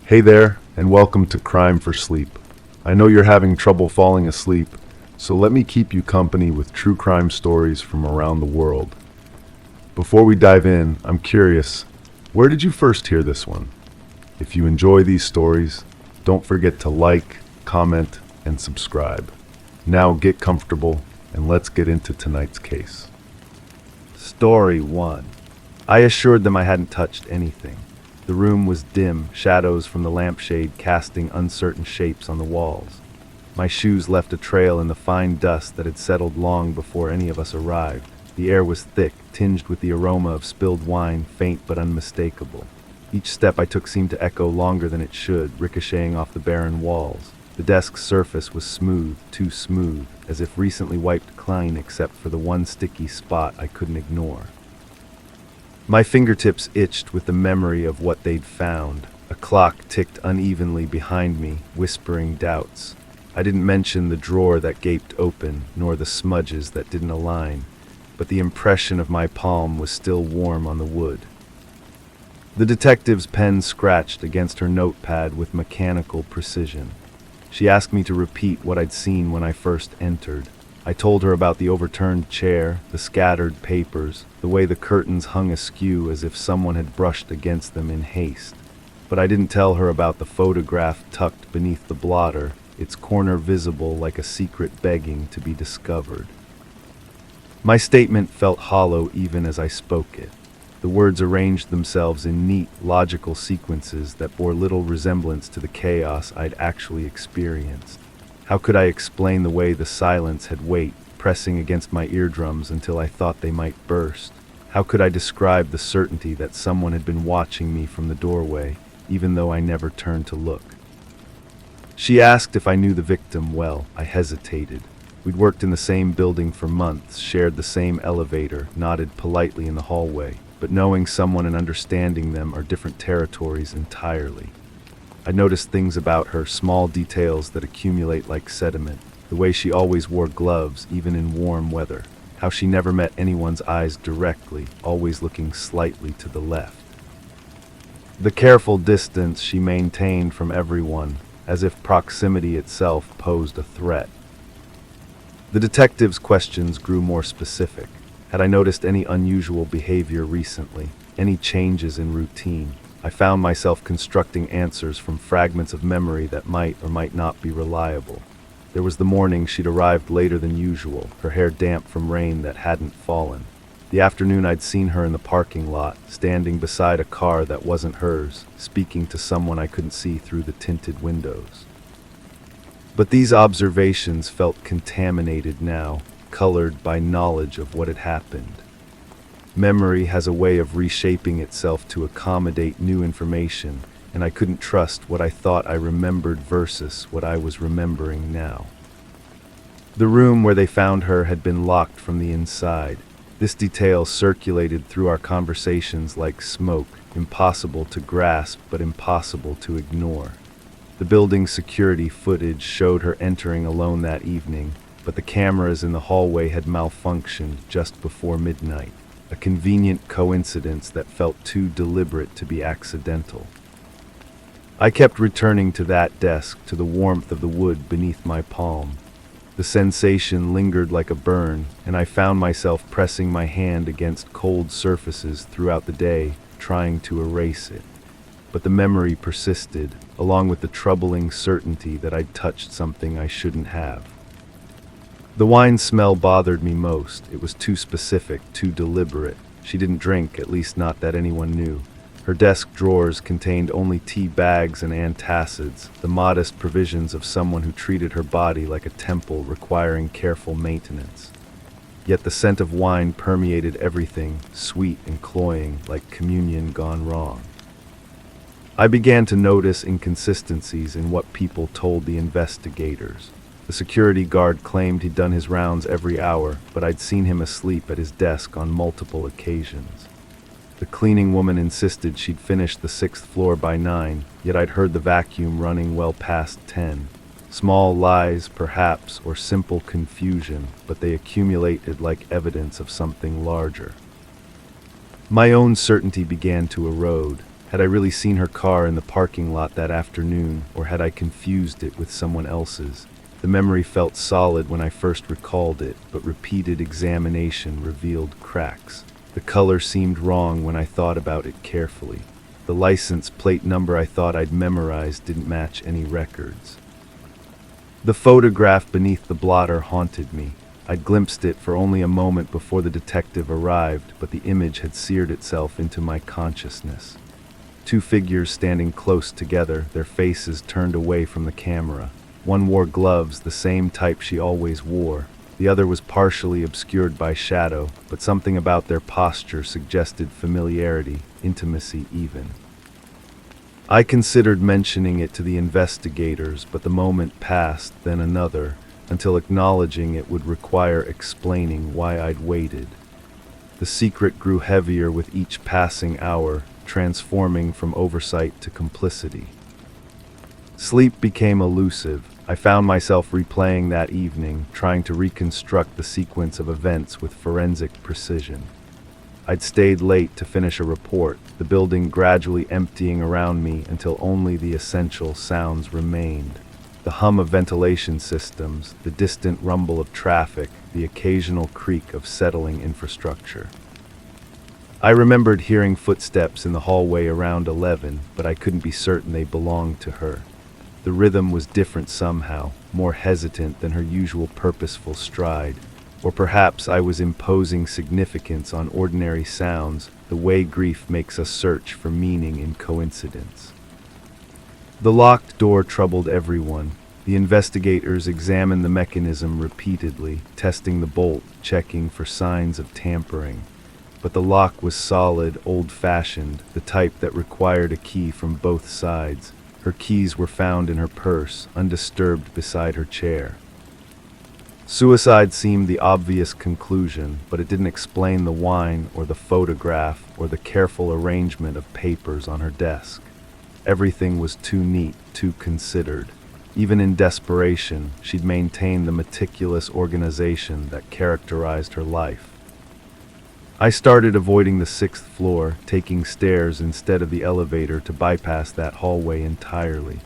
Hey there, and welcome to Crime for Sleep. I know you're having trouble falling asleep, so let me keep you company with true crime stories from around the world. Before we dive in, I'm curious, where did you first hear this one? If you enjoy these stories, don't forget to like, comment, and subscribe. Now get comfortable, and let's get into tonight's case. Story 1. I assured them I hadn't touched anything. The room was dim, shadows from the lampshade casting uncertain shapes on the walls. My shoes left a trail in the fine dust that had settled long before any of us arrived. The air was thick, tinged with the aroma of spilled wine, faint but unmistakable. Each step I took seemed to echo longer than it should, ricocheting off the barren walls. The desk's surface was smooth, too smooth, as if recently wiped clean except for the one sticky spot I couldn't ignore. My fingertips itched with the memory of what they'd found. A clock ticked unevenly behind me, whispering doubts. I didn't mention the drawer that gaped open, nor the smudges that didn't align, but the impression of my palm was still warm on the wood. The detective's pen scratched against her notepad with mechanical precision. She asked me to repeat what I'd seen when I first entered. I told her about the overturned chair, the scattered papers, the way the curtains hung askew as if someone had brushed against them in haste. But I didn't tell her about the photograph tucked beneath the blotter, its corner visible like a secret begging to be discovered. My statement felt hollow even as I spoke it. The words arranged themselves in neat, logical sequences that bore little resemblance to the chaos I'd actually experienced. How could I explain the way the silence had weight, pressing against my eardrums until I thought they might burst? How could I describe the certainty that someone had been watching me from the doorway, even though I never turned to look? She asked if I knew the victim well. I hesitated. We'd worked in the same building for months, shared the same elevator, nodded politely in the hallway, but knowing someone and understanding them are different territories entirely. I noticed things about her, small details that accumulate like sediment. The way she always wore gloves, even in warm weather. How she never met anyone's eyes directly, always looking slightly to the left. The careful distance she maintained from everyone, as if proximity itself posed a threat. The detective's questions grew more specific. Had I noticed any unusual behavior recently? Any changes in routine? I found myself constructing answers from fragments of memory that might or might not be reliable. There was the morning she'd arrived later than usual, her hair damp from rain that hadn't fallen. The afternoon I'd seen her in the parking lot, standing beside a car that wasn't hers, speaking to someone I couldn't see through the tinted windows. But these observations felt contaminated now, colored by knowledge of what had happened. Memory has a way of reshaping itself to accommodate new information, and I couldn't trust what I thought I remembered versus what I was remembering now. The room where they found her had been locked from the inside. This detail circulated through our conversations like smoke, impossible to grasp but impossible to ignore. The building's security footage showed her entering alone that evening, but the cameras in the hallway had malfunctioned just before midnight. A convenient coincidence that felt too deliberate to be accidental. I kept returning to that desk, to the warmth of the wood beneath my palm. The sensation lingered like a burn, and I found myself pressing my hand against cold surfaces throughout the day, trying to erase it. But the memory persisted, along with the troubling certainty that I'd touched something I shouldn't have. The wine smell bothered me most. It was too specific, too deliberate. She didn't drink, at least not that anyone knew. Her desk drawers contained only tea bags and antacids, the modest provisions of someone who treated her body like a temple requiring careful maintenance. Yet the scent of wine permeated everything, sweet and cloying, like communion gone wrong. I began to notice inconsistencies in what people told the investigators. The security guard claimed he'd done his rounds every hour, but I'd seen him asleep at his desk on multiple occasions. The cleaning woman insisted she'd finished the 6th floor by 9, yet I'd heard the vacuum running well past 10. Small lies, perhaps, or simple confusion, but they accumulated like evidence of something larger. My own certainty began to erode. Had I really seen her car in the parking lot that afternoon, or had I confused it with someone else's? The memory felt solid when I first recalled it, but repeated examination revealed cracks. The color seemed wrong when I thought about it carefully. The license plate number I thought I'd memorized didn't match any records. The photograph beneath the blotter haunted me. I'd glimpsed it for only a moment before the detective arrived, but the image had seared itself into my consciousness. Two figures standing close together, their faces turned away from the camera. One wore gloves, the same type she always wore. The other was partially obscured by shadow, but something about their posture suggested familiarity, intimacy even. I considered mentioning it to the investigators, but the moment passed, then another, until acknowledging it would require explaining why I'd waited. The secret grew heavier with each passing hour, transforming from oversight to complicity. Sleep became elusive. I found myself replaying that evening, trying to reconstruct the sequence of events with forensic precision. I'd stayed late to finish a report, the building gradually emptying around me until only the essential sounds remained. The hum of ventilation systems, the distant rumble of traffic, the occasional creak of settling infrastructure. I remembered hearing footsteps in the hallway around 11, but I couldn't be certain they belonged to her. The rhythm was different somehow, more hesitant than her usual purposeful stride. Or perhaps I was imposing significance on ordinary sounds, the way grief makes us search for meaning in coincidence. The locked door troubled everyone. The investigators examined the mechanism repeatedly, testing the bolt, checking for signs of tampering. But the lock was solid, old-fashioned, the type that required a key from both sides. Her keys were found in her purse, undisturbed beside her chair. Suicide seemed the obvious conclusion, but it didn't explain the wine or the photograph or the careful arrangement of papers on her desk. Everything was too neat, too considered. Even in desperation, she'd maintained the meticulous organization that characterized her life. I started avoiding the 6th floor, taking stairs instead of the elevator to bypass that hallway entirely.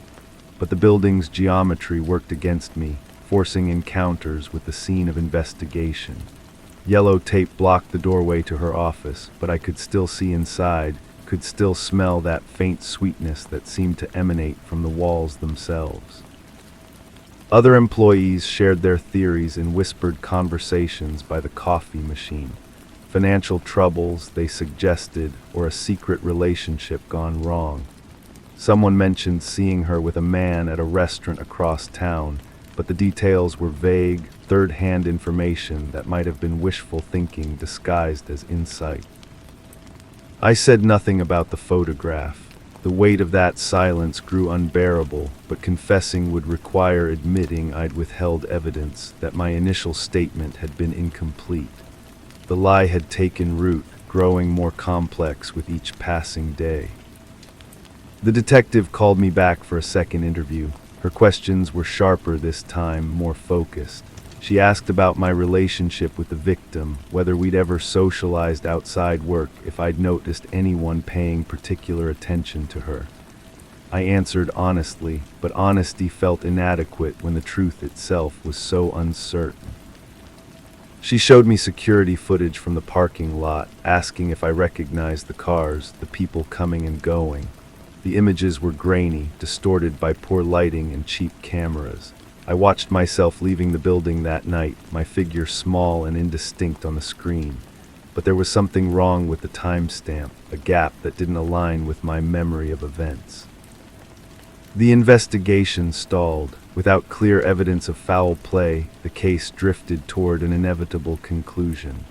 But the building's geometry worked against me, forcing encounters with the scene of investigation. Yellow tape blocked the doorway to her office, but I could still see inside, could still smell that faint sweetness that seemed to emanate from the walls themselves. Other employees shared their theories in whispered conversations by the coffee machine. Financial troubles, they suggested, or a secret relationship gone wrong. Someone mentioned seeing her with a man at a restaurant across town, but the details were vague, third-hand information that might have been wishful thinking disguised as insight. I said nothing about the photograph. The weight of that silence grew unbearable, but confessing would require admitting I'd withheld evidence, that my initial statement had been incomplete. The lie had taken root, growing more complex with each passing day. The detective called me back for a second interview. Her questions were sharper this time, more focused. She asked about my relationship with the victim, whether we'd ever socialized outside work, if I'd noticed anyone paying particular attention to her. I answered honestly, but honesty felt inadequate when the truth itself was so uncertain. She showed me security footage from the parking lot, asking if I recognized the cars, the people coming and going. The images were grainy, distorted by poor lighting and cheap cameras. I watched myself leaving the building that night, my figure small and indistinct on the screen. But there was something wrong with the timestamp, a gap that didn't align with my memory of events. The investigation stalled. Without clear evidence of foul play, the case drifted toward an inevitable conclusion.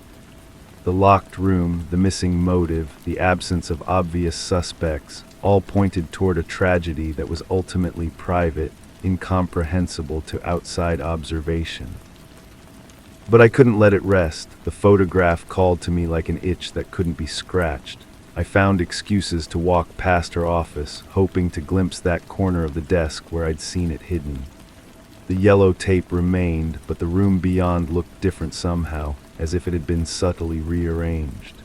The locked room, the missing motive, the absence of obvious suspects, all pointed toward a tragedy that was ultimately private, incomprehensible to outside observation. But I couldn't let it rest. The photograph called to me like an itch that couldn't be scratched. I found excuses to walk past her office, hoping to glimpse that corner of the desk where I'd seen it hidden. The yellow tape remained, but the room beyond looked different somehow, as if it had been subtly rearranged.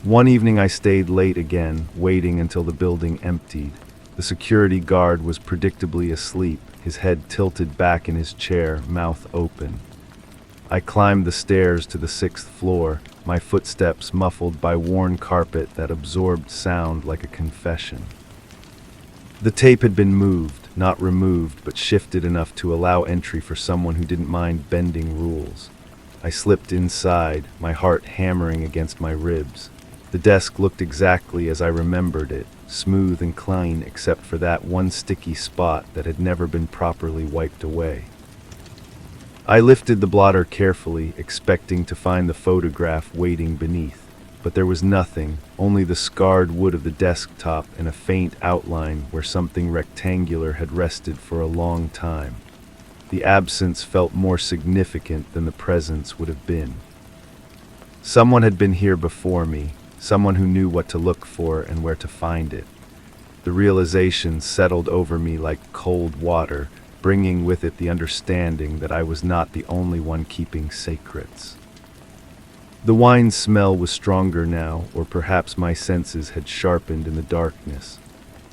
One evening I stayed late again, waiting until the building emptied. The security guard was predictably asleep, his head tilted back in his chair, mouth open. I climbed the stairs to the 6th floor, my footsteps muffled by worn carpet that absorbed sound like a confession. The tape had been moved, not removed, but shifted enough to allow entry for someone who didn't mind bending rules. I slipped inside, my heart hammering against my ribs. The desk looked exactly as I remembered it, smooth and clean except for that one sticky spot that had never been properly wiped away. I lifted the blotter carefully, expecting to find the photograph waiting beneath, but there was nothing, only the scarred wood of the desktop and a faint outline where something rectangular had rested for a long time. The absence felt more significant than the presence would have been. Someone had been here before me, someone who knew what to look for and where to find it. The realization settled over me like cold water, bringing with it the understanding that I was not the only one keeping secrets. The wine smell was stronger now, or perhaps my senses had sharpened in the darkness.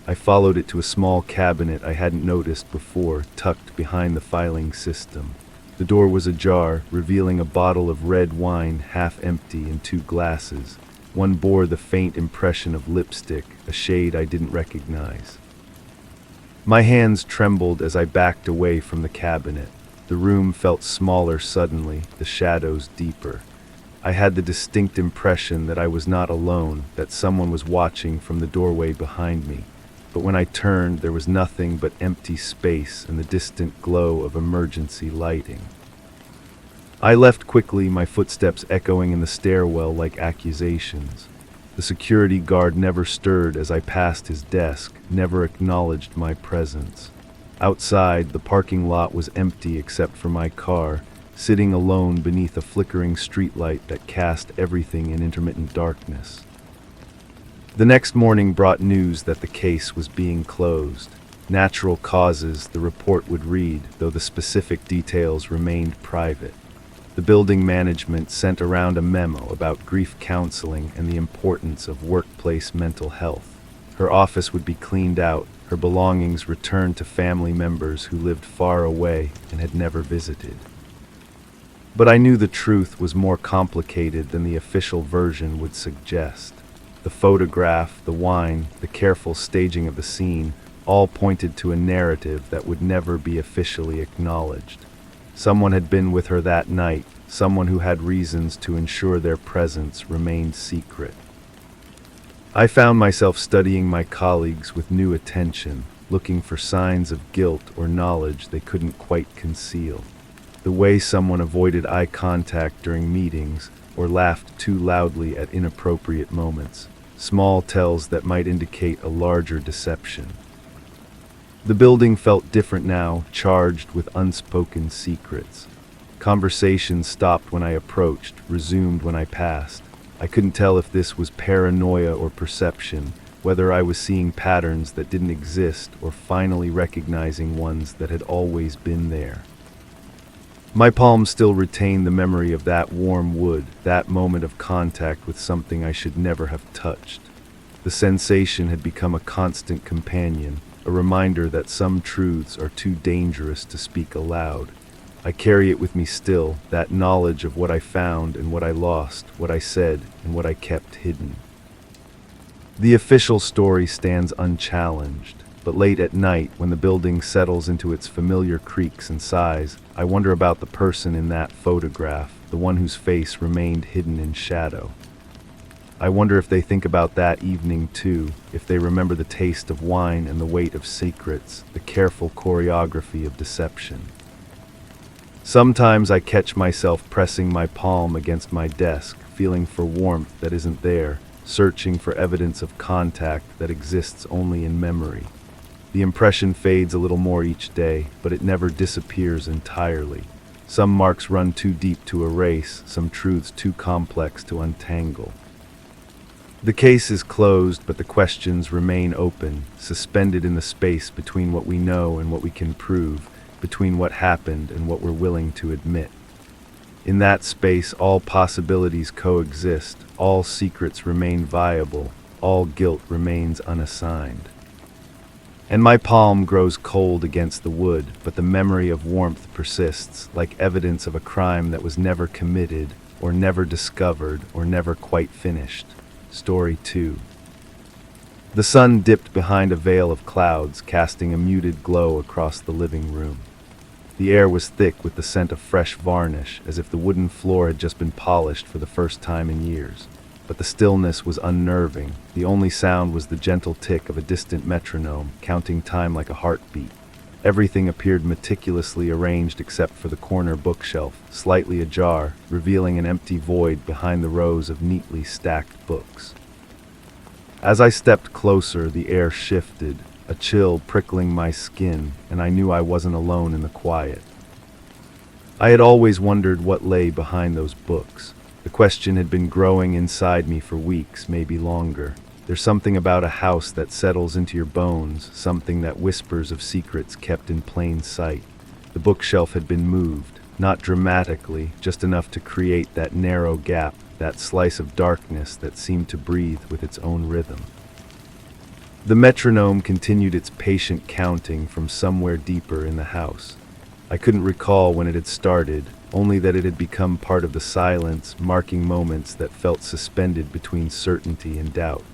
I followed it to a small cabinet I hadn't noticed before, tucked behind the filing system. The door was ajar, revealing a bottle of red wine half empty in 2 glasses. One bore the faint impression of lipstick, a shade I didn't recognize. My hands trembled as I backed away from the cabinet. The room felt smaller suddenly, the shadows deeper. I had the distinct impression that I was not alone, that someone was watching from the doorway behind me. But when I turned, there was nothing but empty space and the distant glow of emergency lighting. I left quickly, my footsteps echoing in the stairwell like accusations. The security guard never stirred as I passed his desk, never acknowledged my presence. Outside, the parking lot was empty except for my car, sitting alone beneath a flickering streetlight that cast everything in intermittent darkness. The next morning brought news that the case was being closed. Natural causes, the report would read, though the specific details remained private. The building management sent around a memo about grief counseling and the importance of workplace mental health. Her office would be cleaned out, her belongings returned to family members who lived far away and had never visited. But I knew the truth was more complicated than the official version would suggest. The photograph, the wine, the careful staging of the scene, all pointed to a narrative that would never be officially acknowledged. Someone had been with her that night, someone who had reasons to ensure their presence remained secret. I found myself studying my colleagues with new attention, looking for signs of guilt or knowledge they couldn't quite conceal. The way someone avoided eye contact during meetings or laughed too loudly at inappropriate moments, small tells that might indicate a larger deception. The building felt different now, charged with unspoken secrets. Conversations stopped when I approached, resumed when I passed. I couldn't tell if this was paranoia or perception, whether I was seeing patterns that didn't exist or finally recognizing ones that had always been there. My palms still retained the memory of that warm wood, that moment of contact with something I should never have touched. The sensation had become a constant companion, a reminder that some truths are too dangerous to speak aloud. I carry it with me still, that knowledge of what I found and what I lost, what I said and what I kept hidden. The official story stands unchallenged, but late at night, when the building settles into its familiar creaks and sighs, I wonder about the person in that photograph, the one whose face remained hidden in shadow. I wonder if they think about that evening too, if they remember the taste of wine and the weight of secrets, the careful choreography of deception. Sometimes I catch myself pressing my palm against my desk, feeling for warmth that isn't there, searching for evidence of contact that exists only in memory. The impression fades a little more each day, but it never disappears entirely. Some marks run too deep to erase, some truths too complex to untangle. The case is closed, but the questions remain open, suspended in the space between what we know and what we can prove, between what happened and what we're willing to admit. In that space, all possibilities coexist, all secrets remain viable, all guilt remains unassigned. And my palm grows cold against the wood, but the memory of warmth persists, like evidence of a crime that was never committed, or never discovered, or never quite finished. Story 2. The sun dipped behind a veil of clouds, casting a muted glow across the living room. The air was thick with the scent of fresh varnish, as if the wooden floor had just been polished for the first time in years. But the stillness was unnerving. The only sound was the gentle tick of a distant metronome, counting time like a heartbeat. Everything appeared meticulously arranged except for the corner bookshelf, slightly ajar, revealing an empty void behind the rows of neatly stacked books. As I stepped closer, the air shifted, a chill prickling my skin, and I knew I wasn't alone in the quiet. I had always wondered what lay behind those books. The question had been growing inside me for weeks, maybe longer. There's something about a house that settles into your bones, something that whispers of secrets kept in plain sight. The bookshelf had been moved, not dramatically, just enough to create that narrow gap, that slice of darkness that seemed to breathe with its own rhythm. The metronome continued its patient counting from somewhere deeper in the house. I couldn't recall when it had started, only that it had become part of the silence, marking moments that felt suspended between certainty and doubt.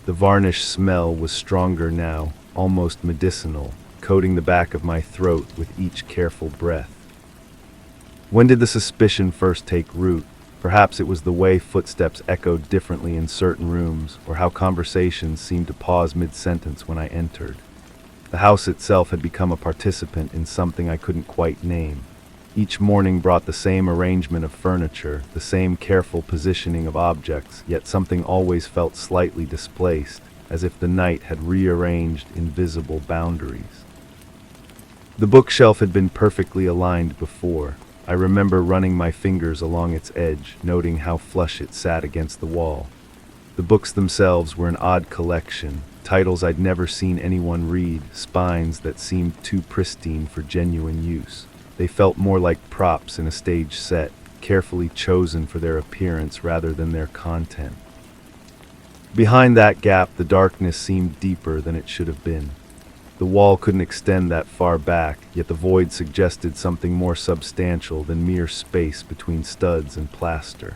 The varnish smell was stronger now, almost medicinal, coating the back of my throat with each careful breath. When did the suspicion first take root? Perhaps it was the way footsteps echoed differently in certain rooms, or how conversations seemed to pause mid-sentence when I entered. The house itself had become a participant in something I couldn't quite name. Each morning brought the same arrangement of furniture, the same careful positioning of objects, yet something always felt slightly displaced, as if the night had rearranged invisible boundaries. The bookshelf had been perfectly aligned before. I remember running my fingers along its edge, noting how flush it sat against the wall. The books themselves were an odd collection, titles I'd never seen anyone read, spines that seemed too pristine for genuine use. They felt more like props in a stage set, carefully chosen for their appearance rather than their content. Behind that gap, the darkness seemed deeper than it should have been. The wall couldn't extend that far back, yet the void suggested something more substantial than mere space between studs and plaster.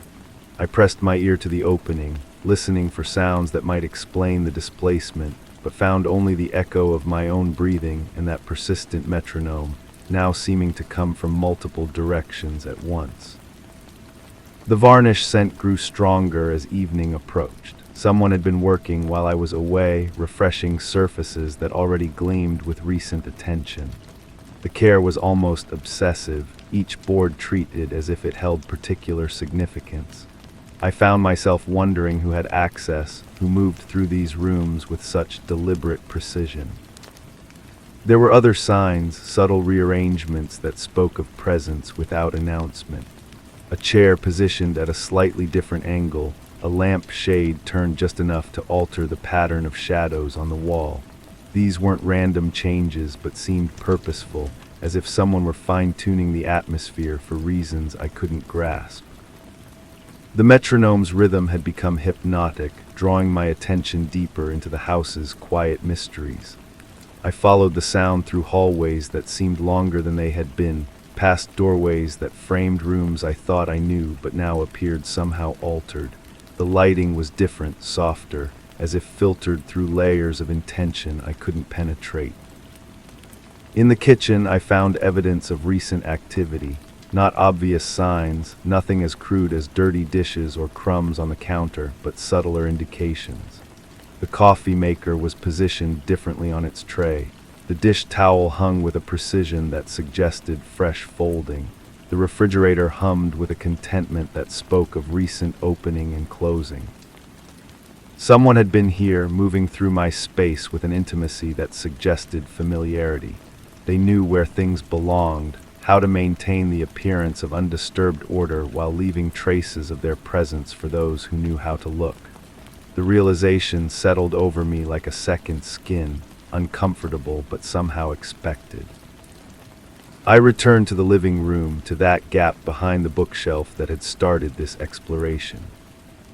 I pressed my ear to the opening, listening for sounds that might explain the displacement, but found only the echo of my own breathing and that persistent metronome, now seeming to come from multiple directions at once. The varnish scent grew stronger as evening approached. Someone had been working while I was away, refreshing surfaces that already gleamed with recent attention. The care was almost obsessive, each board treated as if it held particular significance. I found myself wondering who had access, who moved through these rooms with such deliberate precision. There were other signs, subtle rearrangements that spoke of presence without announcement. A chair positioned at a slightly different angle, a lamp shade turned just enough to alter the pattern of shadows on the wall. These weren't random changes, but seemed purposeful, as if someone were fine-tuning the atmosphere for reasons I couldn't grasp. The metronome's rhythm had become hypnotic, drawing my attention deeper into the house's quiet mysteries. I followed the sound through hallways that seemed longer than they had been, past doorways that framed rooms I thought I knew but now appeared somehow altered. The lighting was different, softer, as if filtered through layers of intention I couldn't penetrate. In the kitchen, I found evidence of recent activity, not obvious signs, nothing as crude as dirty dishes or crumbs on the counter, but subtler indications. The coffee maker was positioned differently on its tray. The dish towel hung with a precision that suggested fresh folding. The refrigerator hummed with a contentment that spoke of recent opening and closing. Someone had been here, moving through my space with an intimacy that suggested familiarity. They knew where things belonged, how to maintain the appearance of undisturbed order while leaving traces of their presence for those who knew how to look. The realization settled over me like a second skin, uncomfortable but somehow expected. I returned to the living room, to that gap behind the bookshelf that had started this exploration.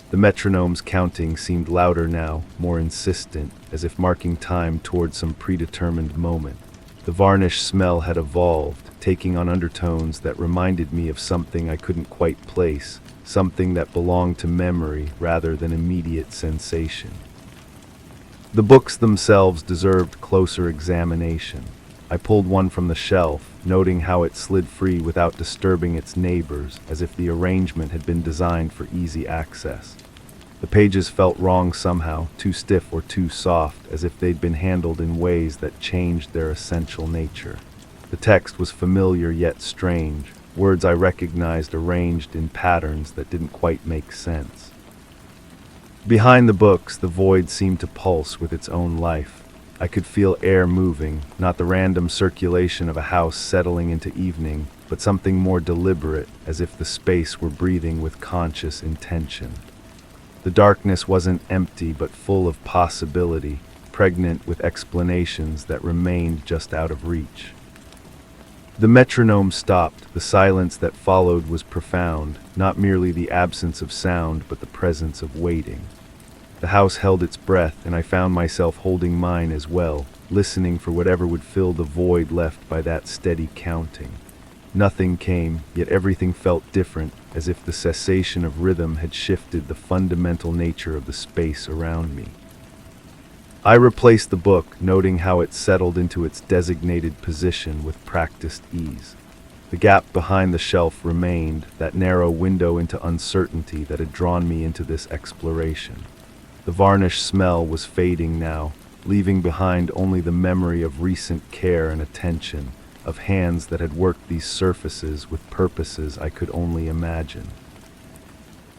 The metronome's counting seemed louder now, more insistent, as if marking time toward some predetermined moment. The varnish smell had evolved, taking on undertones that reminded me of something I couldn't quite place, something that belonged to memory rather than immediate sensation. The books themselves deserved closer examination. I pulled one from the shelf, noting how it slid free without disturbing its neighbors, as if the arrangement had been designed for easy access. The pages felt wrong somehow, too stiff or too soft, as if they'd been handled in ways that changed their essential nature. The text was familiar yet strange, words I recognized arranged in patterns that didn't quite make sense. Behind the books, the void seemed to pulse with its own life. I could feel air moving, not the random circulation of a house settling into evening, but something more deliberate, as if the space were breathing with conscious intention. The darkness wasn't empty but full of possibility, pregnant with explanations that remained just out of reach. The metronome stopped. The silence that followed was profound, not merely the absence of sound but the presence of waiting. The house held its breath, and I found myself holding mine as well, listening for whatever would fill the void left by that steady counting. Nothing came, yet everything felt different, as if the cessation of rhythm had shifted the fundamental nature of the space around me. I replaced the book, noting how it settled into its designated position with practiced ease. The gap behind the shelf remained, that narrow window into uncertainty that had drawn me into this exploration. The varnish smell was fading now, leaving behind only the memory of recent care and attention, of hands that had worked these surfaces with purposes I could only imagine.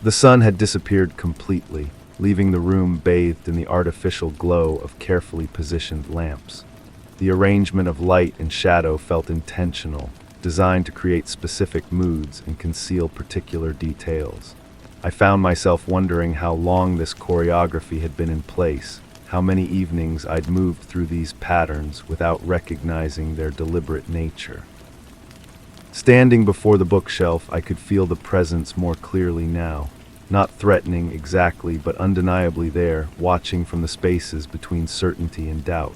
The sun had disappeared completely, leaving the room bathed in the artificial glow of carefully positioned lamps. The arrangement of light and shadow felt intentional, designed to create specific moods and conceal particular details. I found myself wondering how long this choreography had been in place, how many evenings I'd moved through these patterns without recognizing their deliberate nature. Standing before the bookshelf, I could feel the presence more clearly now, not threatening exactly, but undeniably there, watching from the spaces between certainty and doubt.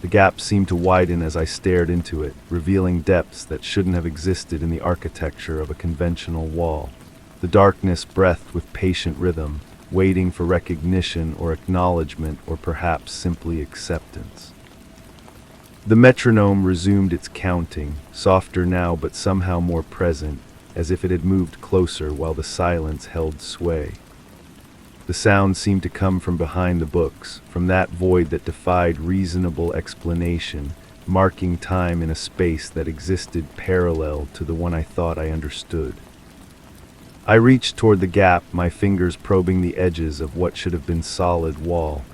The gap seemed to widen as I stared into it, revealing depths that shouldn't have existed in the architecture of a conventional wall. The darkness breathed with patient rhythm, waiting for recognition or acknowledgement, or perhaps simply acceptance. The metronome resumed its counting, softer now but somehow more present, as if it had moved closer while the silence held sway. The sound seemed to come from behind the books, from that void that defied reasonable explanation, marking time in a space that existed parallel to the one I thought I understood. I reached toward the gap, my fingers probing the edges of what should have been solid wall.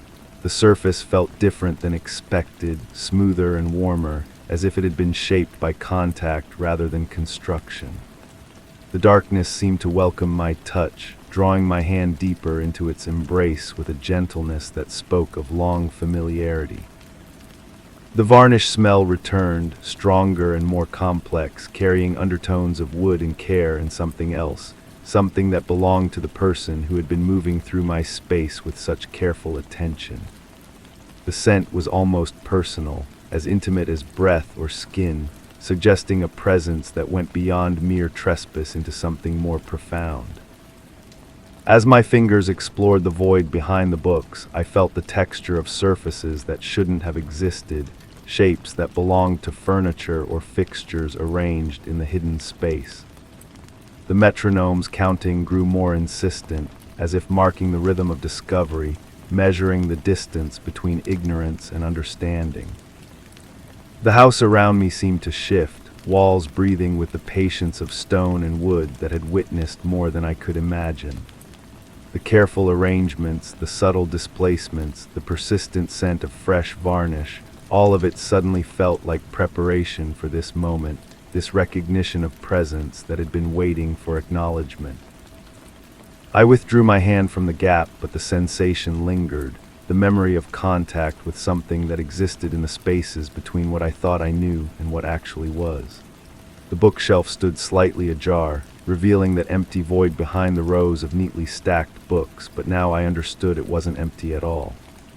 The surface felt different than expected, smoother and warmer, as if it had been shaped by contact rather than construction. The darkness seemed to welcome my touch, drawing my hand deeper into its embrace with a gentleness that spoke of long familiarity. The varnish smell returned, stronger and more complex, carrying undertones of wood and care and something else, something that belonged to the person who had been moving through my space with such careful attention. The scent was almost personal, as intimate as breath or skin, suggesting a presence that went beyond mere trespass into something more profound. As my fingers explored the void behind the books, I felt the texture of surfaces that shouldn't have existed, shapes that belonged to furniture or fixtures arranged in the hidden space. The metronome's counting grew more insistent, as if marking the rhythm of discovery, measuring the distance between ignorance and understanding. The house around me seemed to shift, walls breathing with the patience of stone and wood that had witnessed more than I could imagine. The careful arrangements, the subtle displacements, the persistent scent of fresh varnish, all of it suddenly felt like preparation for this moment, this recognition of presence that had been waiting for acknowledgement. I withdrew my hand from the gap, but the sensation lingered, the memory of contact with something that existed in the spaces between what I thought I knew and what actually was. The bookshelf stood slightly ajar, revealing that empty void behind the rows of neatly stacked books, but now I understood it wasn't empty at all.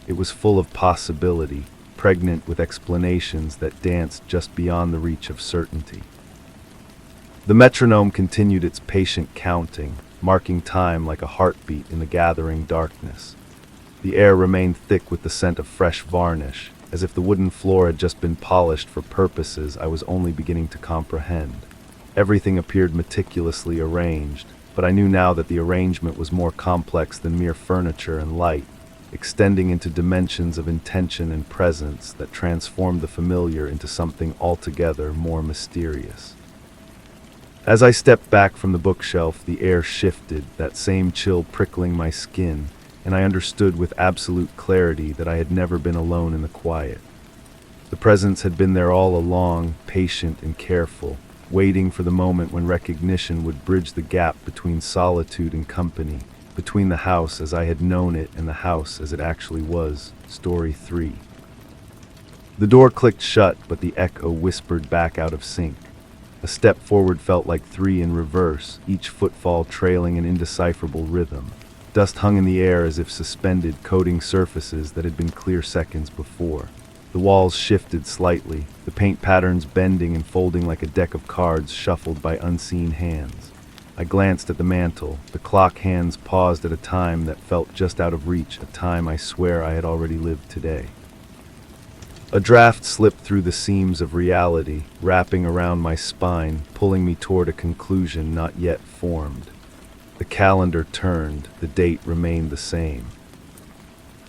It was full of possibility, pregnant with explanations that danced just beyond the reach of certainty. The metronome continued its patient counting, marking time like a heartbeat in the gathering darkness. The air remained thick with the scent of fresh varnish, as if the wooden floor had just been polished for purposes I was only beginning to comprehend. Everything appeared meticulously arranged, but I knew now that the arrangement was more complex than mere furniture and light, extending into dimensions of intention and presence that transformed the familiar into something altogether more mysterious. As I stepped back from the bookshelf, the air shifted, that same chill prickling my skin, and I understood with absolute clarity that I had never been alone in the quiet. The presence had been there all along, patient and careful, waiting for the moment when recognition would bridge the gap between solitude and company, between the house as I had known it and the house as it actually was. Story 3. The door clicked shut, but the echo whispered back out of sync. A step forward felt like 3 in reverse, each footfall trailing an indecipherable rhythm. Dust hung in the air as if suspended, coating surfaces that had been clear seconds before. The walls shifted slightly, the paint patterns bending and folding like a deck of cards shuffled by unseen hands. I glanced at the mantel. The clock hands paused at a time that felt just out of reach, a time I swear I had already lived today. A draft slipped through the seams of reality, wrapping around my spine, pulling me toward a conclusion not yet formed. The calendar turned, the date remained the same.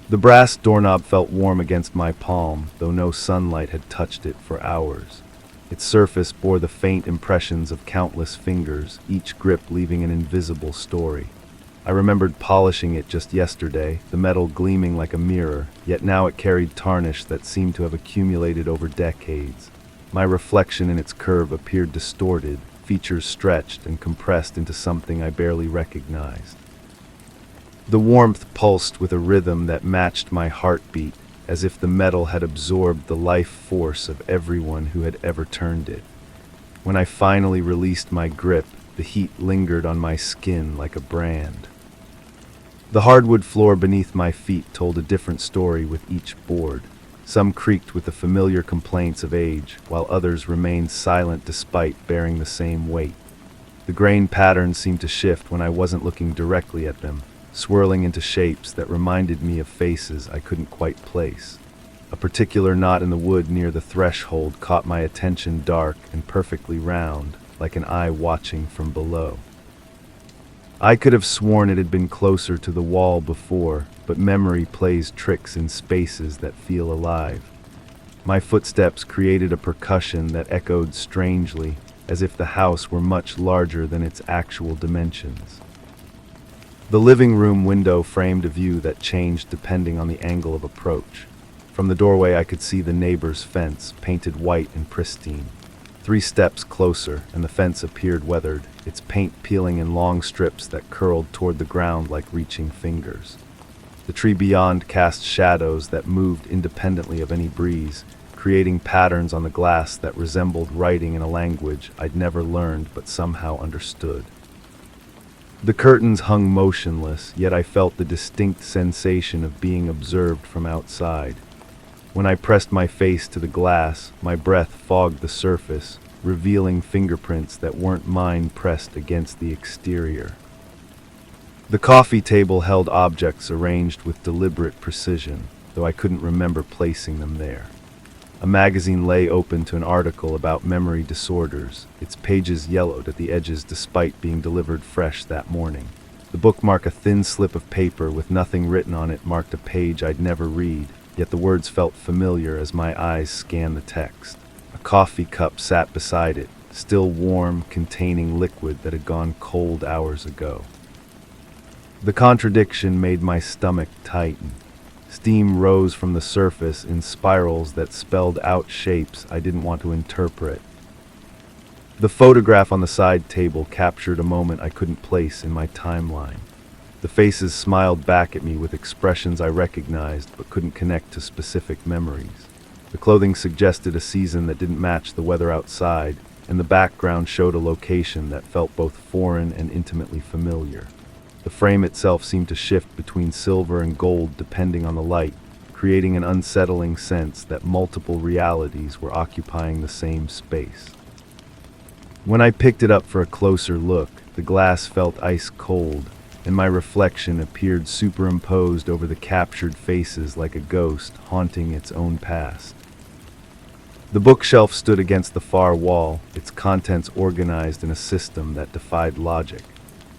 The brass doorknob felt warm against my palm, though no sunlight had touched it for hours. Its surface bore the faint impressions of countless fingers, each grip leaving an invisible story. I remembered polishing it just yesterday, the metal gleaming like a mirror, yet now it carried tarnish that seemed to have accumulated over decades. My reflection in its curve appeared distorted, features stretched and compressed into something I barely recognized. The warmth pulsed with a rhythm that matched my heartbeat, as if the metal had absorbed the life force of everyone who had ever turned it. When I finally released my grip, the heat lingered on my skin like a brand. The hardwood floor beneath my feet told a different story with each board. Some creaked with the familiar complaints of age, while others remained silent despite bearing the same weight. The grain patterns seemed to shift when I wasn't looking directly at them, swirling into shapes that reminded me of faces I couldn't quite place. A particular knot in the wood near the threshold caught my attention, dark and perfectly round, like an eye watching from below. I could have sworn it had been closer to the wall before, but memory plays tricks in spaces that feel alive. My footsteps created a percussion that echoed strangely, as if the house were much larger than its actual dimensions. The living room window framed a view that changed depending on the angle of approach. From the doorway I could see the neighbor's fence, painted white and pristine. 3 steps closer, and the fence appeared weathered, its paint peeling in long strips that curled toward the ground like reaching fingers. The tree beyond cast shadows that moved independently of any breeze, creating patterns on the glass that resembled writing in a language I'd never learned but somehow understood. The curtains hung motionless, yet I felt the distinct sensation of being observed from outside. When I pressed my face to the glass, my breath fogged the surface, revealing fingerprints that weren't mine pressed against the exterior. The coffee table held objects arranged with deliberate precision, though I couldn't remember placing them there. A magazine lay open to an article about memory disorders, its pages yellowed at the edges despite being delivered fresh that morning. The bookmark, a thin slip of paper with nothing written on it, marked a page I'd never read, yet the words felt familiar as my eyes scanned the text. A coffee cup sat beside it, still warm, containing liquid that had gone cold hours ago. The contradiction made my stomach tighten. Steam rose from the surface in spirals that spelled out shapes I didn't want to interpret. The photograph on the side table captured a moment I couldn't place in my timeline. The faces smiled back at me with expressions I recognized but couldn't connect to specific memories. The clothing suggested a season that didn't match the weather outside, and the background showed a location that felt both foreign and intimately familiar. The frame itself seemed to shift between silver and gold depending on the light, creating an unsettling sense that multiple realities were occupying the same space. When I picked it up for a closer look, the glass felt ice cold, and my reflection appeared superimposed over the captured faces like a ghost haunting its own past. The bookshelf stood against the far wall, its contents organized in a system that defied logic.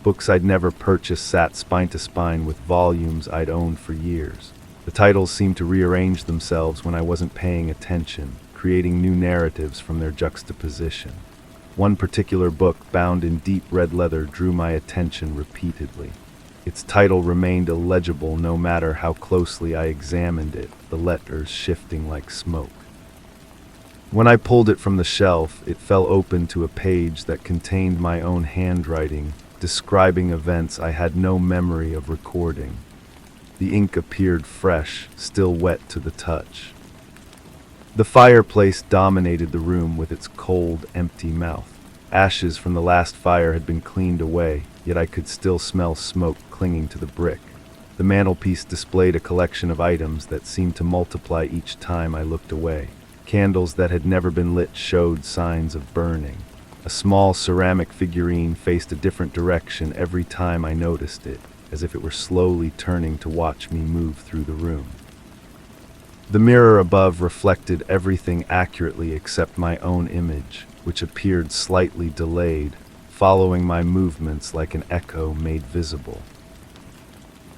Books I'd never purchased sat spine to spine with volumes I'd owned for years. The titles seemed to rearrange themselves when I wasn't paying attention, creating new narratives from their juxtaposition. One particular book, bound in deep red leather, drew my attention repeatedly. Its title remained illegible no matter how closely I examined it, the letters shifting like smoke. When I pulled it from the shelf, it fell open to a page that contained my own handwriting, describing events I had no memory of recording. The ink appeared fresh, still wet to the touch. The fireplace dominated the room with its cold, empty mouth. Ashes from the last fire had been cleaned away, yet I could still smell smoke clinging to the brick. The mantelpiece displayed a collection of items that seemed to multiply each time I looked away. Candles that had never been lit showed signs of burning. A small ceramic figurine faced a different direction every time I noticed it, as if it were slowly turning to watch me move through the room. The mirror above reflected everything accurately except my own image, which appeared slightly delayed, following my movements like an echo made visible.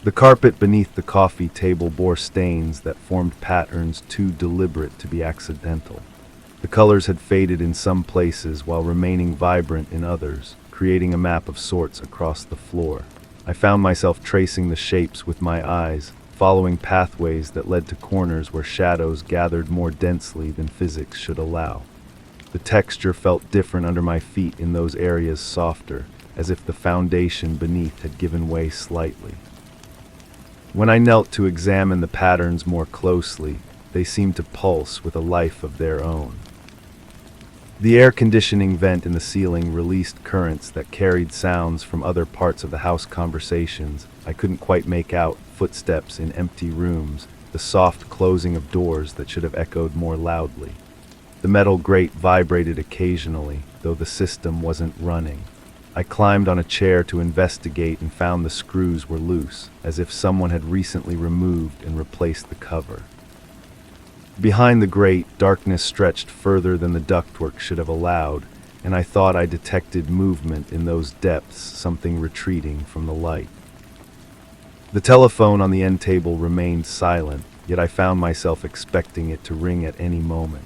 The carpet beneath the coffee table bore stains that formed patterns too deliberate to be accidental. The colors had faded in some places while remaining vibrant in others, creating a map of sorts across the floor. I found myself tracing the shapes with my eyes, following pathways that led to corners where shadows gathered more densely than physics should allow. The texture felt different under my feet in those areas, softer, as if the foundation beneath had given way slightly. When I knelt to examine the patterns more closely, they seemed to pulse with a life of their own. The air conditioning vent in the ceiling released currents that carried sounds from other parts of the house, conversations I couldn't quite make out, footsteps in empty rooms, the soft closing of doors that should have echoed more loudly. The metal grate vibrated occasionally, though the system wasn't running. I climbed on a chair to investigate and found the screws were loose, as if someone had recently removed and replaced the cover. Behind the grate, darkness stretched further than the ductwork should have allowed, and I thought I detected movement in those depths, something retreating from the light. The telephone on the end table remained silent, yet I found myself expecting it to ring at any moment.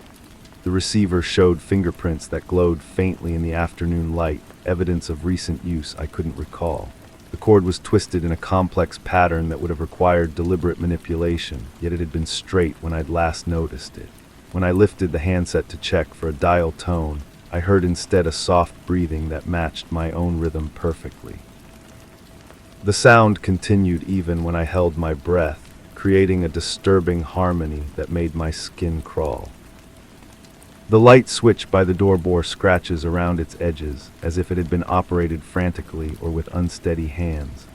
The receiver showed fingerprints that glowed faintly in the afternoon light, evidence of recent use I couldn't recall. The cord was twisted in a complex pattern that would have required deliberate manipulation, yet it had been straight when I'd last noticed it. When I lifted the handset to check for a dial tone, I heard instead a soft breathing that matched my own rhythm perfectly. The sound continued even when I held my breath, creating a disturbing harmony that made my skin crawl. The light switch by the door bore scratches around its edges, as if it had been operated frantically or with unsteady hands.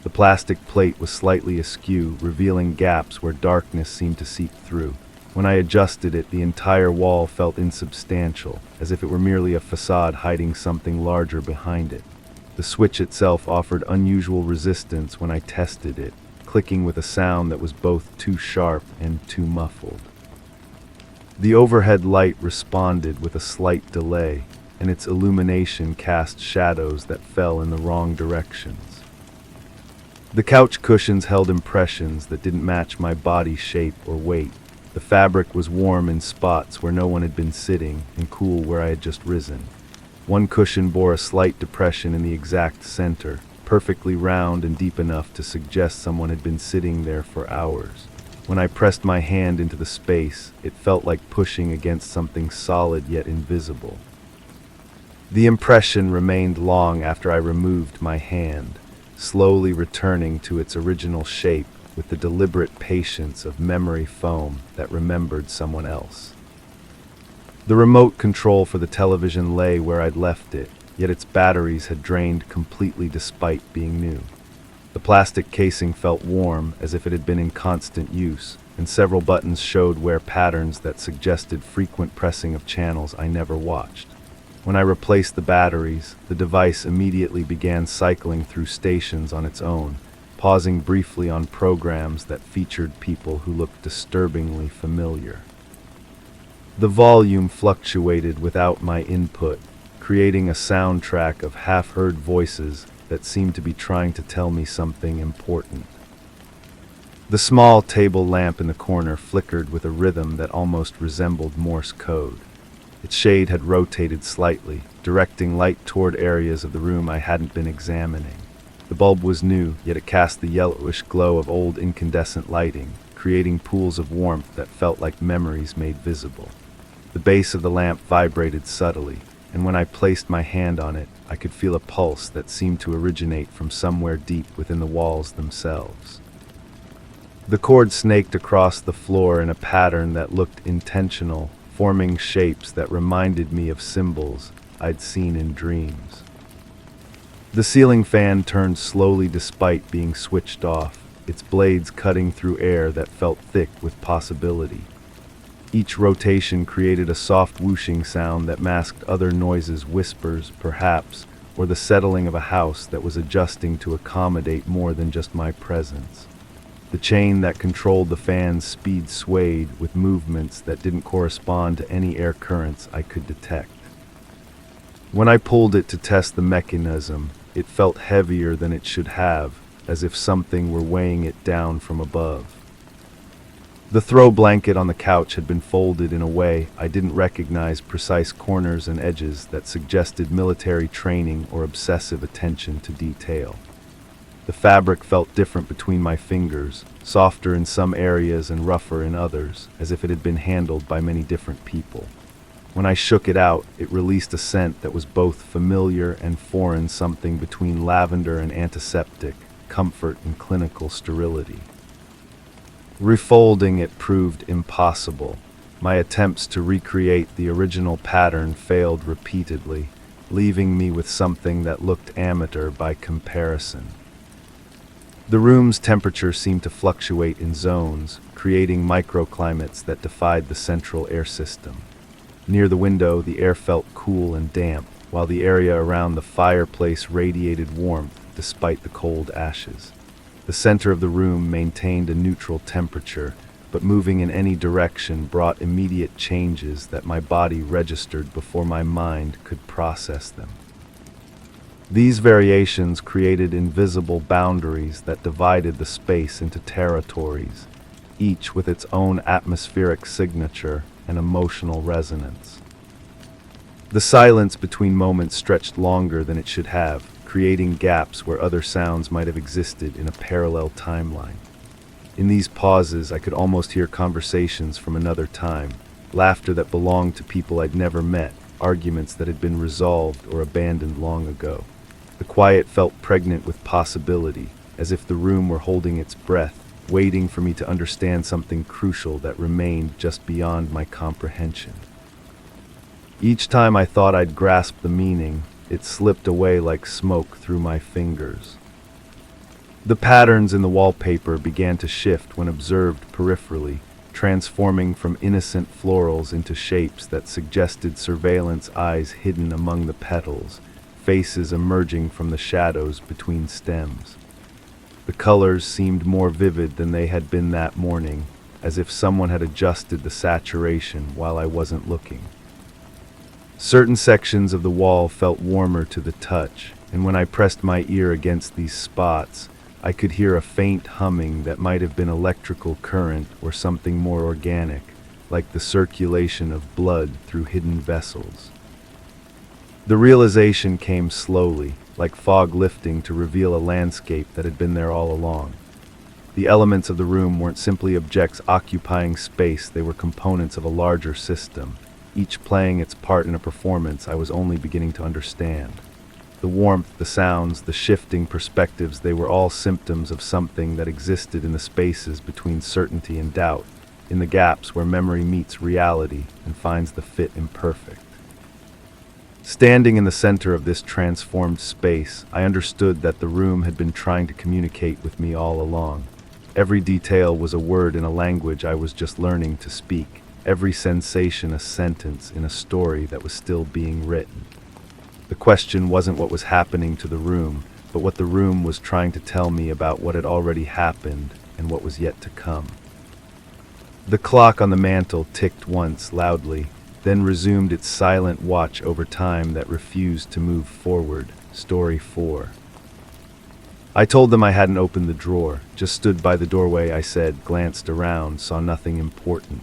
The plastic plate was slightly askew, revealing gaps where darkness seemed to seep through. When I adjusted it, the entire wall felt insubstantial, as if it were merely a facade hiding something larger behind it. The switch itself offered unusual resistance when I tested it, clicking with a sound that was both too sharp and too muffled. The overhead light responded with a slight delay, and its illumination cast shadows that fell in the wrong directions. The couch cushions held impressions that didn't match my body shape or weight. The fabric was warm in spots where no one had been sitting, and cool where I had just risen. One cushion bore a slight depression in the exact center, perfectly round and deep enough to suggest someone had been sitting there for hours. When I pressed my hand into the space, it felt like pushing against something solid yet invisible. The impression remained long after I removed my hand, slowly returning to its original shape with the deliberate patience of memory foam that remembered someone else. The remote control for the television lay where I'd left it, yet its batteries had drained completely despite being new. The plastic casing felt warm, as if it had been in constant use, and several buttons showed wear patterns that suggested frequent pressing of channels I never watched. When I replaced the batteries, the device immediately began cycling through stations on its own, pausing briefly on programs that featured people who looked disturbingly familiar. The volume fluctuated without my input, creating a soundtrack of half-heard voices that seemed to be trying to tell me something important. The small table lamp in the corner flickered with a rhythm that almost resembled Morse code. Its shade had rotated slightly, directing light toward areas of the room I hadn't been examining. The bulb was new, yet it cast the yellowish glow of old incandescent lighting, creating pools of warmth that felt like memories made visible. The base of the lamp vibrated subtly, and when I placed my hand on it, I could feel a pulse that seemed to originate from somewhere deep within the walls themselves. The cord snaked across the floor in a pattern that looked intentional, forming shapes that reminded me of symbols I'd seen in dreams. The ceiling fan turned slowly despite being switched off, its blades cutting through air that felt thick with possibility. Each rotation created a soft whooshing sound that masked other noises, whispers, perhaps, or the settling of a house that was adjusting to accommodate more than just my presence. The chain that controlled the fan's speed swayed with movements that didn't correspond to any air currents I could detect. When I pulled it to test the mechanism, it felt heavier than it should have, as if something were weighing it down from above. The throw blanket on the couch had been folded in a way I didn't recognize, precise corners and edges that suggested military training or obsessive attention to detail. The fabric felt different between my fingers, softer in some areas and rougher in others, as if it had been handled by many different people. When I shook it out, it released a scent that was both familiar and foreign, something between lavender and antiseptic, comfort and clinical sterility. Refolding it proved impossible. My attempts to recreate the original pattern failed repeatedly, leaving me with something that looked amateur by comparison. The room's temperature seemed to fluctuate in zones, creating microclimates that defied the central air system. Near the window, the air felt cool and damp, while the area around the fireplace radiated warmth despite the cold ashes. The center of the room maintained a neutral temperature, but moving in any direction brought immediate changes that my body registered before my mind could process them. These variations created invisible boundaries that divided the space into territories, each with its own atmospheric signature and emotional resonance. The silence between moments stretched longer than it should have, creating gaps where other sounds might have existed in a parallel timeline. In these pauses, I could almost hear conversations from another time, laughter that belonged to people I'd never met, arguments that had been resolved or abandoned long ago. The quiet felt pregnant with possibility, as if the room were holding its breath, waiting for me to understand something crucial that remained just beyond my comprehension. Each time I thought I'd grasped the meaning, it slipped away like smoke through my fingers. The patterns in the wallpaper began to shift when observed peripherally, transforming from innocent florals into shapes that suggested surveillance eyes hidden among the petals, faces emerging from the shadows between stems. The colors seemed more vivid than they had been that morning, as if someone had adjusted the saturation while I wasn't looking. Certain sections of the wall felt warmer to the touch, and when I pressed my ear against these spots, I could hear a faint humming that might have been electrical current or something more organic, like the circulation of blood through hidden vessels. The realization came slowly, like fog lifting to reveal a landscape that had been there all along. The elements of the room weren't simply objects occupying space, they were components of a larger system, each playing its part in a performance I was only beginning to understand. The warmth, the sounds, the shifting perspectives, they were all symptoms of something that existed in the spaces between certainty and doubt, in the gaps where memory meets reality and finds the fit imperfect. Standing in the center of this transformed space, I understood that the room had been trying to communicate with me all along. Every detail was a word in a language I was just learning to speak, every sensation a sentence in a story that was still being written. The question wasn't what was happening to the room, but what the room was trying to tell me about what had already happened and what was yet to come. The clock on the mantel ticked once loudly, then resumed its silent watch over time that refused to move forward. Story 4. I told them I hadn't opened the drawer, just stood by the doorway, I said, glanced around, saw nothing important.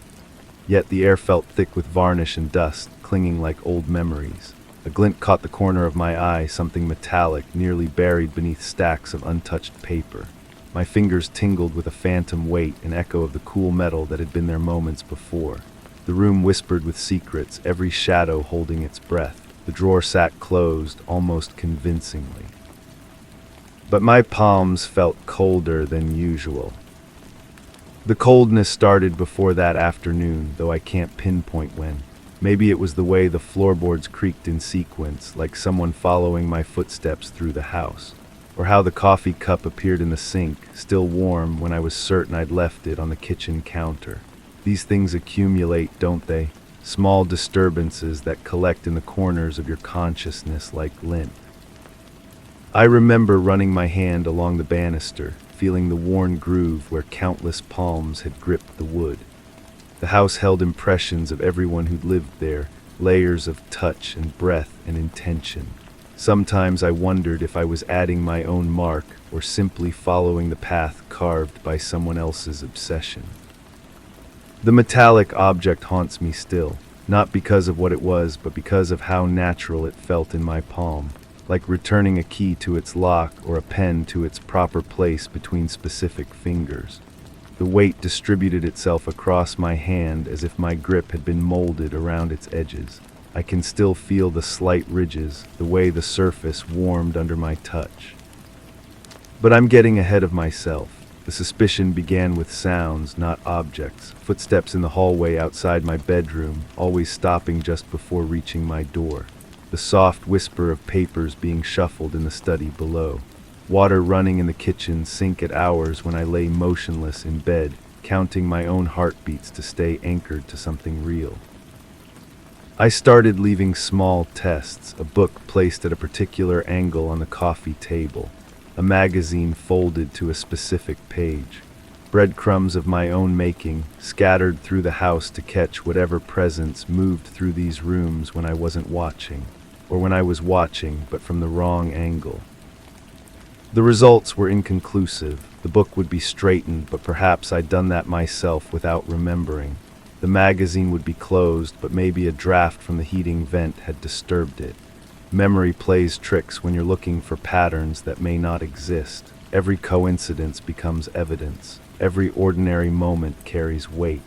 Yet the air felt thick with varnish and dust, clinging like old memories. A glint caught the corner of my eye, something metallic, nearly buried beneath stacks of untouched paper. My fingers tingled with a phantom weight, an echo of the cool metal that had been there moments before. The room whispered with secrets, every shadow holding its breath. The drawer sat closed, almost convincingly. But my palms felt colder than usual. The coldness started before that afternoon, though I can't pinpoint when. Maybe it was the way the floorboards creaked in sequence, like someone following my footsteps through the house. Or how the coffee cup appeared in the sink, still warm when I was certain I'd left it on the kitchen counter. These things accumulate, don't they? Small disturbances that collect in the corners of your consciousness like lint. I remember running my hand along the banister, feeling the worn groove where countless palms had gripped the wood. The house held impressions of everyone who'd lived there, layers of touch and breath and intention. Sometimes I wondered if I was adding my own mark or simply following the path carved by someone else's obsession. The metallic object haunts me still, not because of what it was, but because of how natural it felt in my palm, like returning a key to its lock or a pen to its proper place between specific fingers. The weight distributed itself across my hand as if my grip had been molded around its edges. I can still feel the slight ridges, the way the surface warmed under my touch. But I'm getting ahead of myself. The suspicion began with sounds, not objects. Footsteps in the hallway outside my bedroom, always stopping just before reaching my door. The soft whisper of papers being shuffled in the study below. Water running in the kitchen sink at hours when I lay motionless in bed, counting my own heartbeats to stay anchored to something real. I started leaving small tests, a book placed at a particular angle on the coffee table, a magazine folded to a specific page, breadcrumbs of my own making, scattered through the house to catch whatever presence moved through these rooms when I wasn't watching, or when I was watching but from the wrong angle. The results were inconclusive. The book would be straightened, but perhaps I'd done that myself without remembering. The magazine would be closed, but maybe a draft from the heating vent had disturbed it. Memory plays tricks when you're looking for patterns that may not exist. Every coincidence becomes evidence. Every ordinary moment carries weight.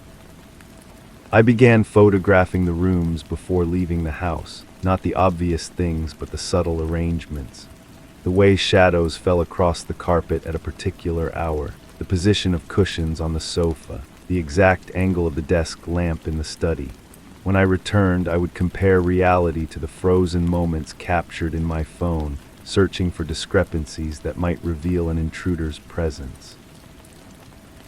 I began photographing the rooms before leaving the house, not the obvious things, but the subtle arrangements. The way shadows fell across the carpet at a particular hour, the position of cushions on the sofa, the exact angle of the desk lamp in the study. When I returned, I would compare reality to the frozen moments captured in my phone, searching for discrepancies that might reveal an intruder's presence.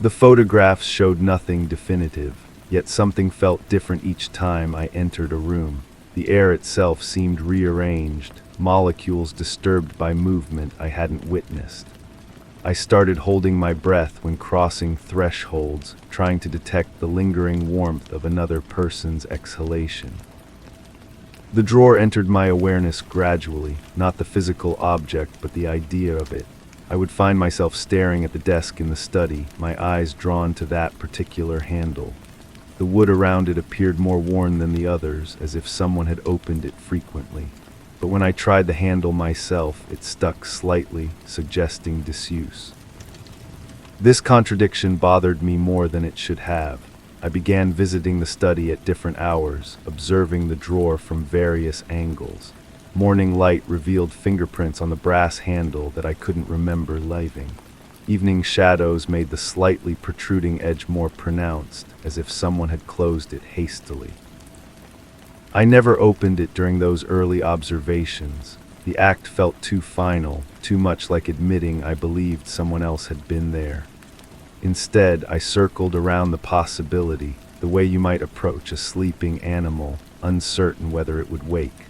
The photographs showed nothing definitive, yet something felt different each time I entered a room. The air itself seemed rearranged, molecules disturbed by movement I hadn't witnessed. I started holding my breath when crossing thresholds, trying to detect the lingering warmth of another person's exhalation. The drawer entered my awareness gradually, not the physical object, but the idea of it. I would find myself staring at the desk in the study, my eyes drawn to that particular handle. The wood around it appeared more worn than the others, as if someone had opened it frequently. But when I tried the handle myself, it stuck slightly, suggesting disuse. This contradiction bothered me more than it should have. I began visiting the study at different hours, observing the drawer from various angles. Morning light revealed fingerprints on the brass handle that I couldn't remember leaving. Evening shadows made the slightly protruding edge more pronounced, as if someone had closed it hastily. I never opened it during those early observations. The act felt too final, too much like admitting I believed someone else had been there. Instead, I circled around the possibility, the way you might approach a sleeping animal, uncertain whether it would wake.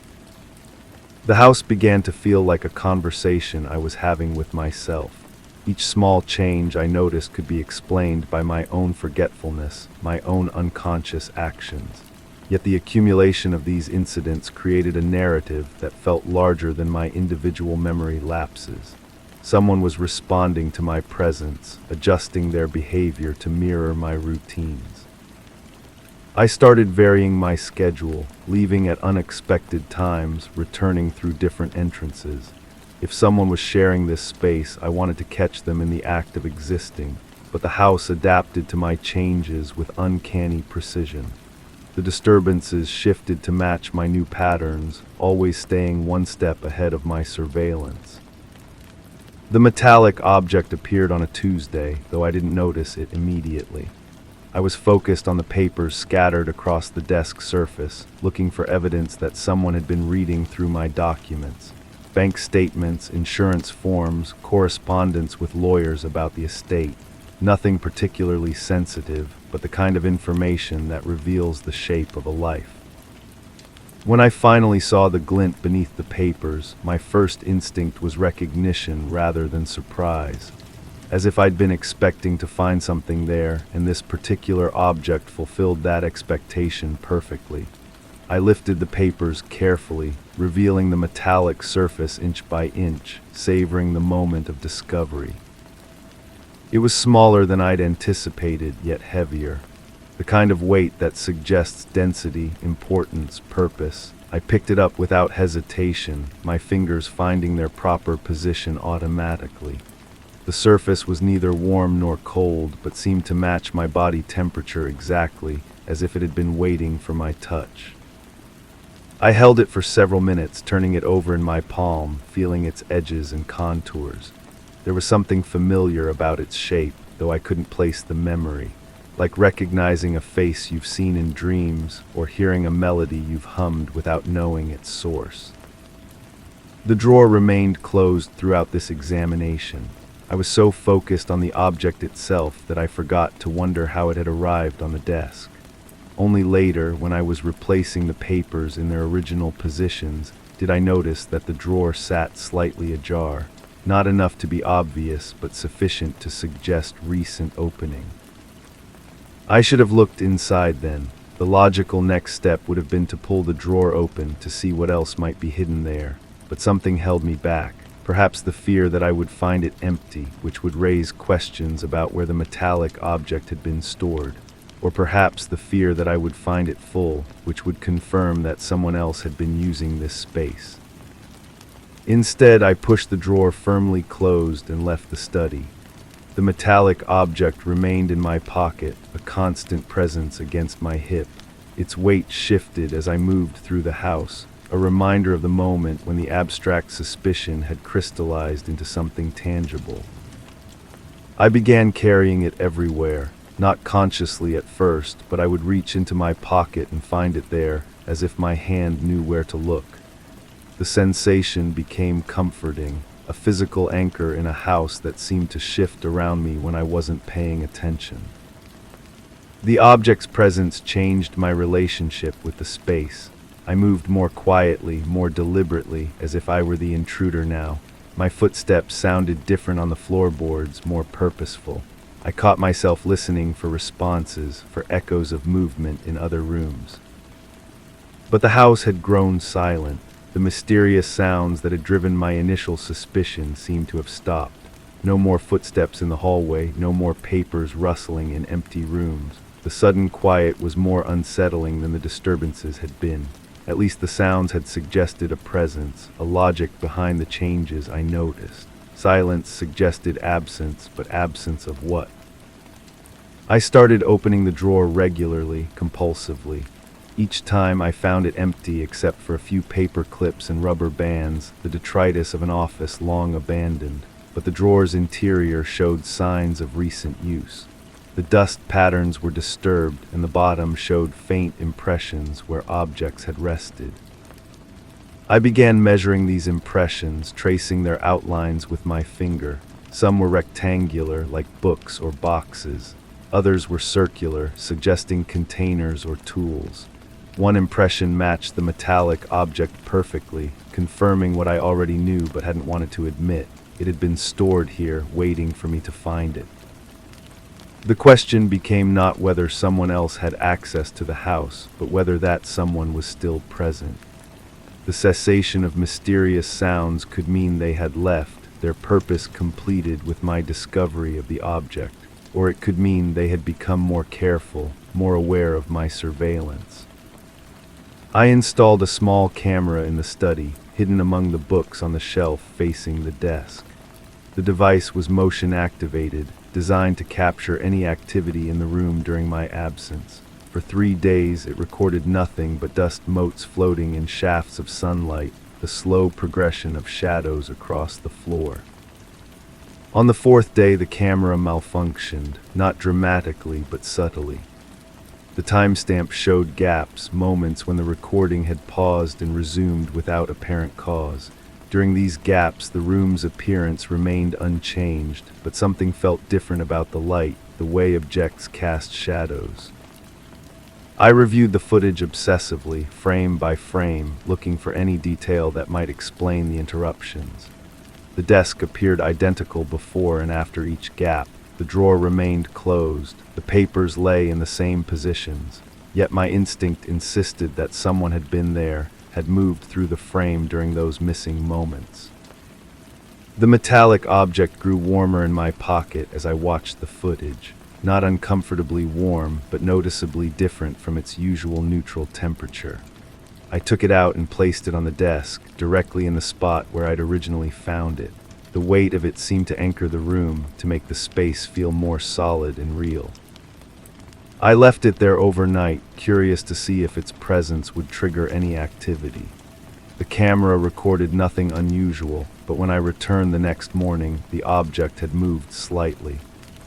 The house began to feel like a conversation I was having with myself. Each small change I noticed could be explained by my own forgetfulness, my own unconscious actions. Yet the accumulation of these incidents created a narrative that felt larger than my individual memory lapses. Someone was responding to my presence, adjusting their behavior to mirror my routines. I started varying my schedule, leaving at unexpected times, returning through different entrances. If someone was sharing this space, I wanted to catch them in the act of existing, but the house adapted to my changes with uncanny precision. The disturbances shifted to match my new patterns, always staying one step ahead of my surveillance. The metallic object appeared on a Tuesday, though I didn't notice it immediately. I was focused on the papers scattered across the desk surface, looking for evidence that someone had been reading through my documents. Bank statements, insurance forms, correspondence with lawyers about the estate. Nothing particularly sensitive, but the kind of information that reveals the shape of a life. When I finally saw the glint beneath the papers, my first instinct was recognition rather than surprise. As if I'd been expecting to find something there, and this particular object fulfilled that expectation perfectly. I lifted the papers carefully, revealing the metallic surface inch by inch, savoring the moment of discovery. It was smaller than I'd anticipated, yet heavier. The kind of weight that suggests density, importance, purpose. I picked it up without hesitation, my fingers finding their proper position automatically. The surface was neither warm nor cold, but seemed to match my body temperature exactly, as if it had been waiting for my touch. I held it for several minutes, turning it over in my palm, feeling its edges and contours. There was something familiar about its shape, though I couldn't place the memory, like recognizing a face you've seen in dreams or hearing a melody you've hummed without knowing its source. The drawer remained closed throughout this examination. I was so focused on the object itself that I forgot to wonder how it had arrived on the desk. Only later, when I was replacing the papers in their original positions, did I notice that the drawer sat slightly ajar. Not enough to be obvious, but sufficient to suggest recent opening. I should have looked inside then. The logical next step would have been to pull the drawer open to see what else might be hidden there, but something held me back. Perhaps the fear that I would find it empty, which would raise questions about where the metallic object had been stored. Or perhaps the fear that I would find it full, which would confirm that someone else had been using this space. Instead, I pushed the drawer firmly closed and left the study. The metallic object remained in my pocket, a constant presence against my hip. Its weight shifted as I moved through the house, a reminder of the moment when the abstract suspicion had crystallized into something tangible. I began carrying it everywhere, not consciously at first, but I would reach into my pocket and find it there, as if my hand knew where to look. The sensation became comforting, a physical anchor in a house that seemed to shift around me when I wasn't paying attention. The object's presence changed my relationship with the space. I moved more quietly, more deliberately, as if I were the intruder now. My footsteps sounded different on the floorboards, more purposeful. I caught myself listening for responses, for echoes of movement in other rooms. But the house had grown silent. The mysterious sounds that had driven my initial suspicion seemed to have stopped. No more footsteps in the hallway, no more papers rustling in empty rooms. The sudden quiet was more unsettling than the disturbances had been. At least the sounds had suggested a presence, a logic behind the changes I noticed. Silence suggested absence, but absence of what? I started opening the drawer regularly, compulsively. Each time I found it empty except for a few paper clips and rubber bands, the detritus of an office long abandoned. but the drawer's interior showed signs of recent use. The dust patterns were disturbed, and the bottom showed faint impressions where objects had rested. I began measuring these impressions, tracing their outlines with my finger. Some were rectangular, like books or boxes. Others were circular, suggesting containers or tools. One impression matched the metallic object perfectly, confirming what I already knew but hadn't wanted to admit. It had been stored here, waiting for me to find it. The question became not whether someone else had access to the house, but whether that someone was still present. The cessation of mysterious sounds could mean they had left, their purpose completed with my discovery of the object, or it could mean they had become more careful, more aware of my surveillance. I installed a small camera in the study, hidden among the books on the shelf facing the desk. The device was motion-activated, designed to capture any activity in the room during my absence. For 3 days, it recorded nothing but dust motes floating in shafts of sunlight, the slow progression of shadows across the floor. On the 4th day, the camera malfunctioned, not dramatically but subtly. The timestamp showed gaps, moments when the recording had paused and resumed without apparent cause. During these gaps, the room's appearance remained unchanged, but something felt different about the light, the way objects cast shadows. I reviewed the footage obsessively, frame by frame, looking for any detail that might explain the interruptions. The desk appeared identical before and after each gap. The drawer remained closed. The papers lay in the same positions. Yet my instinct insisted that someone had been there, had moved through the frame during those missing moments. The metallic object grew warmer in my pocket as I watched the footage. Not uncomfortably warm, but noticeably different from its usual neutral temperature. I took it out and placed it on the desk, directly in the spot where I'd originally found it. The weight of it seemed to anchor the room, to make the space feel more solid and real. I left it there overnight, curious to see if its presence would trigger any activity. The camera recorded nothing unusual, but when I returned the next morning, the object had moved slightly.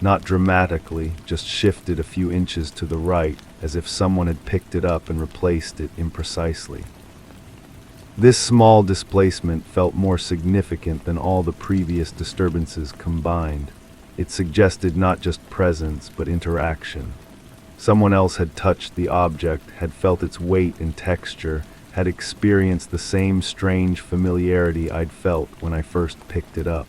Not dramatically, just shifted a few inches to the right, as if someone had picked it up and replaced it imprecisely. This small displacement felt more significant than all the previous disturbances combined. It suggested not just presence, but interaction. Someone else had touched the object, had felt its weight and texture, had experienced the same strange familiarity I'd felt when I first picked it up.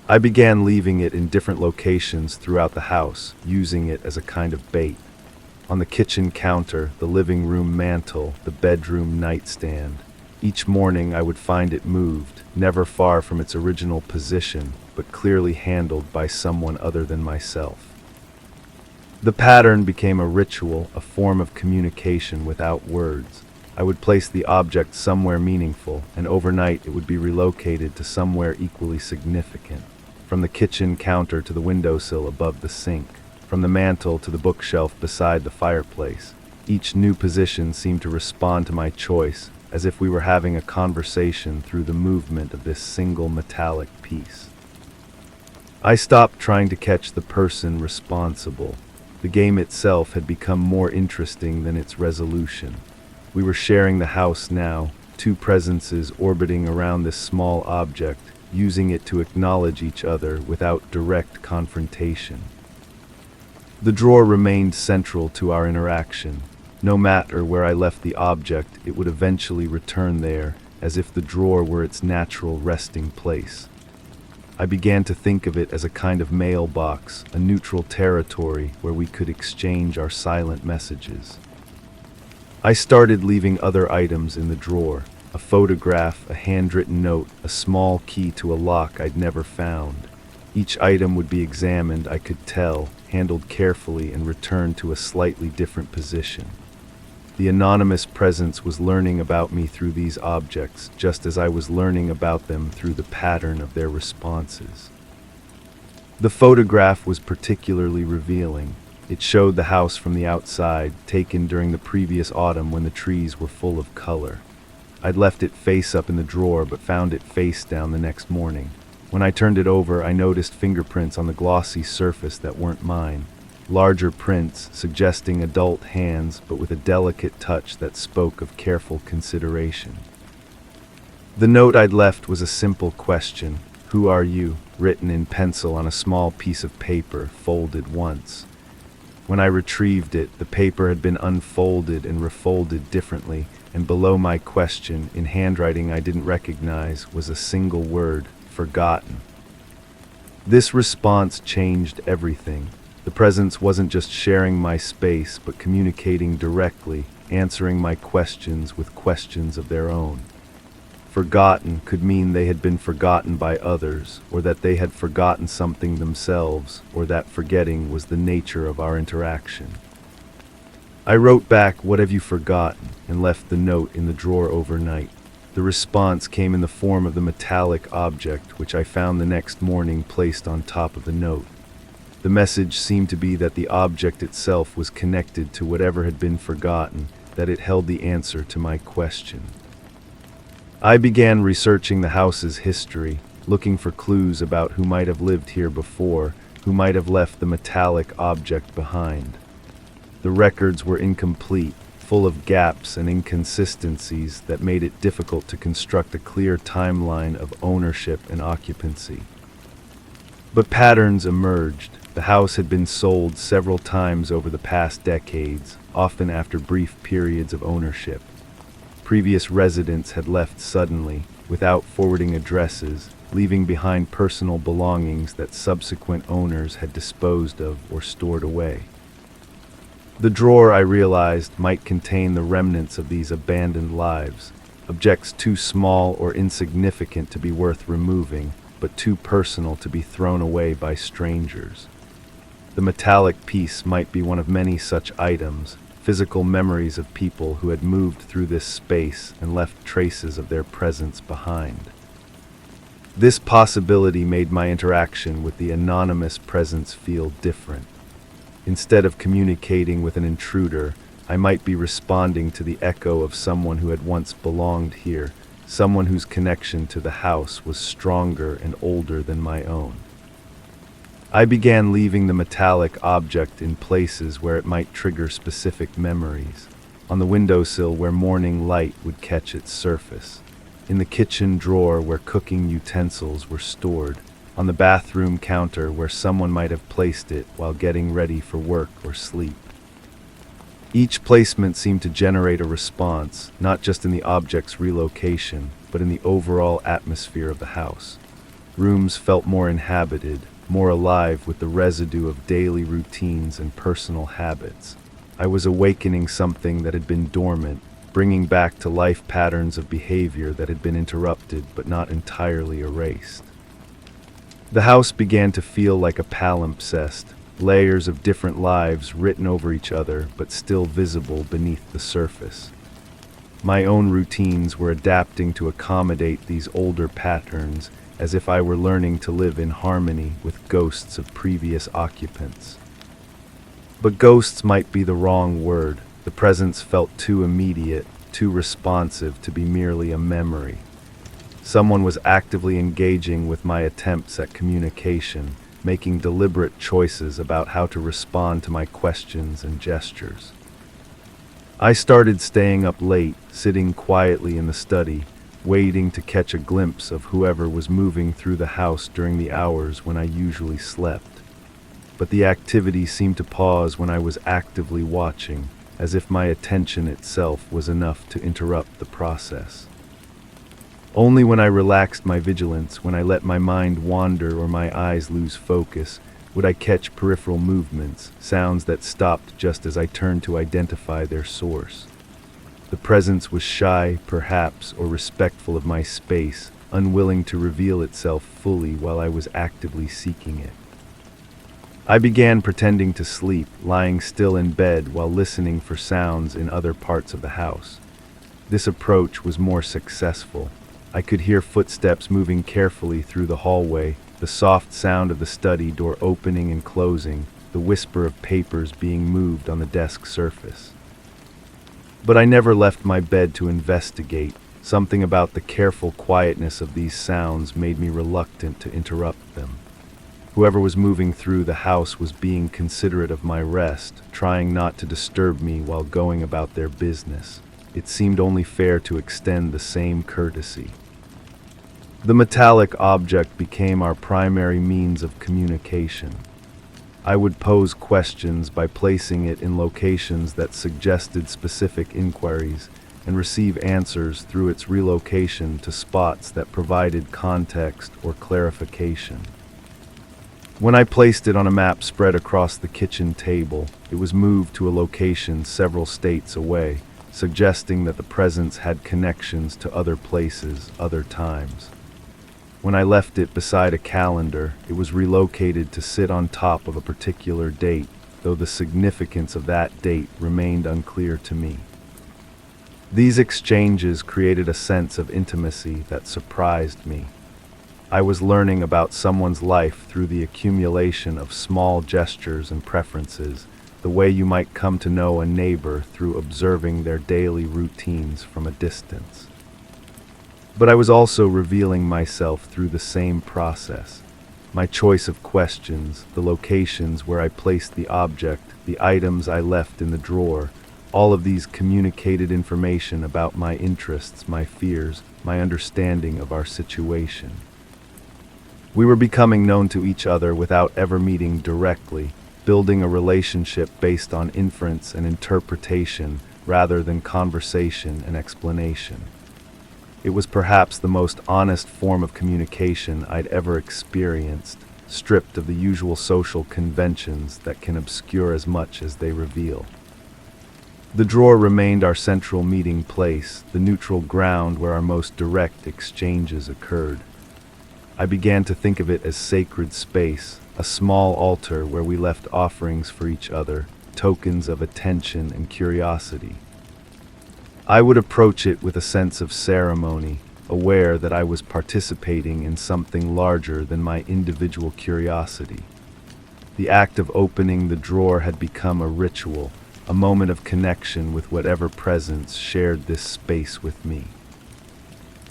I began leaving it in different locations throughout the house, using it as a kind of bait. On the kitchen counter, the living room mantel, the bedroom nightstand. Each morning I would find it moved, never far from its original position, but clearly handled by someone other than myself. The pattern became a ritual, a form of communication without words. I would place the object somewhere meaningful, and overnight it would be relocated to somewhere equally significant. From the kitchen counter to the windowsill above the sink, from the mantel to the bookshelf beside the fireplace. Each new position seemed to respond to my choice, as if we were having a conversation through the movement of this single metallic piece. I stopped trying to catch the person responsible. The game itself had become more interesting than its resolution. We were sharing the house now, 2 presences orbiting around this small object, using it to acknowledge each other without direct confrontation. The drawer remained central to our interaction. No matter where I left the object, it would eventually return there, as if the drawer were its natural resting place. I began to think of it as a kind of mailbox, a neutral territory where we could exchange our silent messages. I started leaving other items in the drawer. A photograph, a handwritten note, a small key to a lock I'd never found. Each item would be examined, I could tell, handled carefully and returned to a slightly different position. The anonymous presence was learning about me through these objects, just as I was learning about them through the pattern of their responses. The photograph was particularly revealing. It showed the house from the outside, taken during the previous autumn when the trees were full of color. I'd left it face up in the drawer, but found it face down the next morning. When I turned it over, I noticed fingerprints on the glossy surface that weren't mine. Larger prints, suggesting adult hands, but with a delicate touch that spoke of careful consideration. The note I'd left was a simple question, "Who are you?" written in pencil on a small piece of paper, folded once. When I retrieved it, the paper had been unfolded and refolded differently, and below my question, in handwriting I didn't recognize, was a single word: forgotten. This response changed everything. The presence wasn't just sharing my space, but communicating directly, answering my questions with questions of their own. Forgotten could mean they had been forgotten by others, or that they had forgotten something themselves, or that forgetting was the nature of our interaction. I wrote back, "What have you forgotten?" and left the note in the drawer overnight. The response came in the form of the metallic object, which I found the next morning placed on top of the note. The message seemed to be that the object itself was connected to whatever had been forgotten, that it held the answer to my question. I began researching the house's history, looking for clues about who might have lived here before, who might have left the metallic object behind. The records were incomplete, full of gaps and inconsistencies that made it difficult to construct a clear timeline of ownership and occupancy. But patterns emerged. The house had been sold several times over the past decades, often after brief periods of ownership. Previous residents had left suddenly, without forwarding addresses, leaving behind personal belongings that subsequent owners had disposed of or stored away. The drawer, I realized, might contain the remnants of these abandoned lives, objects too small or insignificant to be worth removing, but too personal to be thrown away by strangers. The metallic piece might be one of many such items, physical memories of people who had moved through this space and left traces of their presence behind. This possibility made my interaction with the anonymous presence feel different. Instead of communicating with an intruder, I might be responding to the echo of someone who had once belonged here, someone whose connection to the house was stronger and older than my own. I began leaving the metallic object in places where it might trigger specific memories. On the windowsill where morning light would catch its surface. In the kitchen drawer where cooking utensils were stored. On the bathroom counter where someone might have placed it while getting ready for work or sleep. Each placement seemed to generate a response, not just in the object's relocation, but in the overall atmosphere of the house. Rooms felt more inhabited, more alive with the residue of daily routines and personal habits. I was awakening something that had been dormant, bringing back to life patterns of behavior that had been interrupted but not entirely erased. The house began to feel like a palimpsest, layers of different lives written over each other but still visible beneath the surface. My own routines were adapting to accommodate these older patterns, as if I were learning to live in harmony with ghosts of previous occupants. But ghosts might be the wrong word. The presence felt too immediate, too responsive to be merely a memory. Someone was actively engaging with my attempts at communication, making deliberate choices about how to respond to my questions and gestures. I started staying up late, sitting quietly in the study, waiting to catch a glimpse of whoever was moving through the house during the hours when I usually slept. But the activity seemed to pause when I was actively watching, as if my attention itself was enough to interrupt the process. Only when I relaxed my vigilance, when I let my mind wander or my eyes lose focus, would I catch peripheral movements, sounds that stopped just as I turned to identify their source. The presence was shy, perhaps, or respectful of my space, unwilling to reveal itself fully while I was actively seeking it. I began pretending to sleep, lying still in bed while listening for sounds in other parts of the house. This approach was more successful. I could hear footsteps moving carefully through the hallway, the soft sound of the study door opening and closing, the whisper of papers being moved on the desk surface. But I never left my bed to investigate. Something about the careful quietness of these sounds made me reluctant to interrupt them. Whoever was moving through the house was being considerate of my rest, trying not to disturb me while going about their business. It seemed only fair to extend the same courtesy. The metallic object became our primary means of communication. I would pose questions by placing it in locations that suggested specific inquiries, and receive answers through its relocation to spots that provided context or clarification. When I placed it on a map spread across the kitchen table, it was moved to a location several states away, suggesting that the presence had connections to other places, other times. When I left it beside a calendar, it was relocated to sit on top of a particular date, though the significance of that date remained unclear to me. These exchanges created a sense of intimacy that surprised me. I was learning about someone's life through the accumulation of small gestures and preferences, the way you might come to know a neighbor through observing their daily routines from a distance. But I was also revealing myself through the same process. My choice of questions, the locations where I placed the object, the items I left in the drawer, all of these communicated information about my interests, my fears, my understanding of our situation. We were becoming known to each other without ever meeting directly, building a relationship based on inference and interpretation rather than conversation and explanation. It was perhaps the most honest form of communication I'd ever experienced, stripped of the usual social conventions that can obscure as much as they reveal. The drawer remained our central meeting place, the neutral ground where our most direct exchanges occurred. I began to think of it as sacred space, a small altar where we left offerings for each other, tokens of attention and curiosity. I would approach it with a sense of ceremony, aware that I was participating in something larger than my individual curiosity. The act of opening the drawer had become a ritual, a moment of connection with whatever presence shared this space with me.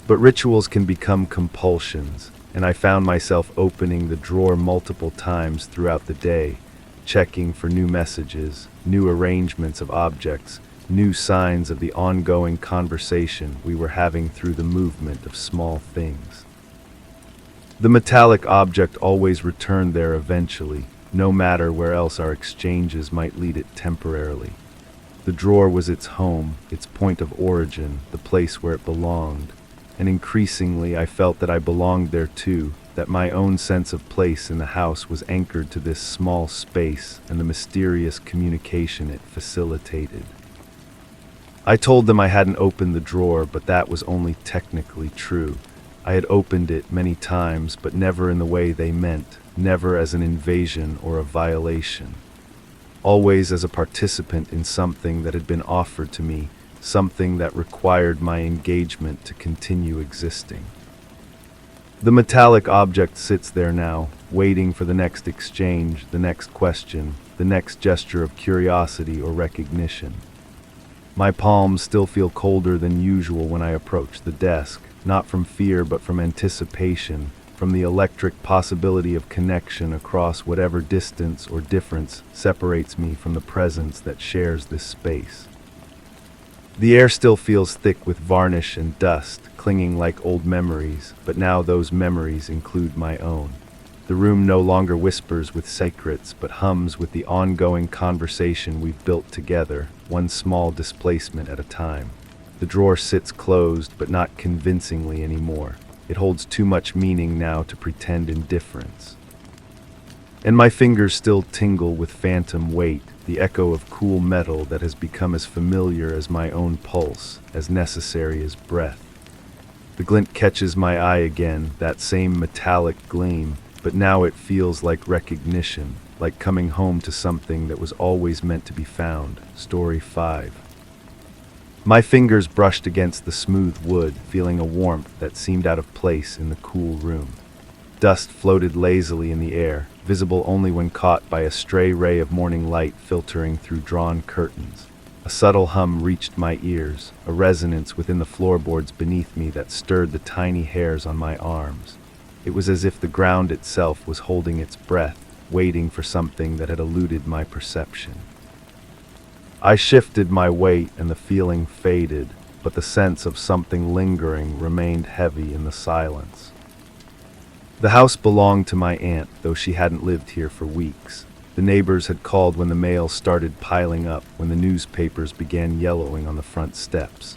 But rituals can become compulsions, and I found myself opening the drawer multiple times throughout the day, checking for new messages, new arrangements of objects, new signs of the ongoing conversation we were having through the movement of small things. The metallic object always returned there eventually, no matter where else our exchanges might lead it temporarily. The drawer was its home, its point of origin, the place where it belonged, and increasingly I felt that I belonged there too, that my own sense of place in the house was anchored to this small space and the mysterious communication it facilitated. I told them I hadn't opened the drawer, but that was only technically true. I had opened it many times, but never in the way they meant, never as an invasion or a violation. Always as a participant in something that had been offered to me, something that required my engagement to continue existing. The metallic object sits there now, waiting for the next exchange, the next question, the next gesture of curiosity or recognition. My palms still feel colder than usual when I approach the desk, not from fear but from anticipation, from the electric possibility of connection across whatever distance or difference separates me from the presence that shares this space. The air still feels thick with varnish and dust, clinging like old memories, but now those memories include my own. The room no longer whispers with secrets, but hums with the ongoing conversation we've built together, one small displacement at a time. The drawer sits closed, but not convincingly anymore. It holds too much meaning now to pretend indifference. And my fingers still tingle with phantom weight, the echo of cool metal that has become as familiar as my own pulse, as necessary as breath. The glint catches my eye again, that same metallic gleam, but now it feels like recognition, like coming home to something that was always meant to be found. Story 5. My fingers brushed against the smooth wood, feeling a warmth that seemed out of place in the cool room. Dust floated lazily in the air, visible only when caught by a stray ray of morning light filtering through drawn curtains. A subtle hum reached my ears, a resonance within the floorboards beneath me that stirred the tiny hairs on my arms. It was as if the ground itself was holding its breath, waiting for something that had eluded my perception. I shifted my weight and the feeling faded, but the sense of something lingering remained heavy in the silence. The house belonged to my aunt, though she hadn't lived here for weeks. The neighbors had called when the mail started piling up, when the newspapers began yellowing on the front steps.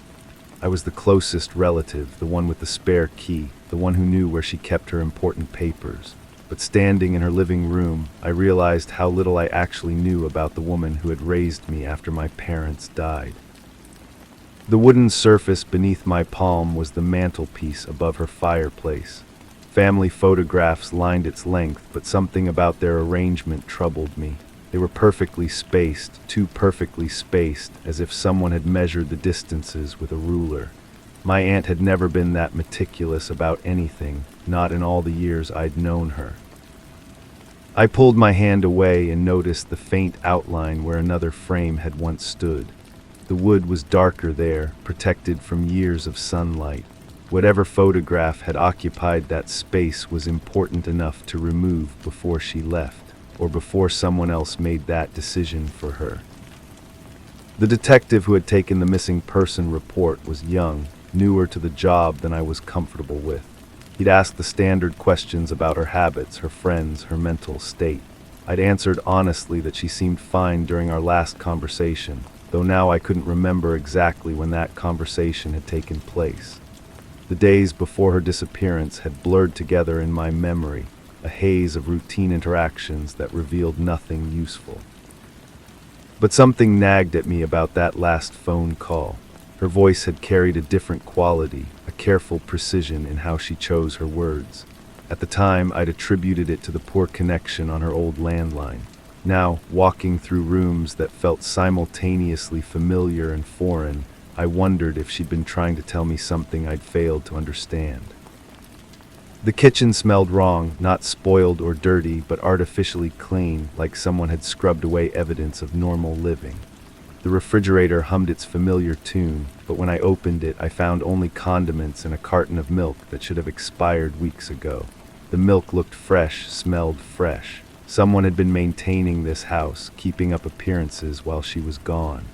I was the closest relative, the one with the spare key, the one who knew where she kept her important papers. But standing in her living room, I realized how little I actually knew about the woman who had raised me after my parents died. The wooden surface beneath my palm was the mantelpiece above her fireplace. Family photographs lined its length, but something about their arrangement troubled me. They were perfectly spaced, too perfectly spaced, as if someone had measured the distances with a ruler. My aunt had never been that meticulous about anything, not in all the years I'd known her. I pulled my hand away and noticed the faint outline where another frame had once stood. The wood was darker there, protected from years of sunlight. Whatever photograph had occupied that space was important enough to remove before she left, or before someone else made that decision for her. The detective who had taken the missing person report was young, newer to the job than I was comfortable with. He'd asked the standard questions about her habits, her friends, her mental state. I'd answered honestly that she seemed fine during our last conversation, though now I couldn't remember exactly when that conversation had taken place. The days before her disappearance had blurred together in my memory, a haze of routine interactions that revealed nothing useful. But something nagged at me about that last phone call. Her voice had carried a different quality, a careful precision in how she chose her words. At the time, I'd attributed it to the poor connection on her old landline. Now, walking through rooms that felt simultaneously familiar and foreign, I wondered if she'd been trying to tell me something I'd failed to understand. The kitchen smelled wrong, not spoiled or dirty, but artificially clean, like someone had scrubbed away evidence of normal living. The refrigerator hummed its familiar tune, but when I opened it, I found only condiments and a carton of milk that should have expired weeks ago. The milk looked fresh, smelled fresh. Someone had been maintaining this house, keeping up appearances while she was gone.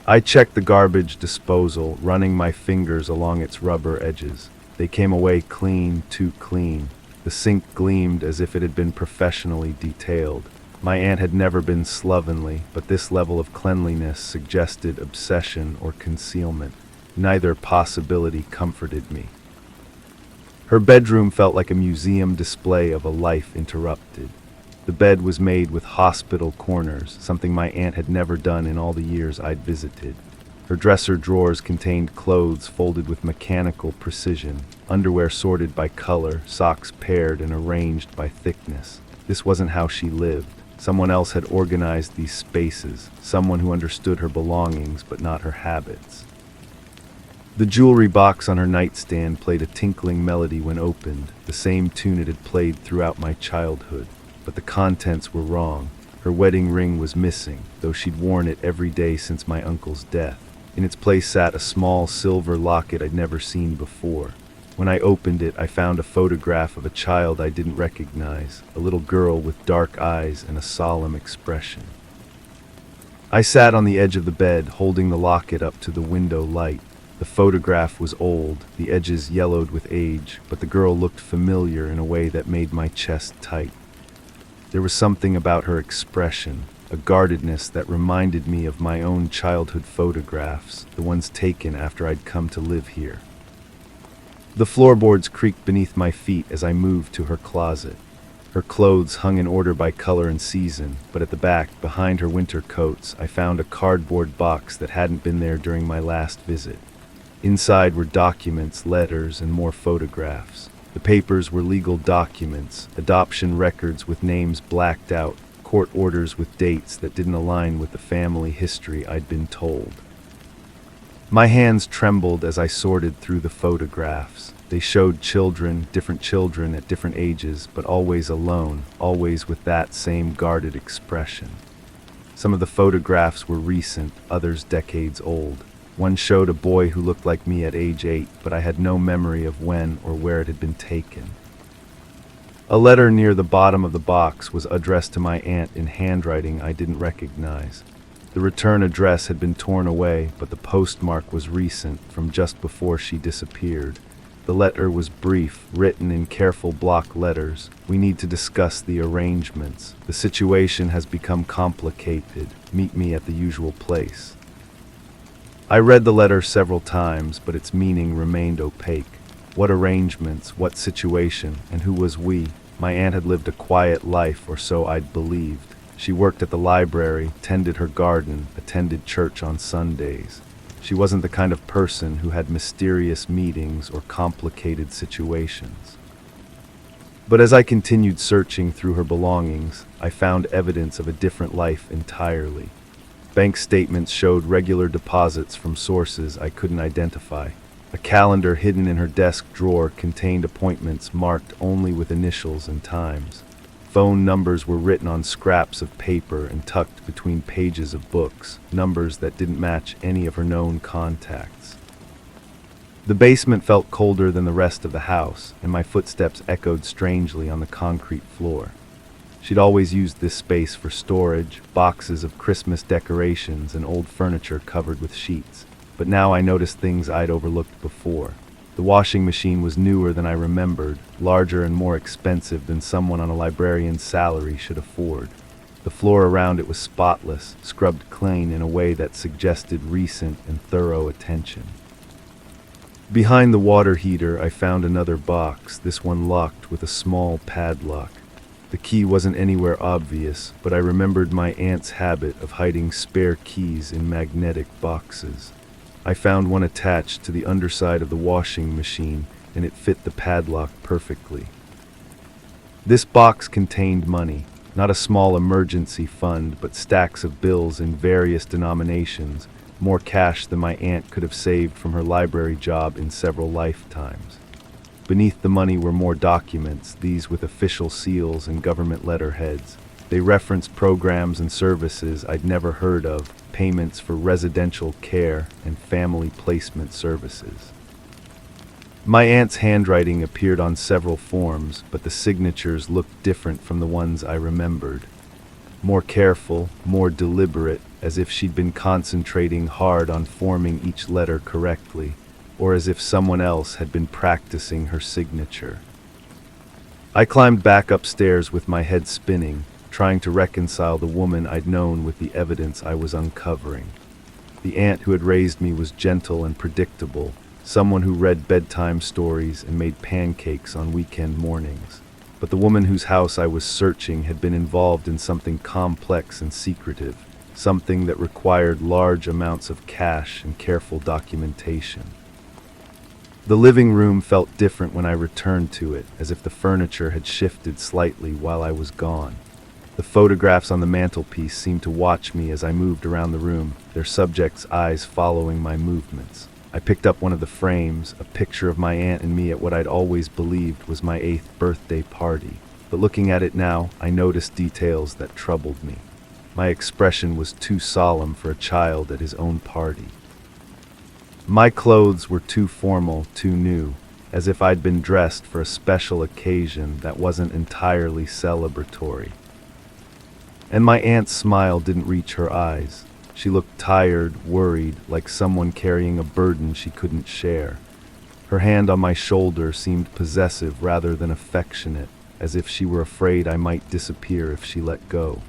I checked the garbage disposal, running my fingers along its rubber edges. They came away clean, too clean. The sink gleamed as if it had been professionally detailed. My aunt had never been slovenly, but this level of cleanliness suggested obsession or concealment. Neither possibility comforted me. Her bedroom felt like a museum display of a life interrupted. The bed was made with hospital corners, something my aunt had never done in all the years I'd visited. Her dresser drawers contained clothes folded with mechanical precision, underwear sorted by color, socks paired and arranged by thickness. This wasn't how she lived. Someone else had organized these spaces, someone who understood her belongings but not her habits. The jewelry box on her nightstand played a tinkling melody when opened, the same tune it had played throughout my childhood. But the contents were wrong. Her wedding ring was missing, though she'd worn it every day since my uncle's death. In its place sat a small silver locket I'd never seen before. When I opened it, I found a photograph of a child I didn't recognize, a little girl with dark eyes and a solemn expression. I sat on the edge of the bed, holding the locket up to the window light. The photograph was old, the edges yellowed with age, but the girl looked familiar in a way that made my chest tight. There was something about her expression, a guardedness that reminded me of my own childhood photographs, the ones taken after I'd come to live here. The floorboards creaked beneath my feet as I moved to her closet. Her clothes hung in order by color and season, but at the back, behind her winter coats, I found a cardboard box that hadn't been there during my last visit. Inside were documents, letters, and more photographs. The papers were legal documents, adoption records with names blacked out, court orders with dates that didn't align with the family history I'd been told. My hands trembled as I sorted through the photographs. They showed different children at different ages, but always alone, always with that same guarded expression. Some of the photographs were recent, others decades old. One showed a boy who looked like me at age 8, but I had no memory of when or where it had been taken. A letter near the bottom of the box was addressed to my aunt in handwriting I didn't recognize. The return address had been torn away, but the postmark was recent, from just before she disappeared. The letter was brief, written in careful block letters. "We need to discuss the arrangements. The situation has become complicated. Meet me at the usual place." I read the letter several times, but its meaning remained opaque. What arrangements, what situation, and who was we? My aunt had lived a quiet life, or so I'd believed. She worked at the library, tended her garden, attended church on Sundays. She wasn't the kind of person who had mysterious meetings or complicated situations. But as I continued searching through her belongings, I found evidence of a different life entirely. Bank statements showed regular deposits from sources I couldn't identify. A calendar hidden in her desk drawer contained appointments marked only with initials and times. Phone numbers were written on scraps of paper and tucked between pages of books, numbers that didn't match any of her known contacts. The basement felt colder than the rest of the house, and my footsteps echoed strangely on the concrete floor. She'd always used this space for storage, boxes of Christmas decorations and old furniture covered with sheets. But now I noticed things I'd overlooked before. The washing machine was newer than I remembered, larger and more expensive than someone on a librarian's salary should afford. The floor around it was spotless, scrubbed clean in a way that suggested recent and thorough attention. Behind the water heater, I found another box, this one locked with a small padlock. The key wasn't anywhere obvious, but I remembered my aunt's habit of hiding spare keys in magnetic boxes. I found one attached to the underside of the washing machine, and it fit the padlock perfectly. This box contained money, not a small emergency fund, but stacks of bills in various denominations, more cash than my aunt could have saved from her library job in several lifetimes. Beneath the money were more documents, these with official seals and government letterheads. They referenced programs and services I'd never heard of, payments for residential care and family placement services. My aunt's handwriting appeared on several forms, but the signatures looked different from the ones I remembered. More careful, more deliberate, as if she'd been concentrating hard on forming each letter correctly, or as if someone else had been practicing her signature. I climbed back upstairs with my head spinning, trying to reconcile the woman I'd known with the evidence I was uncovering. The aunt who had raised me was gentle and predictable, someone who read bedtime stories and made pancakes on weekend mornings. But the woman whose house I was searching had been involved in something complex and secretive, something that required large amounts of cash and careful documentation. The living room felt different when I returned to it, as if the furniture had shifted slightly while I was gone. The photographs on the mantelpiece seemed to watch me as I moved around the room, their subjects' eyes following my movements. I picked up one of the frames, a picture of my aunt and me at what I'd always believed was my 8th birthday party. But looking at it now, I noticed details that troubled me. My expression was too solemn for a child at his own party. My clothes were too formal, too new, as if I'd been dressed for a special occasion that wasn't entirely celebratory. And my aunt's smile didn't reach her eyes. She looked tired, worried, like someone carrying a burden she couldn't share. Her hand on my shoulder seemed possessive rather than affectionate, as if she were afraid I might disappear if she let go.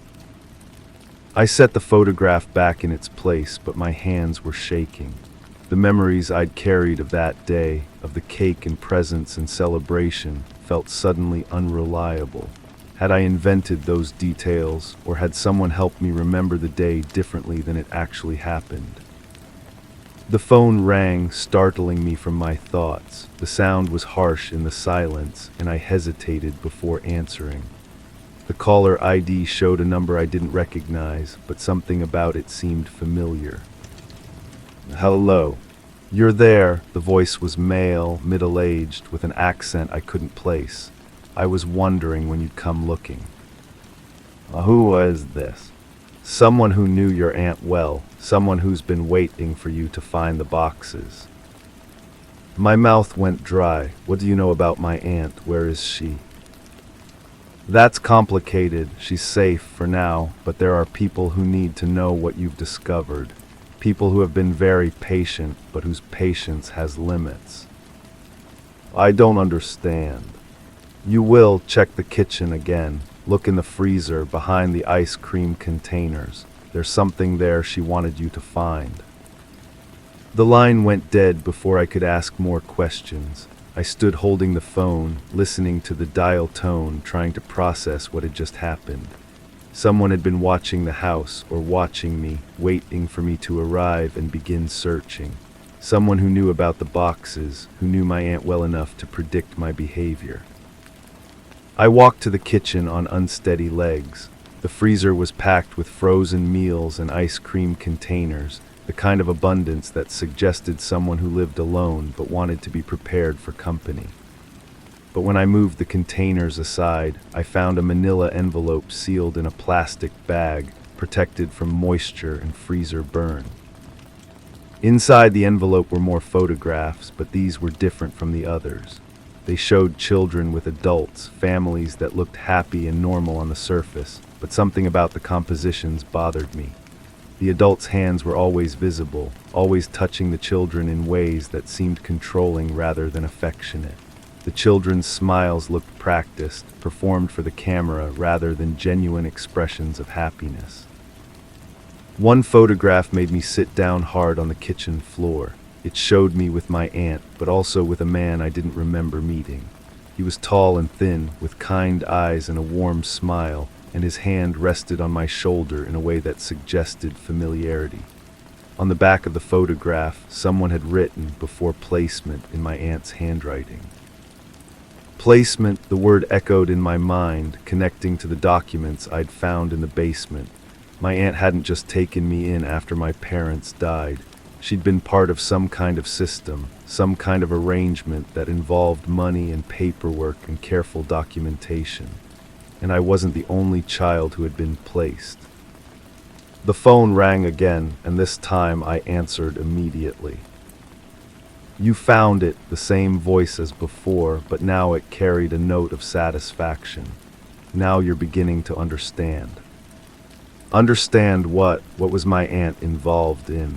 I set the photograph back in its place, but my hands were shaking. The memories I'd carried of that day, of the cake and presents and celebration, felt suddenly unreliable. Had I invented those details, or had someone helped me remember the day differently than it actually happened? The phone rang, startling me from my thoughts. The sound was harsh in the silence, and I hesitated before answering. The caller ID showed a number I didn't recognize, but something about it seemed familiar. "Hello. You're there." The voice was male, middle-aged, with an accent I couldn't place. "I was wondering when you'd come looking." "Who was this?" Someone who knew your aunt well, someone who's been waiting for you to find the boxes. My mouth went dry. What do you know about my aunt? Where is she? That's complicated. She's safe for now, but there are people who need to know what you've discovered. People who have been very patient, but whose patience has limits. I don't understand. You will check the kitchen again. Look in the freezer behind the ice cream containers. There's something there she wanted you to find. The line went dead before I could ask more questions. I stood holding the phone, listening to the dial tone, trying to process what had just happened. Someone had been watching the house, or watching me, waiting for me to arrive and begin searching. Someone who knew about the boxes, who knew my aunt well enough to predict my behavior. I walked to the kitchen on unsteady legs. The freezer was packed with frozen meals and ice cream containers, the kind of abundance that suggested someone who lived alone but wanted to be prepared for company. But when I moved the containers aside, I found a manila envelope sealed in a plastic bag, protected from moisture and freezer burn. Inside the envelope were more photographs, but these were different from the others. They showed children with adults, families that looked happy and normal on the surface, but something about the compositions bothered me. The adults' hands were always visible, always touching the children in ways that seemed controlling rather than affectionate. The children's smiles looked practiced, performed for the camera rather than genuine expressions of happiness. One photograph made me sit down hard on the kitchen floor. It showed me with my aunt, but also with a man I didn't remember meeting. He was tall and thin, with kind eyes and a warm smile, and his hand rested on my shoulder in a way that suggested familiarity. On the back of the photograph, someone had written, "Before placement," in my aunt's handwriting. Placement, the word echoed in my mind, connecting to the documents I'd found in the basement. My aunt hadn't just taken me in after my parents died. She'd been part of some kind of system, some kind of arrangement that involved money and paperwork and careful documentation. And I wasn't the only child who had been placed. The phone rang again, and this time I answered immediately. "You found it," the same voice as before, but now it carried a note of satisfaction. "Now you're beginning to understand." Understand what? What was my aunt involved in?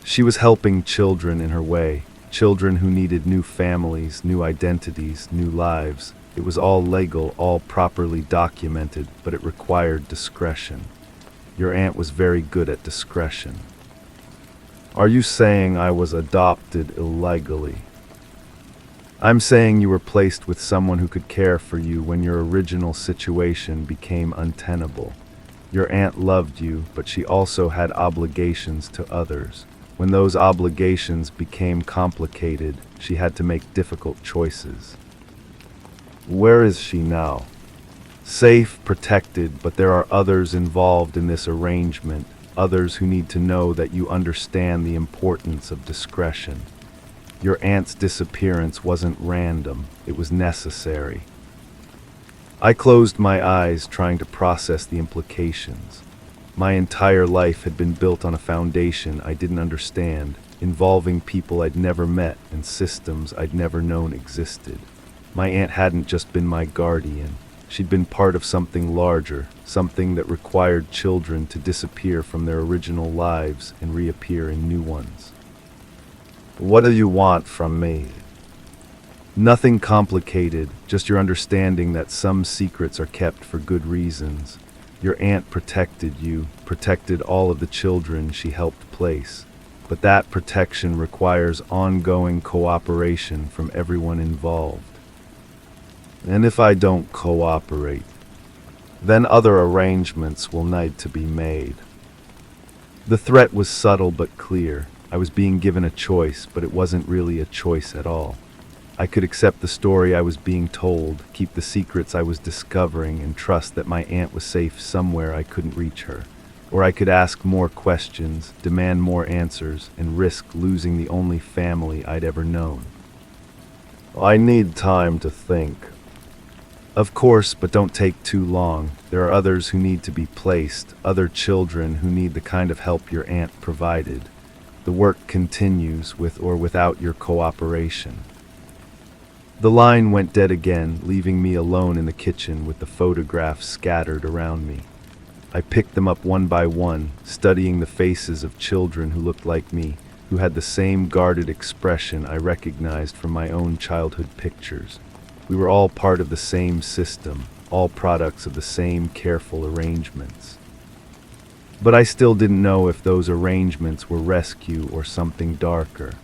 She was helping children in her way, children who needed new families, new identities, new lives. It was all legal, all properly documented, but it required discretion. Your aunt was very good at discretion. Are you saying I was adopted illegally? I'm saying you were placed with someone who could care for you when your original situation became untenable. Your aunt loved you, but she also had obligations to others. When those obligations became complicated, she had to make difficult choices. Where is she now? Safe, protected, but there are others involved in this arrangement, others who need to know that you understand the importance of discretion. Your aunt's disappearance wasn't random, it was necessary. I closed my eyes, trying to process the implications. My entire life had been built on a foundation I didn't understand, involving people I'd never met and systems I'd never known existed. My aunt hadn't just been my guardian. She'd been part of something larger, something that required children to disappear from their original lives and reappear in new ones. What do you want from me? Nothing complicated, just your understanding that some secrets are kept for good reasons. Your aunt protected you, protected all of the children she helped place. But that protection requires ongoing cooperation from everyone involved. And if I don't cooperate, then other arrangements will need to be made. The threat was subtle but clear. I was being given a choice, but it wasn't really a choice at all. I could accept the story I was being told, keep the secrets I was discovering, and trust that my aunt was safe somewhere I couldn't reach her. Or I could ask more questions, demand more answers, and risk losing the only family I'd ever known. I need time to think. Of course, but don't take too long. There are others who need to be placed, other children who need the kind of help your aunt provided. The work continues with or without your cooperation. The line went dead again, leaving me alone in the kitchen with the photographs scattered around me. I picked them up one by one, studying the faces of children who looked like me, who had the same guarded expression I recognized from my own childhood pictures. We were all part of the same system, all products of the same careful arrangements. But I still didn't know if those arrangements were rescue or something darker.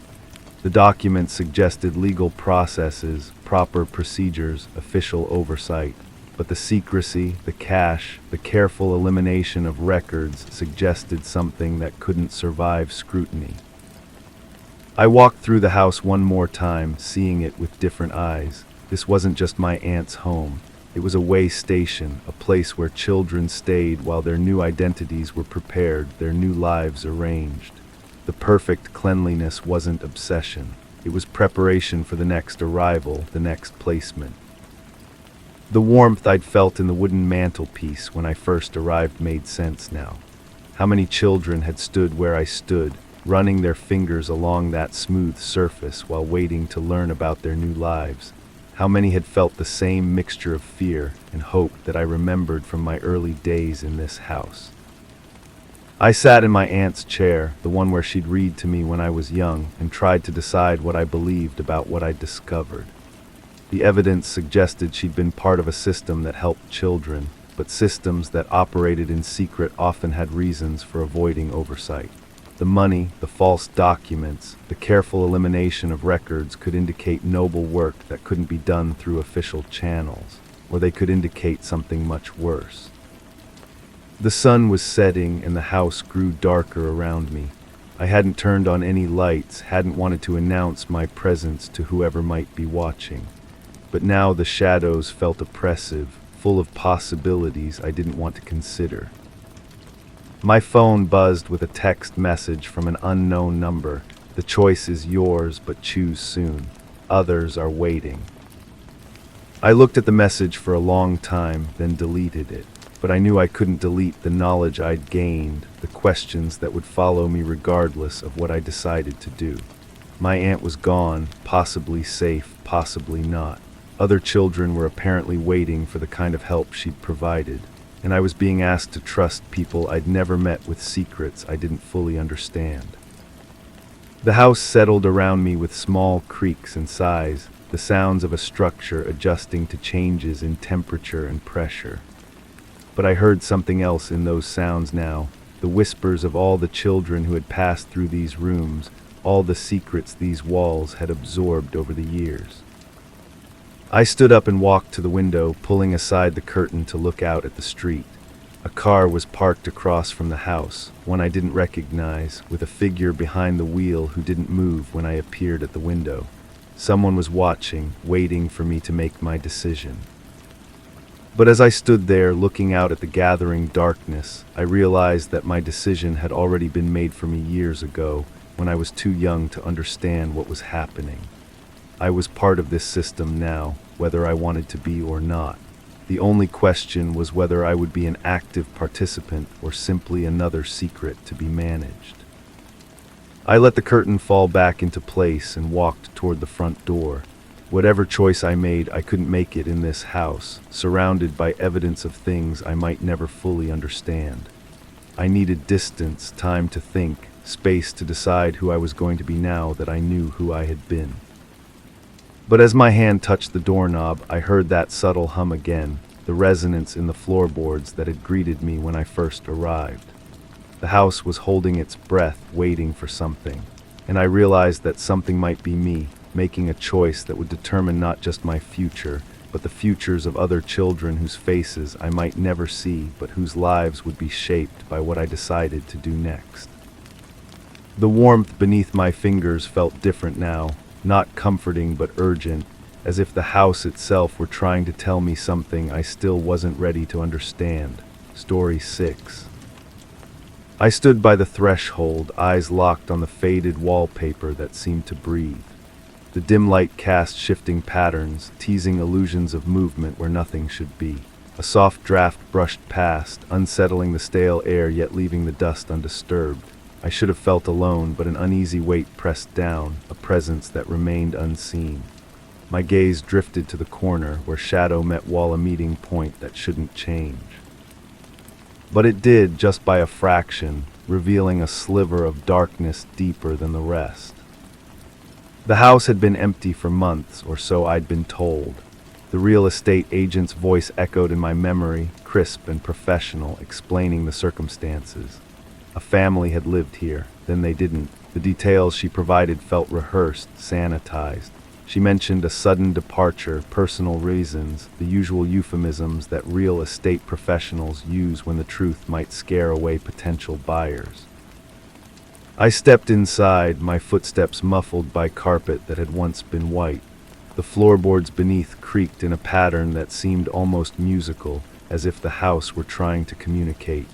The documents suggested legal processes, proper procedures, official oversight. But the secrecy, the cash, the careful elimination of records suggested something that couldn't survive scrutiny. I walked through the house one more time, seeing it with different eyes. This wasn't just my aunt's home. It was a way station, a place where children stayed while their new identities were prepared, their new lives arranged. The perfect cleanliness wasn't obsession. It was preparation for the next arrival, the next placement. The warmth I'd felt in the wooden mantelpiece when I first arrived made sense now. How many children had stood where I stood, running their fingers along that smooth surface while waiting to learn about their new lives? How many had felt the same mixture of fear and hope that I remembered from my early days in this house? I sat in my aunt's chair, the one where she'd read to me when I was young, and tried to decide what I believed about what I'd discovered. The evidence suggested she'd been part of a system that helped children, but systems that operated in secret often had reasons for avoiding oversight. The money, the false documents, the careful elimination of records could indicate noble work that couldn't be done through official channels, or they could indicate something much worse. The sun was setting and the house grew darker around me. I hadn't turned on any lights, hadn't wanted to announce my presence to whoever might be watching. But now the shadows felt oppressive, full of possibilities I didn't want to consider. My phone buzzed with a text message from an unknown number. The choice is yours, but choose soon. Others are waiting. I looked at the message for a long time, then deleted it. But I knew I couldn't delete the knowledge I'd gained, the questions that would follow me regardless of what I decided to do. My aunt was gone, possibly safe, possibly not. Other children were apparently waiting for the kind of help she'd provided, and I was being asked to trust people I'd never met with secrets I didn't fully understand. The house settled around me with small creaks and sighs, the sounds of a structure adjusting to changes in temperature and pressure. But I heard something else in those sounds now, the whispers of all the children who had passed through these rooms, all the secrets these walls had absorbed over the years. I stood up and walked to the window, pulling aside the curtain to look out at the street. A car was parked across from the house, one I didn't recognize, with a figure behind the wheel who didn't move when I appeared at the window. Someone was watching, waiting for me to make my decision. But as I stood there looking out at the gathering darkness, I realized that my decision had already been made for me years ago, when I was too young to understand what was happening. I was part of this system now, whether I wanted to be or not. The only question was whether I would be an active participant or simply another secret to be managed. I let the curtain fall back into place and walked toward the front door. Whatever choice I made, I couldn't make it in this house, surrounded by evidence of things I might never fully understand. I needed distance, time to think, space to decide who I was going to be now that I knew who I had been. But as my hand touched the doorknob, I heard that subtle hum again, the resonance in the floorboards that had greeted me when I first arrived. The house was holding its breath, waiting for something, and I realized that something might be me, making a choice that would determine not just my future, but the futures of other children whose faces I might never see, but whose lives would be shaped by what I decided to do next. The warmth beneath my fingers felt different now, not comforting but urgent, as if the house itself were trying to tell me something I still wasn't ready to understand. Story 6. I stood by the threshold, eyes locked on the faded wallpaper that seemed to breathe. The dim light cast shifting patterns, teasing illusions of movement where nothing should be. A soft draft brushed past, unsettling the stale air yet leaving the dust undisturbed. I should have felt alone, but an uneasy weight pressed down, a presence that remained unseen. My gaze drifted to the corner where shadow met wall, a meeting point that shouldn't change. But it did, just by a fraction, revealing a sliver of darkness deeper than the rest. The house had been empty for months, or so I'd been told. The real estate agent's voice echoed in my memory, crisp and professional, explaining the circumstances. A family had lived here, then they didn't. The details she provided felt rehearsed, sanitized. She mentioned a sudden departure, personal reasons, the usual euphemisms that real estate professionals use when the truth might scare away potential buyers. I stepped inside, my footsteps muffled by carpet that had once been white. The floorboards beneath creaked in a pattern that seemed almost musical, as if the house were trying to communicate.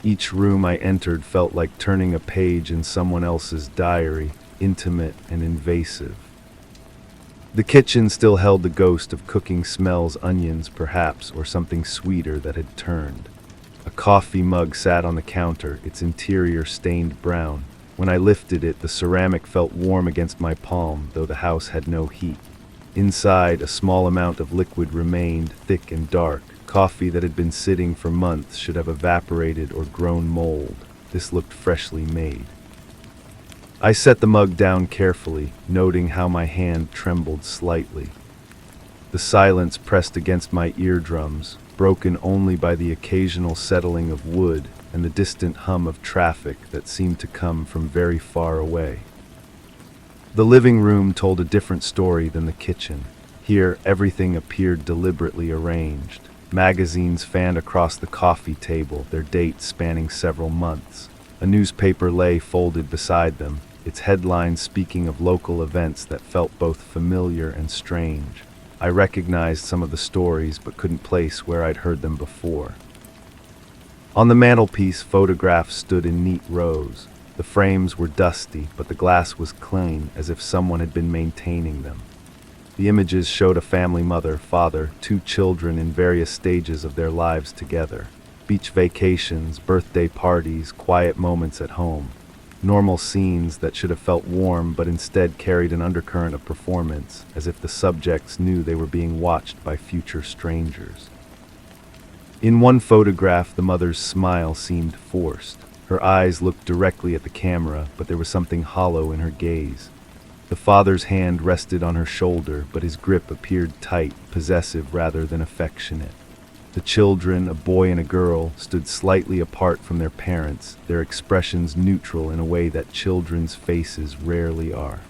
Each room I entered felt like turning a page in someone else's diary, intimate and invasive. The kitchen still held the ghost of cooking smells, onions perhaps, or something sweeter that had turned. A coffee mug sat on the counter, its interior stained brown. When I lifted it, the ceramic felt warm against my palm, though the house had no heat. Inside, a small amount of liquid remained, thick and dark. Coffee that had been sitting for months should have evaporated or grown mold. This looked freshly made. I set the mug down carefully, noting how my hand trembled slightly. The silence pressed against my eardrums, broken only by the occasional settling of wood and the distant hum of traffic that seemed to come from very far away. The living room told a different story than the kitchen. Here, everything appeared deliberately arranged. Magazines fanned across the coffee table, their dates spanning several months. A newspaper lay folded beside them, its headlines speaking of local events that felt both familiar and strange. I recognized some of the stories but couldn't place where I'd heard them before. On the mantelpiece, photographs stood in neat rows. The frames were dusty, but the glass was clean, as if someone had been maintaining them. The images showed a family, mother, father, 2 children in various stages of their lives together. Beach vacations, birthday parties, quiet moments at home. Normal scenes that should have felt warm but instead carried an undercurrent of performance, as if the subjects knew they were being watched by future strangers. In one photograph, the mother's smile seemed forced. Her eyes looked directly at the camera, but there was something hollow in her gaze. The father's hand rested on her shoulder, but his grip appeared tight, possessive rather than affectionate. The children, a boy and a girl, stood slightly apart from their parents, their expressions neutral in a way that children's faces rarely are.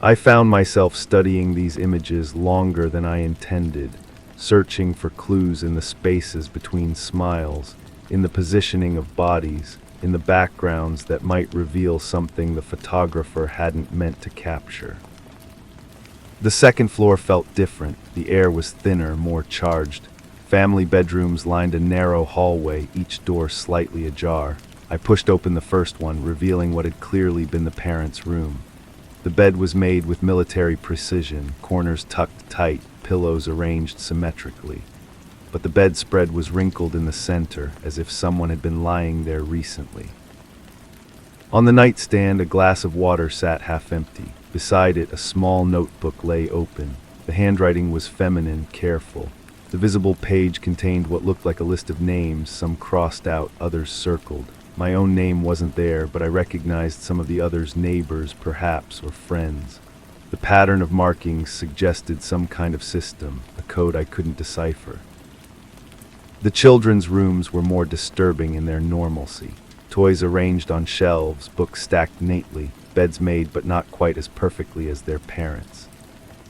I found myself studying these images longer than I intended, searching for clues in the spaces between smiles, in the positioning of bodies, in the backgrounds that might reveal something the photographer hadn't meant to capture. The second floor felt different. The air was thinner, more charged. Family bedrooms lined a narrow hallway, each door slightly ajar. I pushed open the first one, revealing what had clearly been the parents' room. The bed was made with military precision, corners tucked tight, pillows arranged symmetrically. But the bedspread was wrinkled in the center, as if someone had been lying there recently. On the nightstand, a glass of water sat half empty. Beside it, a small notebook lay open. The handwriting was feminine, careful. The visible page contained what looked like a list of names, some crossed out, others circled. My own name wasn't there, but I recognized some of the others' neighbors, perhaps, or friends. The pattern of markings suggested some kind of system, a code I couldn't decipher. The children's rooms were more disturbing in their normalcy. Toys arranged on shelves, books stacked neatly, beds made but not quite as perfectly as their parents.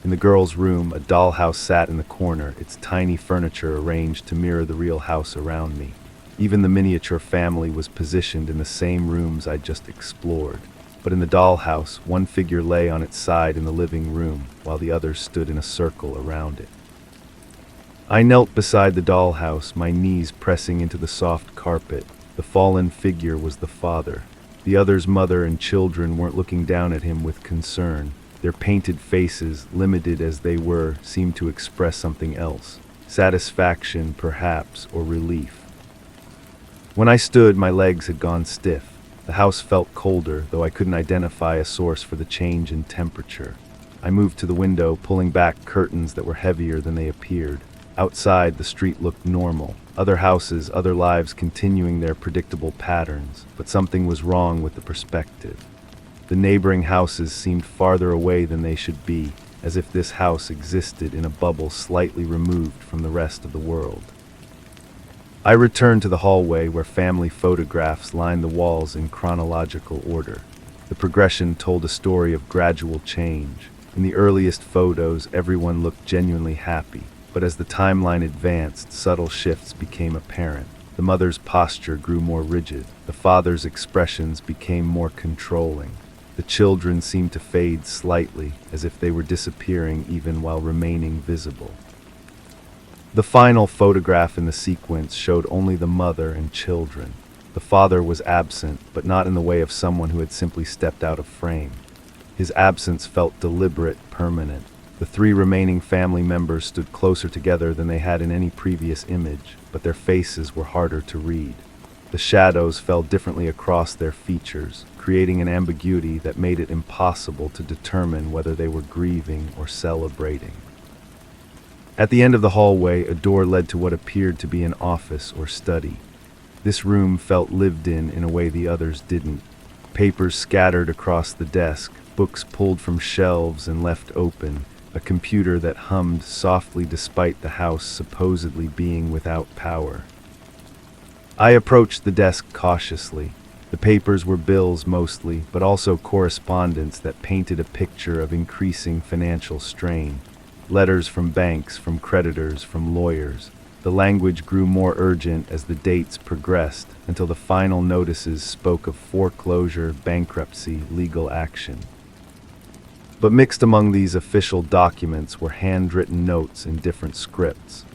In the girls' room, a dollhouse sat in the corner, its tiny furniture arranged to mirror the real house around me. Even the miniature family was positioned in the same rooms I'd just explored. But in the dollhouse, one figure lay on its side in the living room, while the others stood in a circle around it. I knelt beside the dollhouse, my knees pressing into the soft carpet. The fallen figure was the father. The others' mother and children weren't looking down at him with concern. Their painted faces, limited as they were, seemed to express something else. Satisfaction, perhaps, or relief. When I stood, my legs had gone stiff. The house felt colder, though I couldn't identify a source for the change in temperature. I moved to the window, pulling back curtains that were heavier than they appeared. Outside, the street looked normal. Other houses, other lives continuing their predictable patterns, but something was wrong with the perspective. The neighboring houses seemed farther away than they should be, as if this house existed in a bubble slightly removed from the rest of the world. I returned to the hallway where family photographs lined the walls in chronological order. The progression told a story of gradual change. In the earliest photos, everyone looked genuinely happy, but as the timeline advanced, subtle shifts became apparent. The mother's posture grew more rigid. The father's expressions became more controlling. The children seemed to fade slightly, as if they were disappearing even while remaining visible. The final photograph in the sequence showed only the mother and children. The father was absent, but not in the way of someone who had simply stepped out of frame. His absence felt deliberate, permanent. The three remaining family members stood closer together than they had in any previous image, but their faces were harder to read. The shadows fell differently across their features, creating an ambiguity that made it impossible to determine whether they were grieving or celebrating. At the end of the hallway, a door led to what appeared to be an office or study. This room felt lived in a way the others didn't. Papers scattered across the desk, books pulled from shelves and left open, a computer that hummed softly despite the house supposedly being without power. I approached the desk cautiously. The papers were bills mostly, but also correspondence that painted a picture of increasing financial strain. Letters from banks, from creditors, from lawyers. The language grew more urgent as the dates progressed, until the final notices spoke of foreclosure, bankruptcy, legal action. But mixed among these official documents were handwritten notes in different scripts.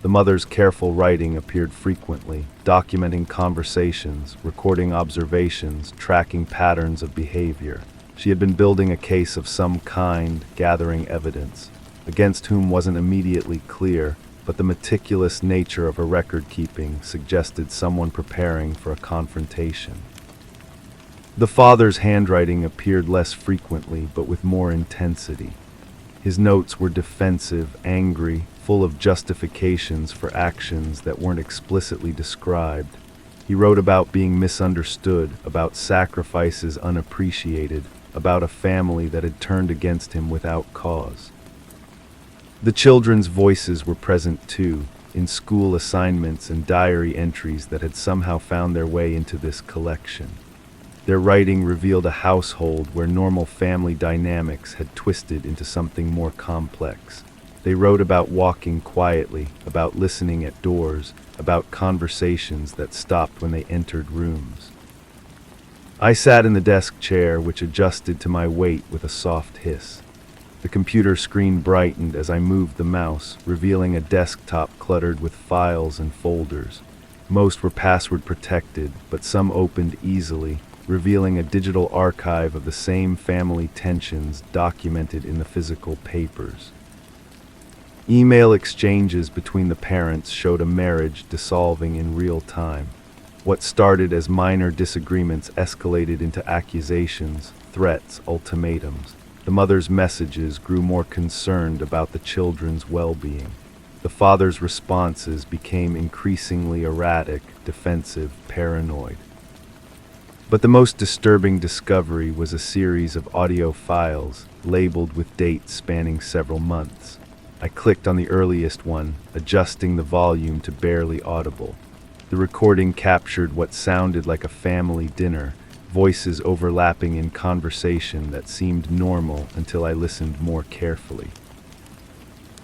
The mother's careful writing appeared frequently, documenting conversations, recording observations, tracking patterns of behavior. She had been building a case of some kind, gathering evidence, against whom wasn't immediately clear, but the meticulous nature of her record-keeping suggested someone preparing for a confrontation. The father's handwriting appeared less frequently, but with more intensity. His notes were defensive, angry, full of justifications for actions that weren't explicitly described. He wrote about being misunderstood, about sacrifices unappreciated, about a family that had turned against him without cause. The children's voices were present too, in school assignments and diary entries that had somehow found their way into this collection. Their writing revealed a household where normal family dynamics had twisted into something more complex. They wrote about walking quietly, about listening at doors, about conversations that stopped when they entered rooms. I sat in the desk chair, which adjusted to my weight with a soft hiss. The computer screen brightened as I moved the mouse, revealing a desktop cluttered with files and folders. Most were password protected, but some opened easily, revealing a digital archive of the same family tensions documented in the physical papers. Email exchanges between the parents showed a marriage dissolving in real time. What started as minor disagreements escalated into accusations, threats, ultimatums. The mother's messages grew more concerned about the children's well-being. The father's responses became increasingly erratic, defensive, paranoid. But the most disturbing discovery was a series of audio files labeled with dates spanning several months. I clicked on the earliest one, adjusting the volume to barely audible. The recording captured what sounded like a family dinner, voices overlapping in conversation that seemed normal until I listened more carefully.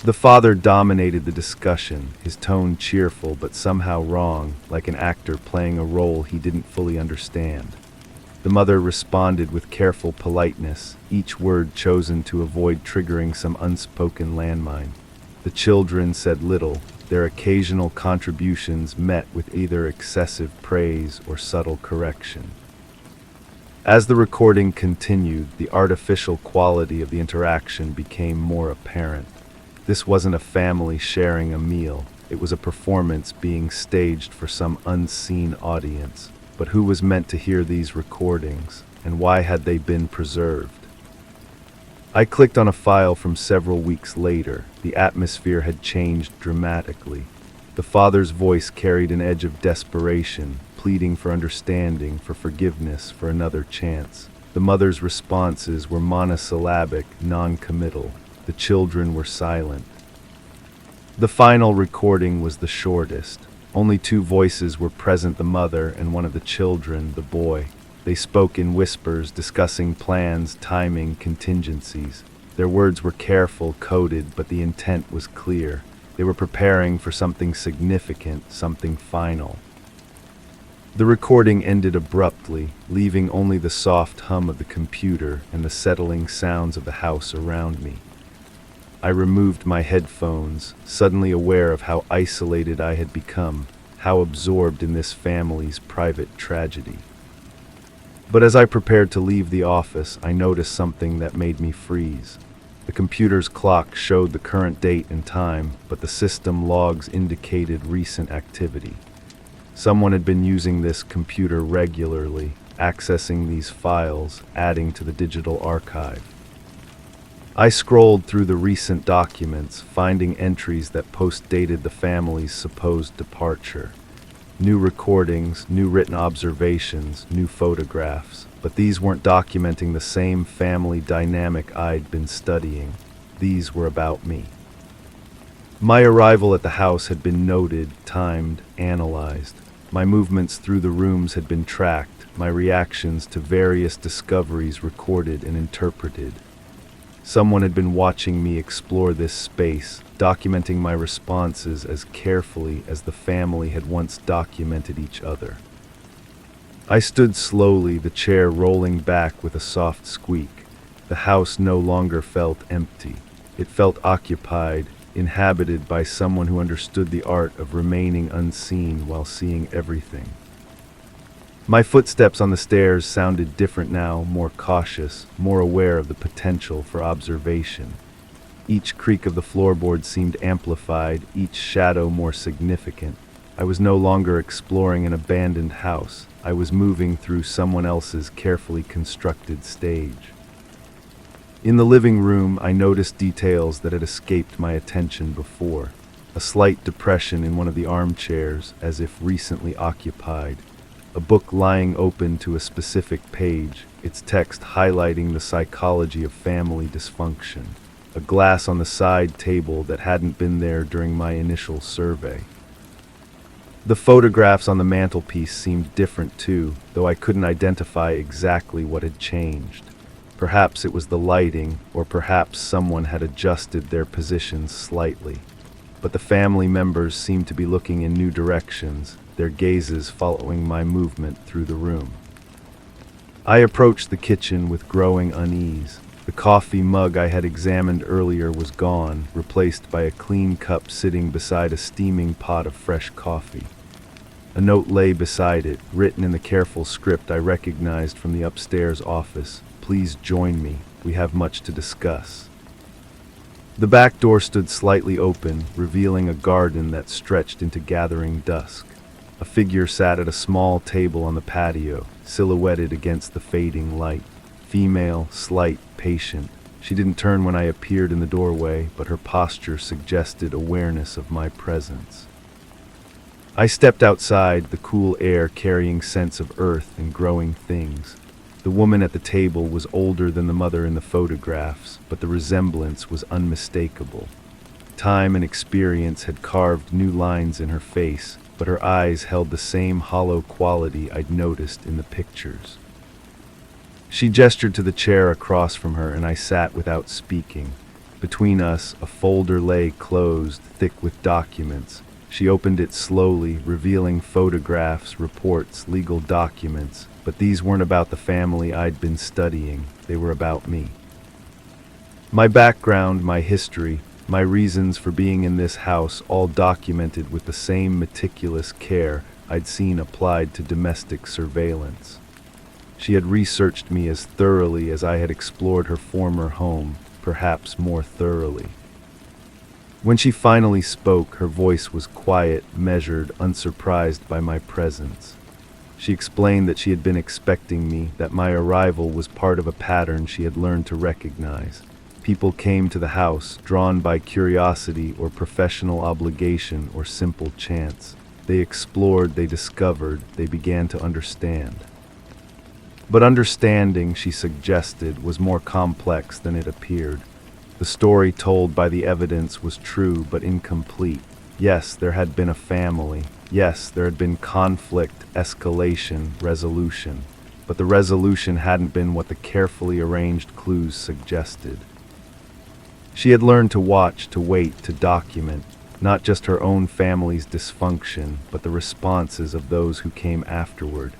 The father dominated the discussion, his tone cheerful but somehow wrong, like an actor playing a role he didn't fully understand. The mother responded with careful politeness, each word chosen to avoid triggering some unspoken landmine. The children said little, their occasional contributions met with either excessive praise or subtle correction. As the recording continued, the artificial quality of the interaction became more apparent. This wasn't a family sharing a meal. It was a performance being staged for some unseen audience. But who was meant to hear these recordings, and why had they been preserved? I clicked on a file from several weeks later. The atmosphere had changed dramatically. The father's voice carried an edge of desperation, pleading for understanding, for forgiveness, for another chance. The mother's responses were monosyllabic, non-committal. The children were silent. The final recording was the shortest. Only two voices were present, the mother and one of the children, the boy. They spoke in whispers, discussing plans, timing, contingencies. Their words were careful, coded, but the intent was clear. They were preparing for something significant, something final. The recording ended abruptly, leaving only the soft hum of the computer and the settling sounds of the house around me. I removed my headphones, suddenly aware of how isolated I had become, how absorbed in this family's private tragedy. But as I prepared to leave the office, I noticed something that made me freeze. The computer's clock showed the current date and time, but the system logs indicated recent activity. Someone had been using this computer regularly, accessing these files, adding to the digital archive. I scrolled through the recent documents, finding entries that post-dated the family's supposed departure. New recordings, new written observations, new photographs, but these weren't documenting the same family dynamic I'd been studying. These were about me. My arrival at the house had been noted, timed, analyzed. My movements through the rooms had been tracked, my reactions to various discoveries recorded and interpreted. Someone had been watching me explore this space, documenting my responses as carefully as the family had once documented each other. I stood slowly, the chair rolling back with a soft squeak. The house no longer felt empty. It felt occupied, inhabited by someone who understood the art of remaining unseen while seeing everything. My footsteps on the stairs sounded different now, more cautious, more aware of the potential for observation. Each creak of the floorboard seemed amplified, each shadow more significant. I was no longer exploring an abandoned house. I was moving through someone else's carefully constructed stage. In the living room, I noticed details that had escaped my attention before. A slight depression in one of the armchairs, as if recently occupied. A book lying open to a specific page, its text highlighting the psychology of family dysfunction. A glass on the side table that hadn't been there during my initial survey. The photographs on the mantelpiece seemed different too, though I couldn't identify exactly what had changed. Perhaps it was the lighting, or perhaps someone had adjusted their positions slightly. But the family members seemed to be looking in new directions, their gazes following my movement through the room. I approached the kitchen with growing unease. The coffee mug I had examined earlier was gone, replaced by a clean cup sitting beside a steaming pot of fresh coffee. A note lay beside it, written in the careful script I recognized from the upstairs office. Please join me. We have much to discuss. The back door stood slightly open, revealing a garden that stretched into gathering dusk. A figure sat at a small table on the patio, silhouetted against the fading light. Female, slight, patient. She didn't turn when I appeared in the doorway, but her posture suggested awareness of my presence. I stepped outside, the cool air carrying scents of earth and growing things. The woman at the table was older than the mother in the photographs, but the resemblance was unmistakable. Time and experience had carved new lines in her face, but her eyes held the same hollow quality I'd noticed in the pictures. She gestured to the chair across from her, and I sat without speaking. Between us, a folder lay closed, thick with documents. She opened it slowly, revealing photographs, reports, legal documents, but these weren't about the family I'd been studying. They were about me. My background, my history, my reasons for being in this house, all documented with the same meticulous care I'd seen applied to domestic surveillance. She had researched me as thoroughly as I had explored her former home, perhaps more thoroughly. When she finally spoke, her voice was quiet, measured, unsurprised by my presence. She explained that she had been expecting me, that my arrival was part of a pattern she had learned to recognize. People came to the house, drawn by curiosity or professional obligation or simple chance. They explored, they discovered, they began to understand. But understanding, she suggested, was more complex than it appeared. The story told by the evidence was true but incomplete. Yes, there had been a family. Yes, there had been conflict, escalation, resolution. But the resolution hadn't been what the carefully arranged clues suggested. She had learned to watch, to wait, to document, not just her own family's dysfunction, but the responses of those who came afterward.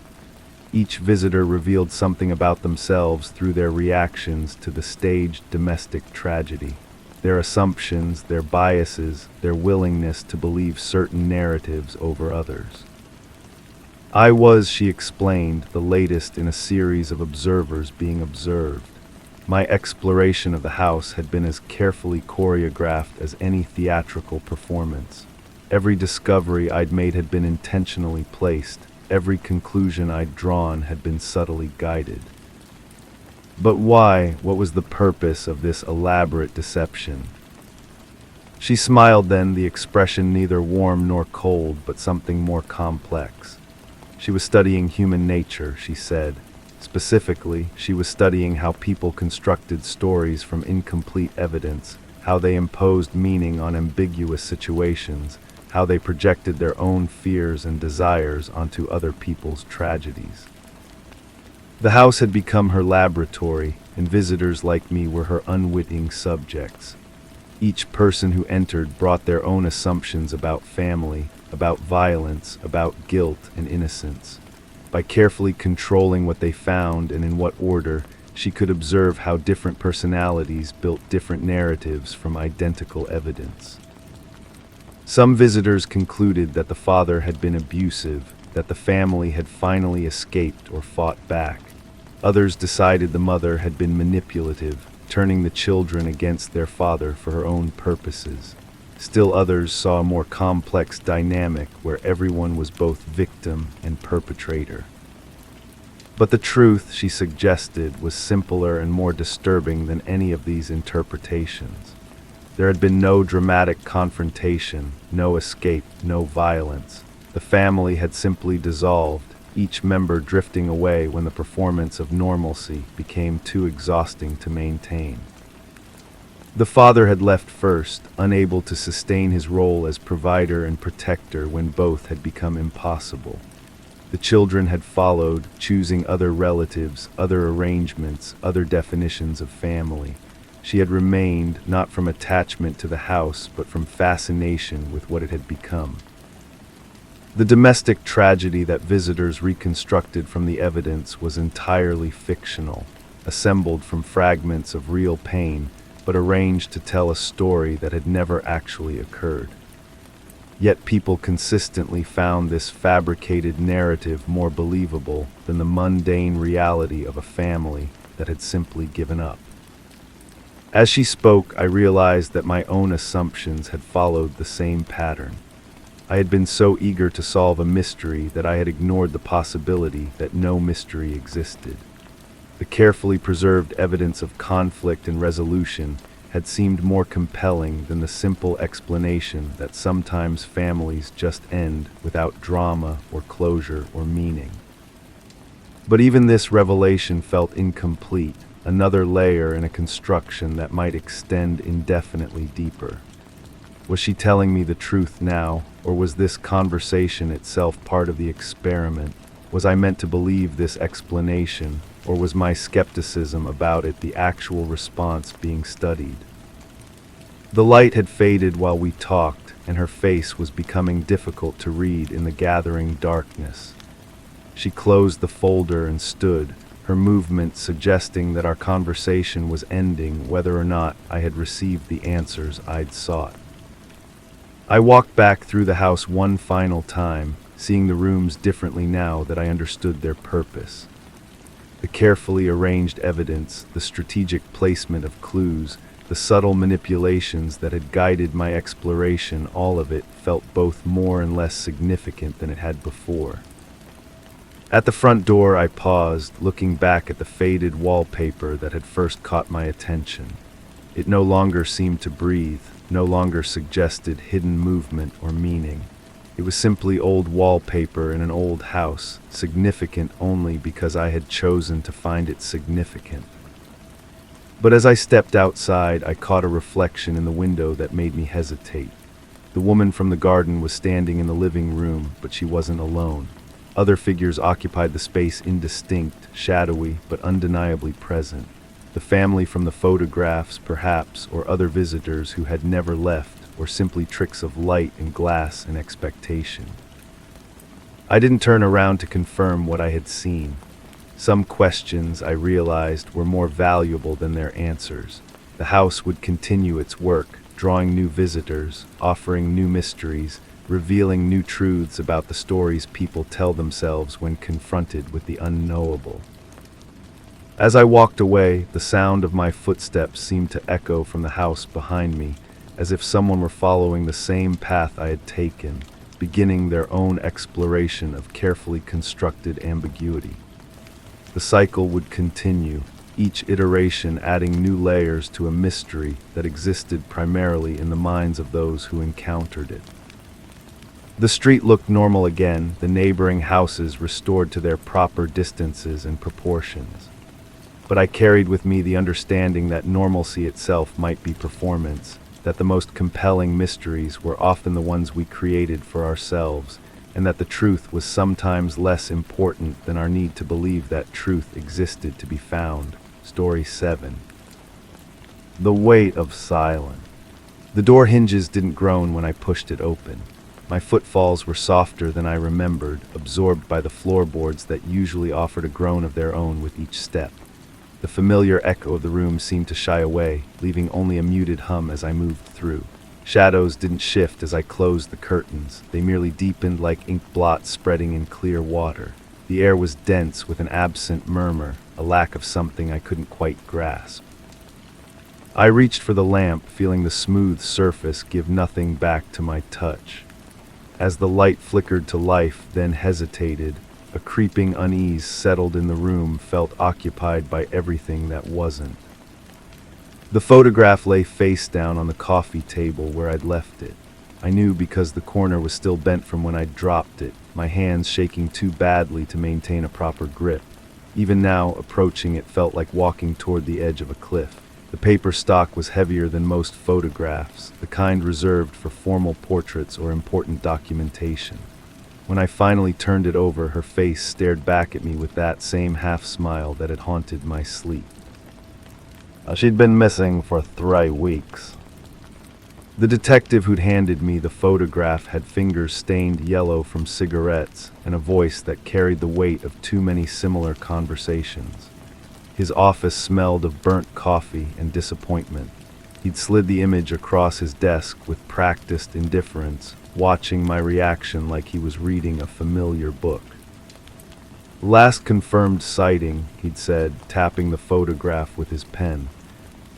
Each visitor revealed something about themselves through their reactions to the staged domestic tragedy. Their assumptions, their biases, their willingness to believe certain narratives over others. I was, she explained, the latest in a series of observers being observed. My exploration of the house had been as carefully choreographed as any theatrical performance. Every discovery I'd made had been intentionally placed. Every conclusion I'd drawn had been subtly guided. But why? What was the purpose of this elaborate deception? She smiled then, the expression neither warm nor cold, but something more complex. She was studying human nature, she said. Specifically, she was studying how people constructed stories from incomplete evidence, how they imposed meaning on ambiguous situations, how they projected their own fears and desires onto other people's tragedies. The house had become her laboratory, and visitors like me were her unwitting subjects. Each person who entered brought their own assumptions about family, about violence, about guilt and innocence. By carefully controlling what they found and in what order, she could observe how different personalities built different narratives from identical evidence. Some visitors concluded that the father had been abusive, that the family had finally escaped or fought back. Others decided the mother had been manipulative, turning the children against their father for her own purposes. Still others saw a more complex dynamic where everyone was both victim and perpetrator. But the truth, she suggested, was simpler and more disturbing than any of these interpretations. There had been no dramatic confrontation, no escape, no violence. The family had simply dissolved, each member drifting away when the performance of normalcy became too exhausting to maintain. The father had left first, unable to sustain his role as provider and protector when both had become impossible. The children had followed, choosing other relatives, other arrangements, other definitions of family. She had remained, not from attachment to the house, but from fascination with what it had become. The domestic tragedy that visitors reconstructed from the evidence was entirely fictional, assembled from fragments of real pain, but arranged to tell a story that had never actually occurred. Yet people consistently found this fabricated narrative more believable than the mundane reality of a family that had simply given up. As she spoke, I realized that my own assumptions had followed the same pattern. I had been so eager to solve a mystery that I had ignored the possibility that no mystery existed. The carefully preserved evidence of conflict and resolution had seemed more compelling than the simple explanation that sometimes families just end without drama or closure or meaning. But even this revelation felt incomplete, another layer in a construction that might extend indefinitely deeper. Was she telling me the truth now, or was this conversation itself part of the experiment? Was I meant to believe this explanation, or was my skepticism about it the actual response being studied? The light had faded while we talked, and her face was becoming difficult to read in the gathering darkness. She closed the folder and stood, her movement suggesting that our conversation was ending whether or not I had received the answers I'd sought. I walked back through the house one final time, seeing the rooms differently now that I understood their purpose. The carefully arranged evidence, the strategic placement of clues, the subtle manipulations that had guided my exploration, all of it felt both more and less significant than it had before. At the front door, I paused, looking back at the faded wallpaper that had first caught my attention. It no longer seemed to breathe, no longer suggested hidden movement or meaning. It was simply old wallpaper in an old house, significant only because I had chosen to find it significant. But as I stepped outside, I caught a reflection in the window that made me hesitate. The woman from the garden was standing in the living room, but she wasn't alone. Other figures occupied the space, indistinct, shadowy, but undeniably present. The family from the photographs, perhaps, or other visitors who had never left, or simply tricks of light and glass and expectation. I didn't turn around to confirm what I had seen. Some questions, I realized, were more valuable than their answers. The house would continue its work, drawing new visitors, offering new mysteries, revealing new truths about the stories people tell themselves when confronted with the unknowable. As I walked away, the sound of my footsteps seemed to echo from the house behind me, as if someone were following the same path I had taken, beginning their own exploration of carefully constructed ambiguity. The cycle would continue, each iteration adding new layers to a mystery that existed primarily in the minds of those who encountered it. The street looked normal again, the neighboring houses restored to their proper distances and proportions. But I carried with me the understanding that normalcy itself might be performance, that the most compelling mysteries were often the ones we created for ourselves, and that the truth was sometimes less important than our need to believe that truth existed to be found. Story 7. The weight of silence. The door hinges didn't groan when I pushed it open. My footfalls were softer than I remembered, absorbed by the floorboards that usually offered a groan of their own with each step. The familiar echo of the room seemed to shy away, leaving only a muted hum as I moved through. Shadows didn't shift as I closed the curtains. They merely deepened like ink blots spreading in clear water. The air was dense with an absent murmur, a lack of something I couldn't quite grasp. I reached for the lamp, feeling the smooth surface give nothing back to my touch. As the light flickered to life, then hesitated, a creeping unease settled in the room, felt occupied by everything that wasn't. The photograph lay face down on the coffee table where I'd left it. I knew because the corner was still bent from when I'd dropped it, my hands shaking too badly to maintain a proper grip. Even now, approaching it felt like walking toward the edge of a cliff. The paper stock was heavier than most photographs, the kind reserved for formal portraits or important documentation. When I finally turned it over, her face stared back at me with that same half-smile that had haunted my sleep. She'd been missing for 3 weeks. The detective who'd handed me the photograph had fingers stained yellow from cigarettes and a voice that carried the weight of too many similar conversations. His office smelled of burnt coffee and disappointment. He'd slid the image across his desk with practiced indifference, watching my reaction like he was reading a familiar book. "Last confirmed sighting," he'd said, tapping the photograph with his pen.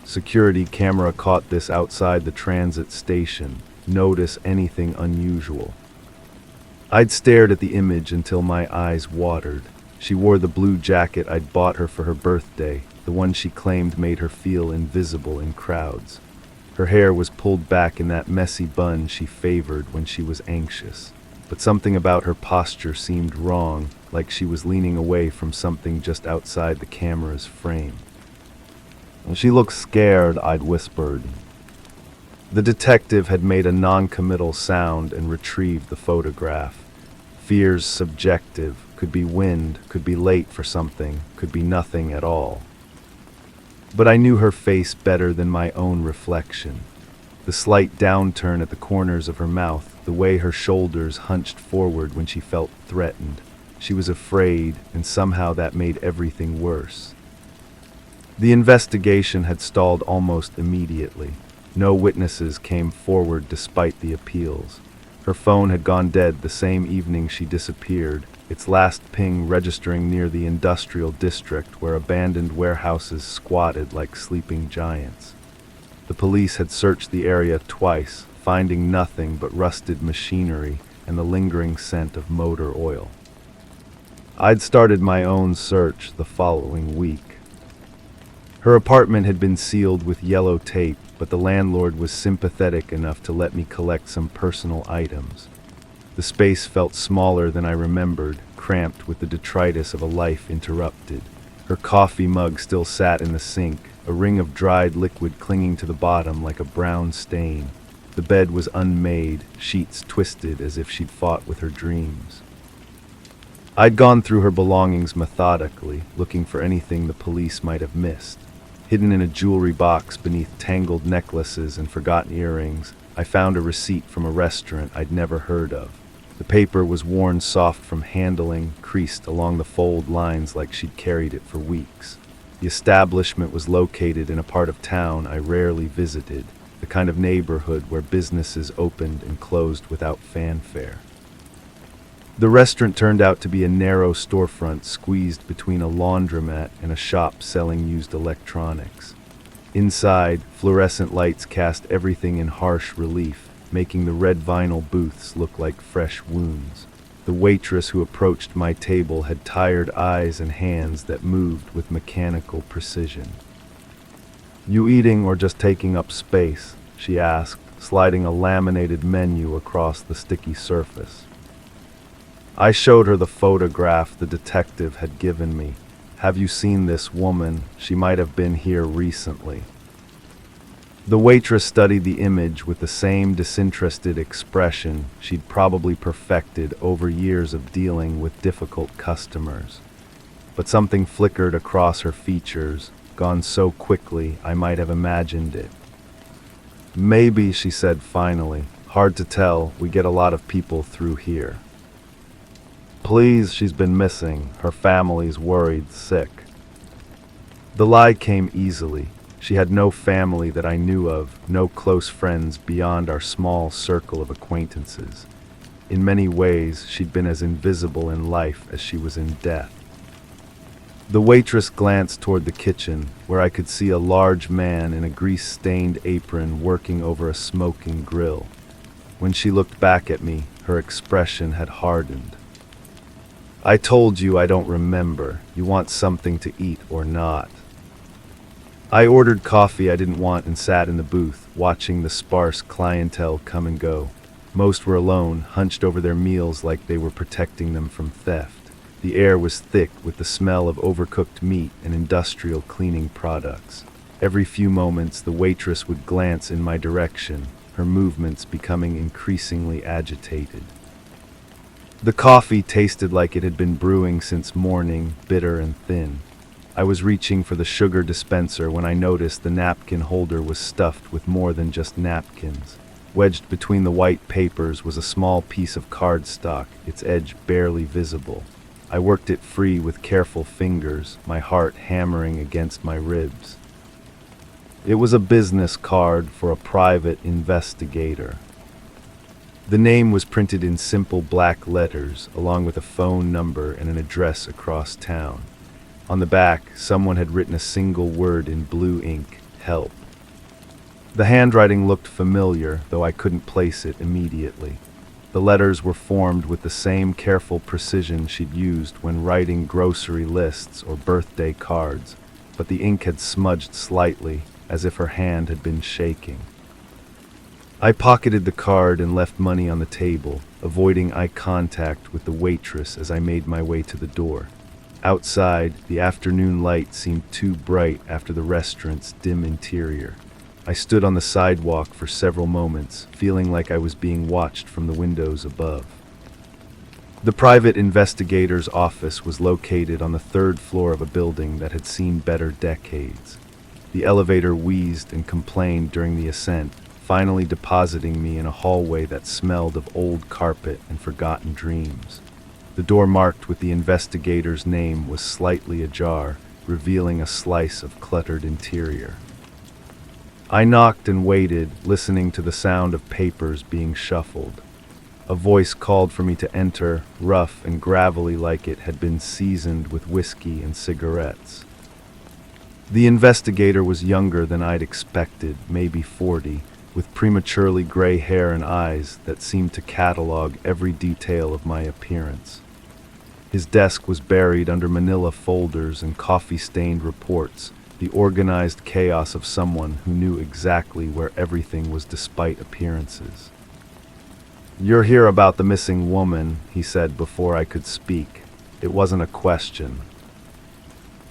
"Security camera caught this outside the transit station. Notice anything unusual?" I'd stared at the image until my eyes watered. She wore the blue jacket I'd bought her for her birthday, the one she claimed made her feel invisible in crowds. Her hair was pulled back in that messy bun she favored when she was anxious. But something about her posture seemed wrong, like she was leaning away from something just outside the camera's frame. "She looks scared," I'd whispered. The detective had made a non-committal sound and retrieved the photograph. Fear's subjective, could be wind, could be late for something, could be nothing at all. But I knew her face better than my own reflection. The slight downturn at the corners of her mouth, the way her shoulders hunched forward when she felt threatened. She was afraid, and somehow that made everything worse. The investigation had stalled almost immediately. No witnesses came forward despite the appeals. Her phone had gone dead the same evening she disappeared, its last ping registering near the industrial district where abandoned warehouses squatted like sleeping giants. The police had searched the area twice, finding nothing but rusted machinery and the lingering scent of motor oil. I'd started my own search the following week. Her apartment had been sealed with yellow tape, but the landlord was sympathetic enough to let me collect some personal items. The space felt smaller than I remembered, cramped with the detritus of a life interrupted. Her coffee mug still sat in the sink, a ring of dried liquid clinging to the bottom like a brown stain. The bed was unmade, sheets twisted as if she'd fought with her dreams. I'd gone through her belongings methodically, looking for anything the police might have missed. Hidden in a jewelry box beneath tangled necklaces and forgotten earrings, I found a receipt from a restaurant I'd never heard of. The paper was worn soft from handling, creased along the fold lines like she'd carried it for weeks. The establishment was located in a part of town I rarely visited, the kind of neighborhood where businesses opened and closed without fanfare. The restaurant turned out to be a narrow storefront squeezed between a laundromat and a shop selling used electronics. Inside, fluorescent lights cast everything in harsh relief, making the red vinyl booths look like fresh wounds. The waitress who approached my table had tired eyes and hands that moved with mechanical precision. "You eating or just taking up space?" she asked, sliding a laminated menu across the sticky surface. I showed her the photograph the detective had given me. "Have you seen this woman? She might have been here recently." The waitress studied the image with the same disinterested expression she'd probably perfected over years of dealing with difficult customers. But something flickered across her features, gone so quickly I might have imagined it. "Maybe," she said finally. "Hard to tell. We get a lot of people through here." "Please, she's been missing. Her family's worried sick." The lie came easily. She had no family that I knew of, no close friends beyond our small circle of acquaintances. In many ways, she'd been as invisible in life as she was in death. The waitress glanced toward the kitchen, where I could see a large man in a grease-stained apron working over a smoking grill. When she looked back at me, her expression had hardened. "I told you I don't remember. You want something to eat or not?" I ordered coffee I didn't want and sat in the booth, watching the sparse clientele come and go. Most were alone, hunched over their meals like they were protecting them from theft. The air was thick with the smell of overcooked meat and industrial cleaning products. Every few moments, the waitress would glance in my direction, her movements becoming increasingly agitated. The coffee tasted like it had been brewing since morning, bitter and thin. I was reaching for the sugar dispenser when I noticed the napkin holder was stuffed with more than just napkins. Wedged between the white papers was a small piece of cardstock, its edge barely visible. I worked it free with careful fingers, my heart hammering against my ribs. It was a business card for a private investigator. The name was printed in simple black letters, along with a phone number and an address across town. On the back, someone had written a single word in blue ink, "Help." The handwriting looked familiar, though I couldn't place it immediately. The letters were formed with the same careful precision she'd used when writing grocery lists or birthday cards, but the ink had smudged slightly, as if her hand had been shaking. I pocketed the card and left money on the table, avoiding eye contact with the waitress as I made my way to the door. Outside, the afternoon light seemed too bright after the restaurant's dim interior. I stood on the sidewalk for several moments, feeling like I was being watched from the windows above. The private investigator's office was located on the third floor of a building that had seen better decades. The elevator wheezed and complained during the ascent, finally depositing me in a hallway that smelled of old carpet and forgotten dreams. The door marked with the investigator's name was slightly ajar, revealing a slice of cluttered interior. I knocked and waited, listening to the sound of papers being shuffled. A voice called for me to enter, rough and gravelly like it had been seasoned with whiskey and cigarettes. The investigator was younger than I'd expected, maybe 40, with prematurely gray hair and eyes that seemed to catalog every detail of my appearance. His desk was buried under manila folders and coffee-stained reports, the organized chaos of someone who knew exactly where everything was despite appearances. "You're here about the missing woman," he said before I could speak. It wasn't a question.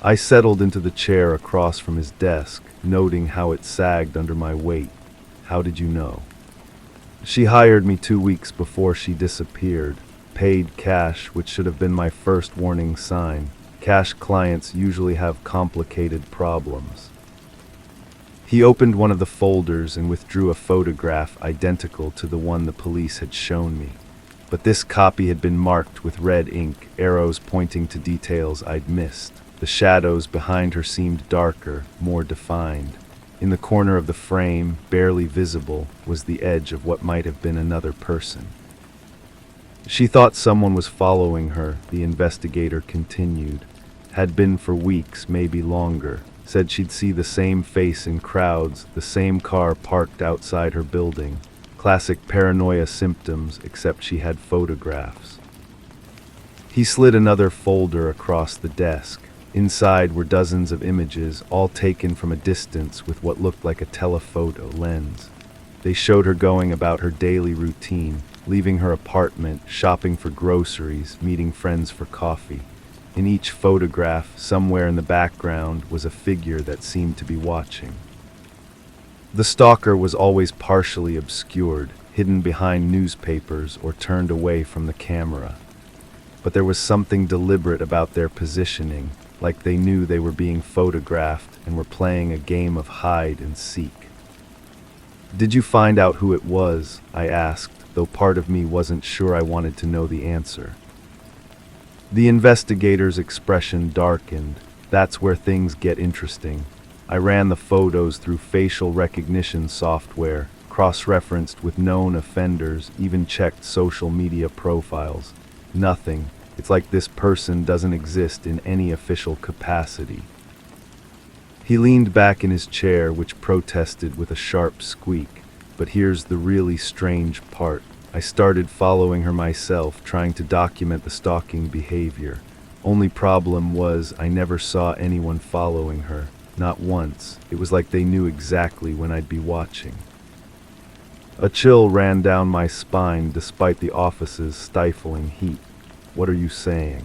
I settled into the chair across from his desk, noting how it sagged under my weight. "How did you know?" "She hired me 2 weeks before she disappeared. Paid cash, which should have been my first warning sign. Cash clients usually have complicated problems." He opened one of the folders and withdrew a photograph identical to the one the police had shown me. But this copy had been marked with red ink, arrows pointing to details I'd missed. The shadows behind her seemed darker, more defined. In the corner of the frame, barely visible, was the edge of what might have been another person. "She thought someone was following her," the investigator continued. "Had been for weeks, maybe longer. Said she'd see the same face in crowds, the same car parked outside her building. Classic paranoia symptoms, except she had photographs." He slid another folder across the desk. Inside were dozens of images, all taken from a distance with what looked like a telephoto lens. They showed her going about her daily routine, leaving her apartment, shopping for groceries, meeting friends for coffee. In each photograph, somewhere in the background, was a figure that seemed to be watching. The stalker was always partially obscured, hidden behind newspapers or turned away from the camera. But there was something deliberate about their positioning, like they knew they were being photographed and were playing a game of hide and seek. "Did you find out who it was?" I asked, though part of me wasn't sure I wanted to know the answer. The investigator's expression darkened. "That's where things get interesting. I ran the photos through facial recognition software, cross-referenced with known offenders, even checked social media profiles. Nothing. It's like this person doesn't exist in any official capacity." He leaned back in his chair, which protested with a sharp squeak. "But here's the really strange part. I started following her myself, trying to document the stalking behavior. Only problem was I never saw anyone following her. Not once. It was like they knew exactly when I'd be watching." A chill ran down my spine despite the office's stifling heat. "What are you saying?"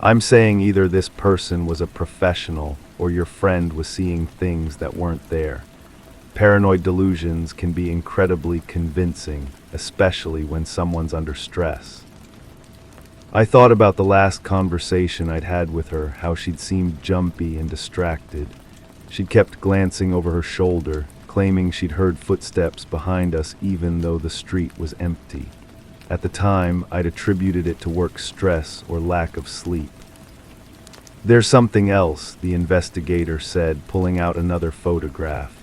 "I'm saying either this person was a professional or your friend was seeing things that weren't there. Paranoid delusions can be incredibly convincing, especially when someone's under stress." I thought about the last conversation I'd had with her, how she'd seemed jumpy and distracted. She'd kept glancing over her shoulder, claiming she'd heard footsteps behind us even though the street was empty. At the time, I'd attributed it to work stress or lack of sleep. "There's something else," the investigator said, pulling out another photograph.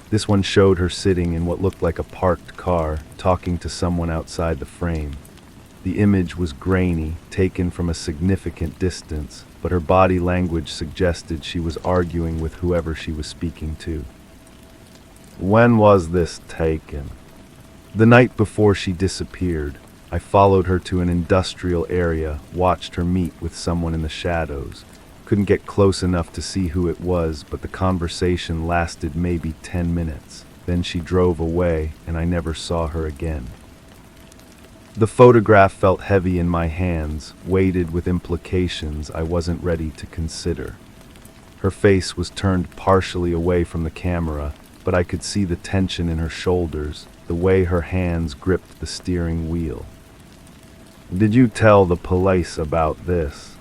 This one showed her sitting in what looked like a parked car, talking to someone outside the frame. The image was grainy, taken from a significant distance, but her body language suggested she was arguing with whoever she was speaking to. "When was this taken?" "The night before she disappeared. I followed her to an industrial area, watched her meet with someone in the shadows. Couldn't get close enough to see who it was, but the conversation lasted maybe 10 minutes. Then she drove away, and I never saw her again." The photograph felt heavy in my hands, weighted with implications I wasn't ready to consider. Her face was turned partially away from the camera, but I could see the tension in her shoulders, the way her hands gripped the steering wheel. "Did you tell the police about this?"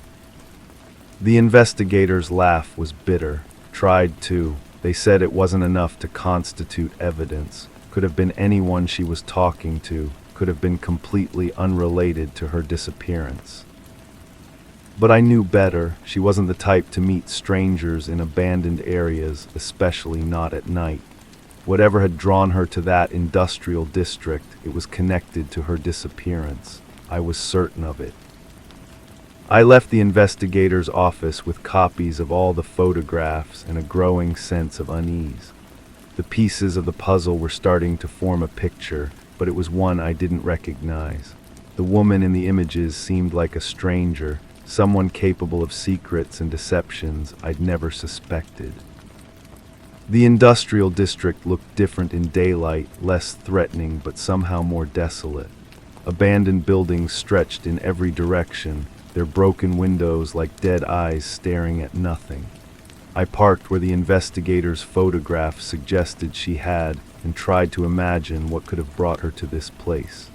The investigator's laugh was bitter. "Tried to. They said it wasn't enough to constitute evidence. Could have been anyone she was talking to. Could have been completely unrelated to her disappearance." But I knew better. She wasn't the type to meet strangers in abandoned areas, especially not at night. Whatever had drawn her to that industrial district, it was connected to her disappearance. I was certain of it. I left the investigator's office with copies of all the photographs and a growing sense of unease. The pieces of the puzzle were starting to form a picture, but it was one I didn't recognize. The woman in the images seemed like a stranger, someone capable of secrets and deceptions I'd never suspected. The industrial district looked different in daylight, less threatening but somehow more desolate. Abandoned buildings stretched in every direction, their broken windows like dead eyes staring at nothing. I parked where the investigator's photograph suggested she had and tried to imagine what could have brought her to this place.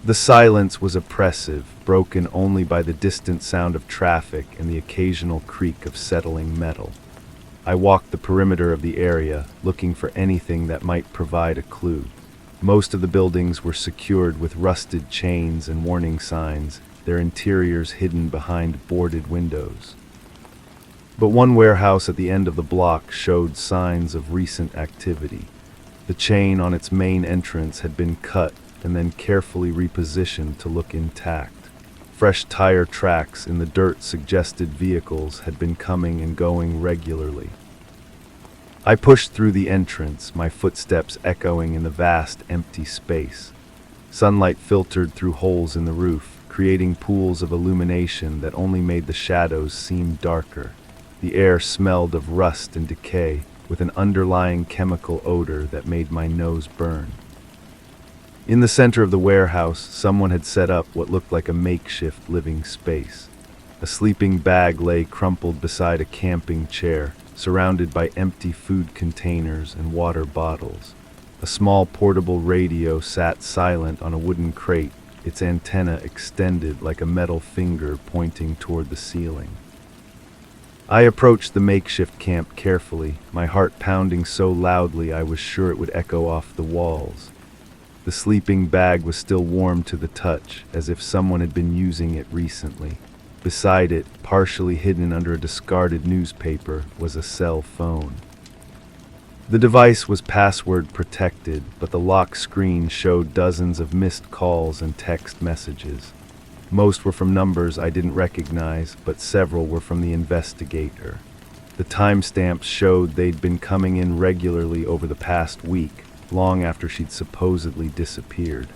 The silence was oppressive, broken only by the distant sound of traffic and the occasional creak of settling metal. I walked the perimeter of the area, looking for anything that might provide a clue. Most of the buildings were secured with rusted chains and warning signs, their interiors hidden behind boarded windows. But one warehouse at the end of the block showed signs of recent activity. The chain on its main entrance had been cut and then carefully repositioned to look intact. Fresh tire tracks in the dirt suggested vehicles had been coming and going regularly. I pushed through the entrance, my footsteps echoing in the vast, empty space. Sunlight filtered through holes in the roof, creating pools of illumination that only made the shadows seem darker. The air smelled of rust and decay, with an underlying chemical odor that made my nose burn. In the center of the warehouse, someone had set up what looked like a makeshift living space. A sleeping bag lay crumpled beside a camping chair, surrounded by empty food containers and water bottles. A small portable radio sat silent on a wooden crate, its antenna extended like a metal finger pointing toward the ceiling. I approached the makeshift camp carefully, my heart pounding so loudly I was sure it would echo off the walls. The sleeping bag was still warm to the touch, as if someone had been using it recently. Beside it, partially hidden under a discarded newspaper, was a cell phone. The device was password protected, but the lock screen showed dozens of missed calls and text messages. Most were from numbers I didn't recognize, but several were from the investigator. The timestamps showed they'd been coming in regularly over the past week, long after she'd supposedly disappeared.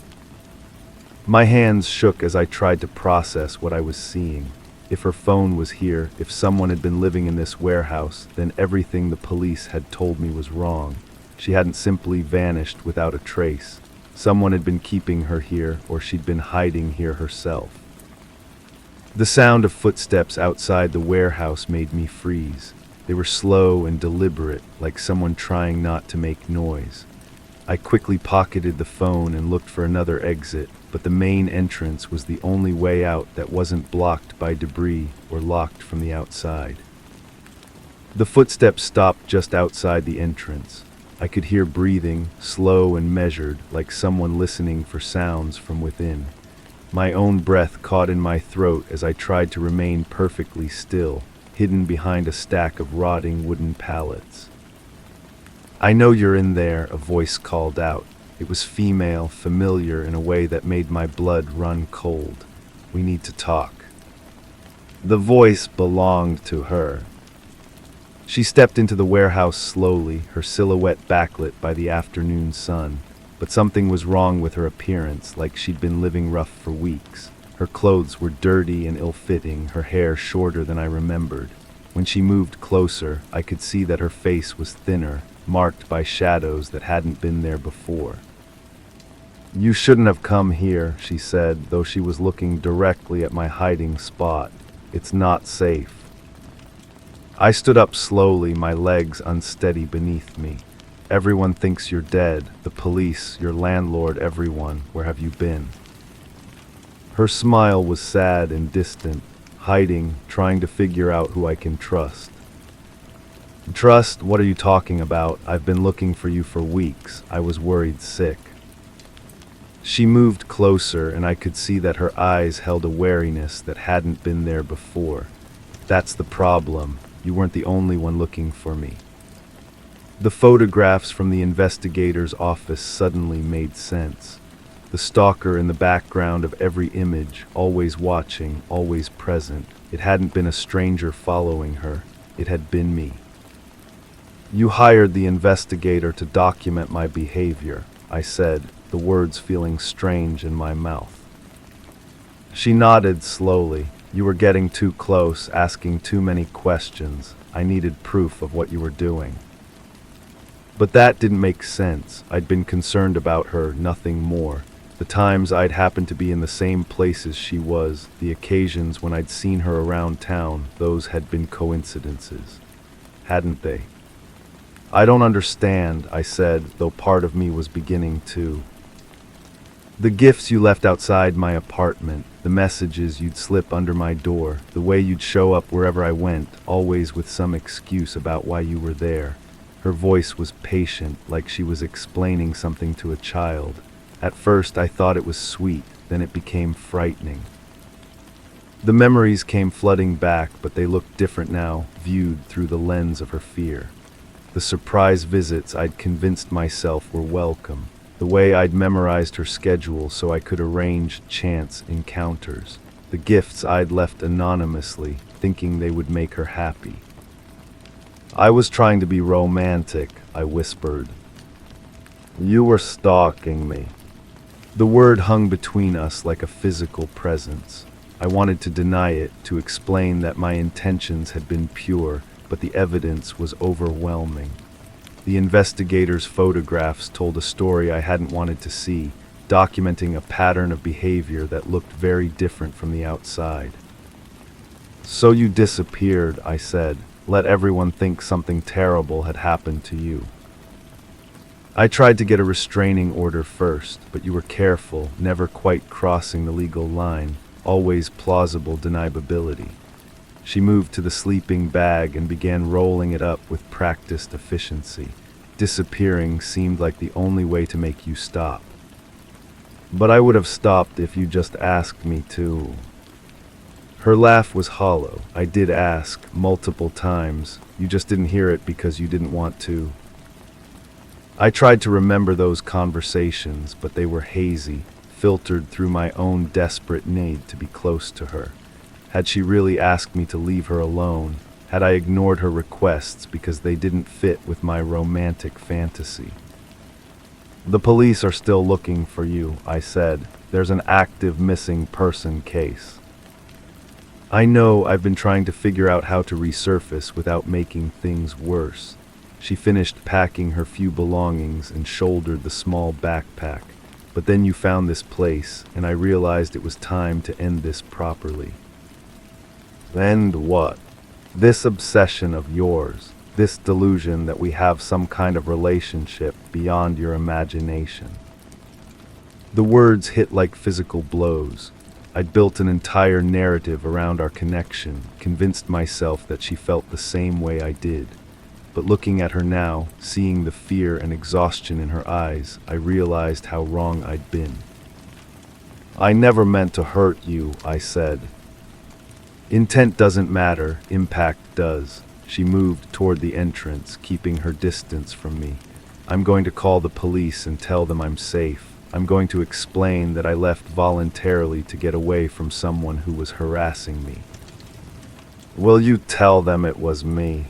My hands shook as I tried to process what I was seeing. If her phone was here, if someone had been living in this warehouse, then everything the police had told me was wrong. She hadn't simply vanished without a trace. Someone had been keeping her here, or she'd been hiding here herself. The sound of footsteps outside the warehouse made me freeze. They were slow and deliberate, like someone trying not to make noise. I quickly pocketed the phone and looked for another exit, but the main entrance was the only way out that wasn't blocked by debris or locked from the outside. The footsteps stopped just outside the entrance. I could hear breathing, slow and measured, like someone listening for sounds from within. My own breath caught in my throat as I tried to remain perfectly still, hidden behind a stack of rotting wooden pallets. "I know you're in there," a voice called out. It was female, familiar in a way that made my blood run cold. "We need to talk." The voice belonged to her. She stepped into the warehouse slowly, her silhouette backlit by the afternoon sun. But something was wrong with her appearance, like she'd been living rough for weeks. Her clothes were dirty and ill-fitting, her hair shorter than I remembered. When she moved closer, I could see that her face was thinner, marked by shadows that hadn't been there before. "You shouldn't have come here," she said, though she was looking directly at my hiding spot. "It's not safe." I stood up slowly, my legs unsteady beneath me. "Everyone thinks you're dead. The police, your landlord, everyone. Where have you been?" Her smile was sad and distant, hiding, trying to figure out who I can trust. "Trust? What are you talking about? I've been looking for you for weeks. I was worried sick." She moved closer, and I could see that her eyes held a wariness that hadn't been there before. "That's the problem. You weren't the only one looking for me." The photographs from the investigator's office suddenly made sense. The stalker in the background of every image, always watching, always present. It hadn't been a stranger following her. It had been me. "You hired the investigator to document my behavior," I said, the words feeling strange in my mouth. She nodded slowly. "You were getting too close, asking too many questions. I needed proof of what you were doing." But that didn't make sense. I'd been concerned about her, nothing more. The times I'd happened to be in the same places she was, the occasions when I'd seen her around town, those had been coincidences. Hadn't they? "I don't understand," I said, though part of me was beginning to. "The gifts you left outside my apartment, the messages you'd slip under my door, the way you'd show up wherever I went, always with some excuse about why you were there." Her voice was patient, like she was explaining something to a child. At first I thought it was sweet, then it became frightening. The memories came flooding back, but they looked different now, viewed through the lens of her fear. The surprise visits I'd convinced myself were welcome. The way I'd memorized her schedule so I could arrange chance encounters. The gifts I'd left anonymously, thinking they would make her happy. "I was trying to be romantic," I whispered. "You were stalking me." The word hung between us like a physical presence. I wanted to deny it, to explain that my intentions had been pure, but the evidence was overwhelming. The investigator's photographs told a story I hadn't wanted to see, documenting a pattern of behavior that looked very different from the outside. "So you disappeared," I said. "Let everyone think something terrible had happened to you." "I tried to get a restraining order first, but you were careful, never quite crossing the legal line, always plausible deniability." She moved to the sleeping bag and began rolling it up with practiced efficiency. Disappearing seemed like the only way to make you stop. "But I would have stopped if you just asked me to." Her laugh was hollow. "I did ask, multiple times. You just didn't hear it because you didn't want to." I tried to remember those conversations, but they were hazy, filtered through my own desperate need to be close to her. Had she really asked me to leave her alone? Had I ignored her requests because they didn't fit with my romantic fantasy? "The police are still looking for you," I said. "There's an active missing person case." "I know. I've been trying to figure out how to resurface without making things worse." She finished packing her few belongings and shouldered the small backpack. "But then you found this place, and I realized it was time to end this properly." "End what?" "This obsession of yours, this delusion that we have some kind of relationship beyond your imagination." The words hit like physical blows. I'd built an entire narrative around our connection, convinced myself that she felt the same way I did. But looking at her now, seeing the fear and exhaustion in her eyes, I realized how wrong I'd been. "I never meant to hurt you," I said. "Intent doesn't matter, impact does." She moved toward the entrance, keeping her distance from me. "I'm going to call the police and tell them I'm safe. I'm going to explain that I left voluntarily to get away from someone who was harassing me." "Will you tell them it was me?"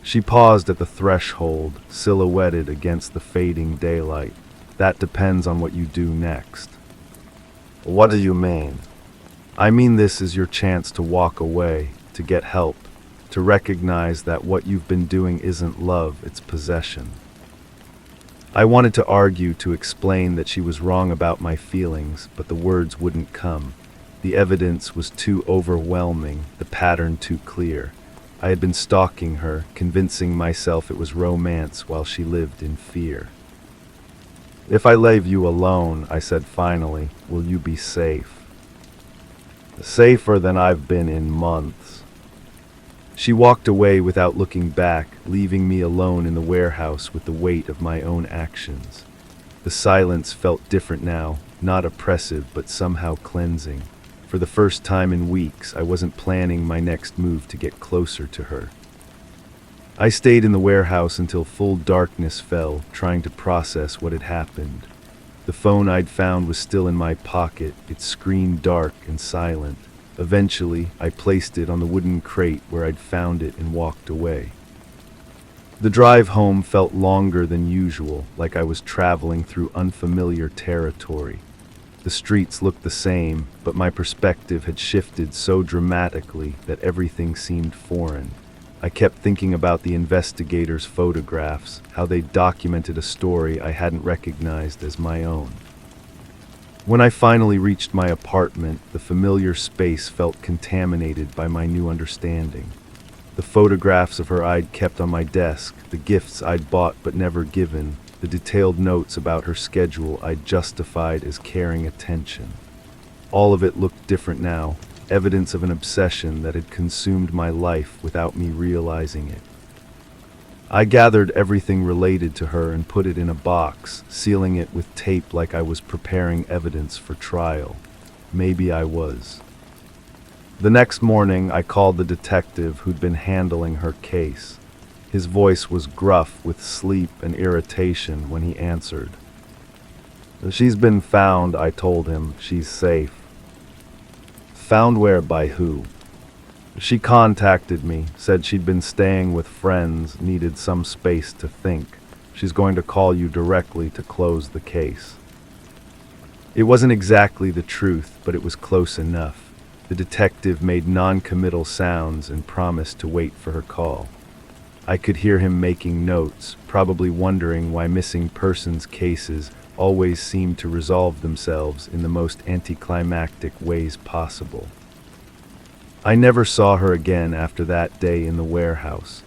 She paused at the threshold, silhouetted against the fading daylight. "That depends on what you do next." "What do you mean?" "I mean this is your chance to walk away, to get help, to recognize that what you've been doing isn't love, it's possession." I wanted to argue, to explain that she was wrong about my feelings, but the words wouldn't come. The evidence was too overwhelming, the pattern too clear. I had been stalking her, convincing myself it was romance while she lived in fear. "If I leave you alone," I said finally, "will you be safe?" "Safer than I've been in months." She walked away without looking back, leaving me alone in the warehouse with the weight of my own actions. The silence felt different now, not oppressive but somehow cleansing. For the first time in weeks, I wasn't planning my next move to get closer to her. I stayed in the warehouse until full darkness fell, trying to process what had happened. The phone I'd found was still in my pocket, its screen dark and silent. Eventually, I placed it on the wooden crate where I'd found it and walked away. The drive home felt longer than usual, like I was traveling through unfamiliar territory. The streets looked the same, but my perspective had shifted so dramatically that everything seemed foreign. I kept thinking about the investigators' photographs, how they documented a story I hadn't recognized as my own. When I finally reached my apartment, the familiar space felt contaminated by my new understanding. The photographs of her I'd kept on my desk, the gifts I'd bought but never given, the detailed notes about her schedule I'd justified as caring attention. All of it looked different now, evidence of an obsession that had consumed my life without me realizing it. I gathered everything related to her and put it in a box, sealing it with tape like I was preparing evidence for trial. Maybe I was. The next morning, I called the detective who'd been handling her case. His voice was gruff with sleep and irritation when he answered. "She's been found," I told him. "She's safe." "Found where? By who?" "She contacted me, said she'd been staying with friends, needed some space to think. She's going to call you directly to close the case." It wasn't exactly the truth, but it was close enough. The detective made non-committal sounds and promised to wait for her call. I could hear him making notes, probably wondering why missing persons cases always seemed to resolve themselves in the most anticlimactic ways possible. I never saw her again after that day in the warehouse.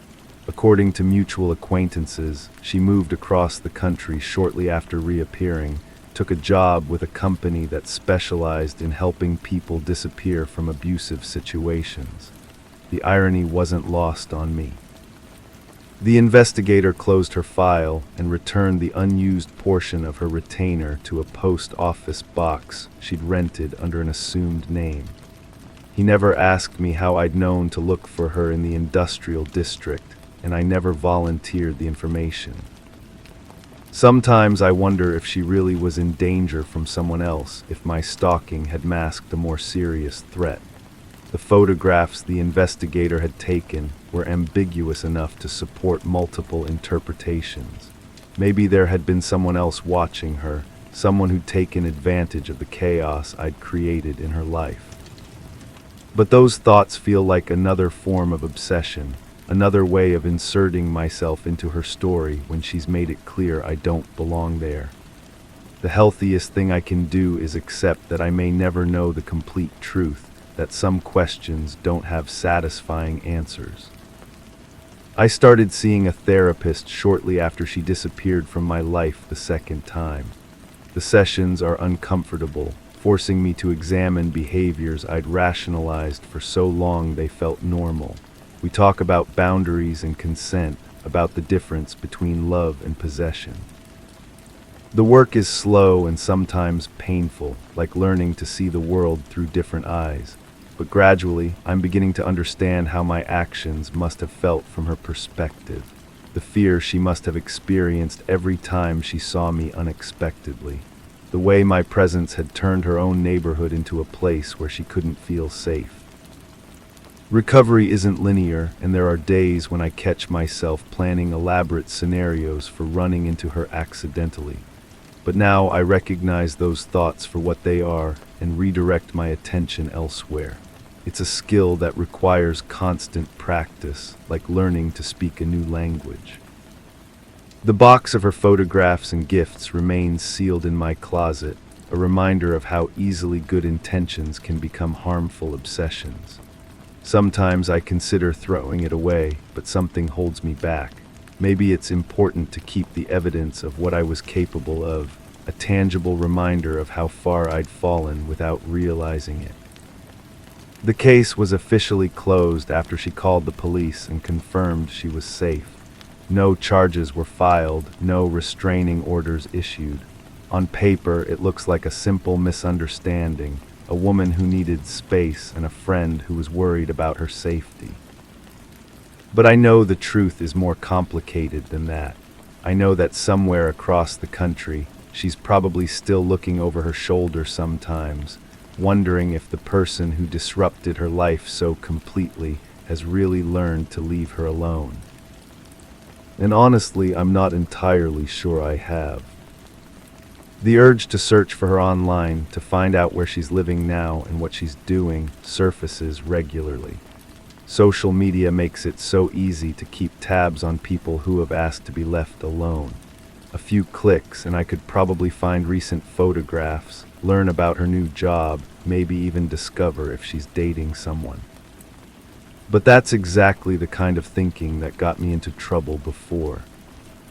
According to mutual acquaintances, she moved across the country shortly after reappearing, took a job with a company that specialized in helping people disappear from abusive situations. The irony wasn't lost on me. The investigator closed her file and returned the unused portion of her retainer to a post office box she'd rented under an assumed name. He never asked me how I'd known to look for her in the industrial district, and I never volunteered the information. Sometimes I wonder if she really was in danger from someone else, if my stalking had masked a more serious threat. The photographs the investigator had taken were ambiguous enough to support multiple interpretations. Maybe there had been someone else watching her, someone who'd taken advantage of the chaos I'd created in her life. But those thoughts feel like another form of obsession, another way of inserting myself into her story when she's made it clear I don't belong there. The healthiest thing I can do is accept that I may never know the complete truth, that some questions don't have satisfying answers. I started seeing a therapist shortly after she disappeared from my life the second time. The sessions are uncomfortable, forcing me to examine behaviors I'd rationalized for so long they felt normal. We talk about boundaries and consent, about the difference between love and possession. The work is slow and sometimes painful, like learning to see the world through different eyes. But gradually, I'm beginning to understand how my actions must have felt from her perspective, the fear she must have experienced every time she saw me unexpectedly, the way my presence had turned her own neighborhood into a place where she couldn't feel safe. Recovery isn't linear, and there are days when I catch myself planning elaborate scenarios for running into her accidentally. But now I recognize those thoughts for what they are and redirect my attention elsewhere. It's a skill that requires constant practice, like learning to speak a new language. The box of her photographs and gifts remains sealed in my closet, a reminder of how easily good intentions can become harmful obsessions. Sometimes I consider throwing it away, but something holds me back. Maybe it's important to keep the evidence of what I was capable of, a tangible reminder of how far I'd fallen without realizing it. The case was officially closed after she called the police and confirmed she was safe. No charges were filed, no restraining orders issued. On paper, it looks like a simple misunderstanding, a woman who needed space and a friend who was worried about her safety. But I know the truth is more complicated than that. I know that somewhere across the country, she's probably still looking over her shoulder sometimes, wondering if the person who disrupted her life so completely has really learned to leave her alone. And honestly, I'm not entirely sure I have. The urge to search for her online, to find out where she's living now and what she's doing, surfaces regularly. Social media makes it so easy to keep tabs on people who have asked to be left alone. A few clicks and I could probably find recent photographs, learn about her new job, maybe even discover if she's dating someone. But that's exactly the kind of thinking that got me into trouble before.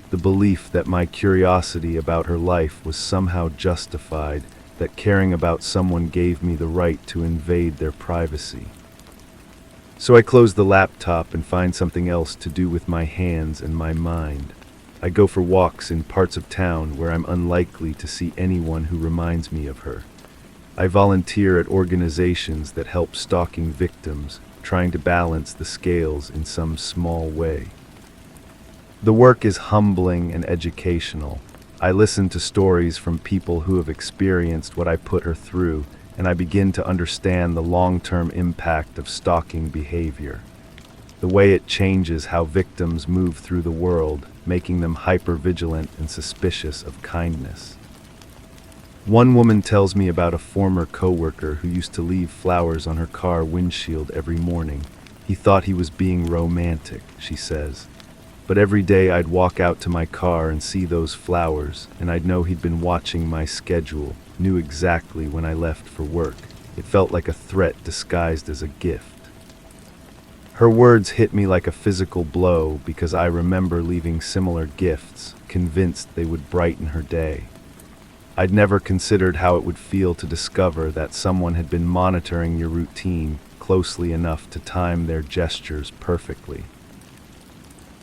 The belief that my curiosity about her life was somehow justified, that caring about someone gave me the right to invade their privacy. So I close the laptop and find something else to do with my hands and my mind. I go for walks in parts of town where I'm unlikely to see anyone who reminds me of her. I volunteer at organizations that help stalking victims, trying to balance the scales in some small way. The work is humbling and educational. I listen to stories from people who have experienced what I put her through, and I begin to understand the long-term impact of stalking behavior. The way it changes how victims move through the world, making them hyper-vigilant and suspicious of kindness. One woman tells me about a former coworker who used to leave flowers on her car windshield every morning. He thought he was being romantic, she says. But every day I'd walk out to my car and see those flowers, and I'd know he'd been watching my schedule, knew exactly when I left for work. It felt like a threat disguised as a gift. Her words hit me like a physical blow because I remember leaving similar gifts, convinced they would brighten her day. I'd never considered how it would feel to discover that someone had been monitoring your routine closely enough to time their gestures perfectly.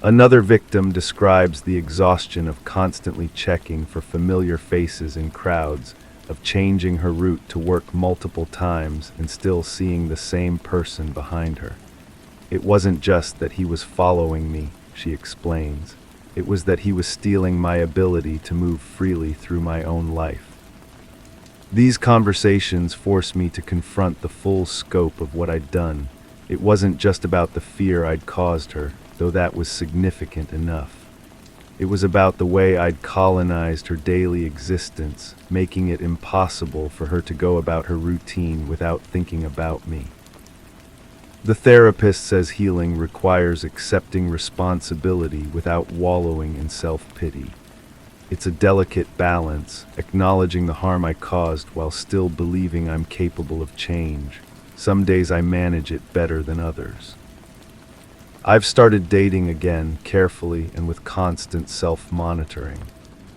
Another victim describes the exhaustion of constantly checking for familiar faces in crowds, of changing her route to work multiple times and still seeing the same person behind her. It wasn't just that he was following me, she explains. It was that he was stealing my ability to move freely through my own life. These conversations forced me to confront the full scope of what I'd done. It wasn't just about the fear I'd caused her, though that was significant enough. It was about the way I'd colonized her daily existence, making it impossible for her to go about her routine without thinking about me. The therapist says healing requires accepting responsibility without wallowing in self-pity. It's a delicate balance, acknowledging the harm I caused while still believing I'm capable of change. Some days I manage it better than others. I've started dating again, carefully and with constant self-monitoring.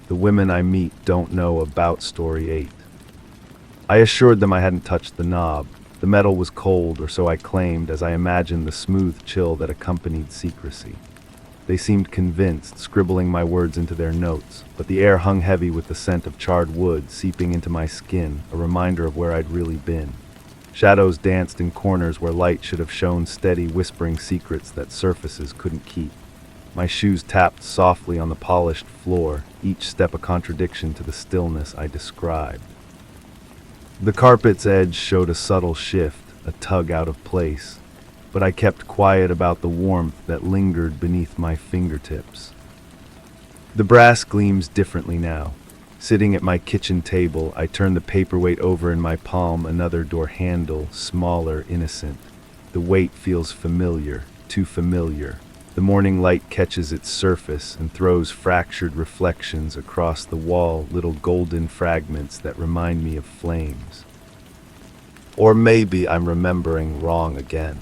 The women I meet don't know about Story 8. I assured them I hadn't touched the knob. The metal was cold, or so I claimed, as I imagined the smooth chill that accompanied secrecy. They seemed convinced, scribbling my words into their notes, but the air hung heavy with the scent of charred wood seeping into my skin, a reminder of where I'd really been. Shadows danced in corners where light should have shone steady, whispering secrets that surfaces couldn't keep. My shoes tapped softly on the polished floor, each step a contradiction to the stillness I described. The carpet's edge showed a subtle shift, a tug out of place, but I kept quiet about the warmth that lingered beneath my fingertips. The brass gleams differently now. Sitting at my kitchen table, I turn the paperweight over in my palm, another door handle, smaller, innocent. The weight feels familiar, too familiar. The morning light catches its surface and throws fractured reflections across the wall, little golden fragments that remind me of flames. Or maybe I'm remembering wrong again.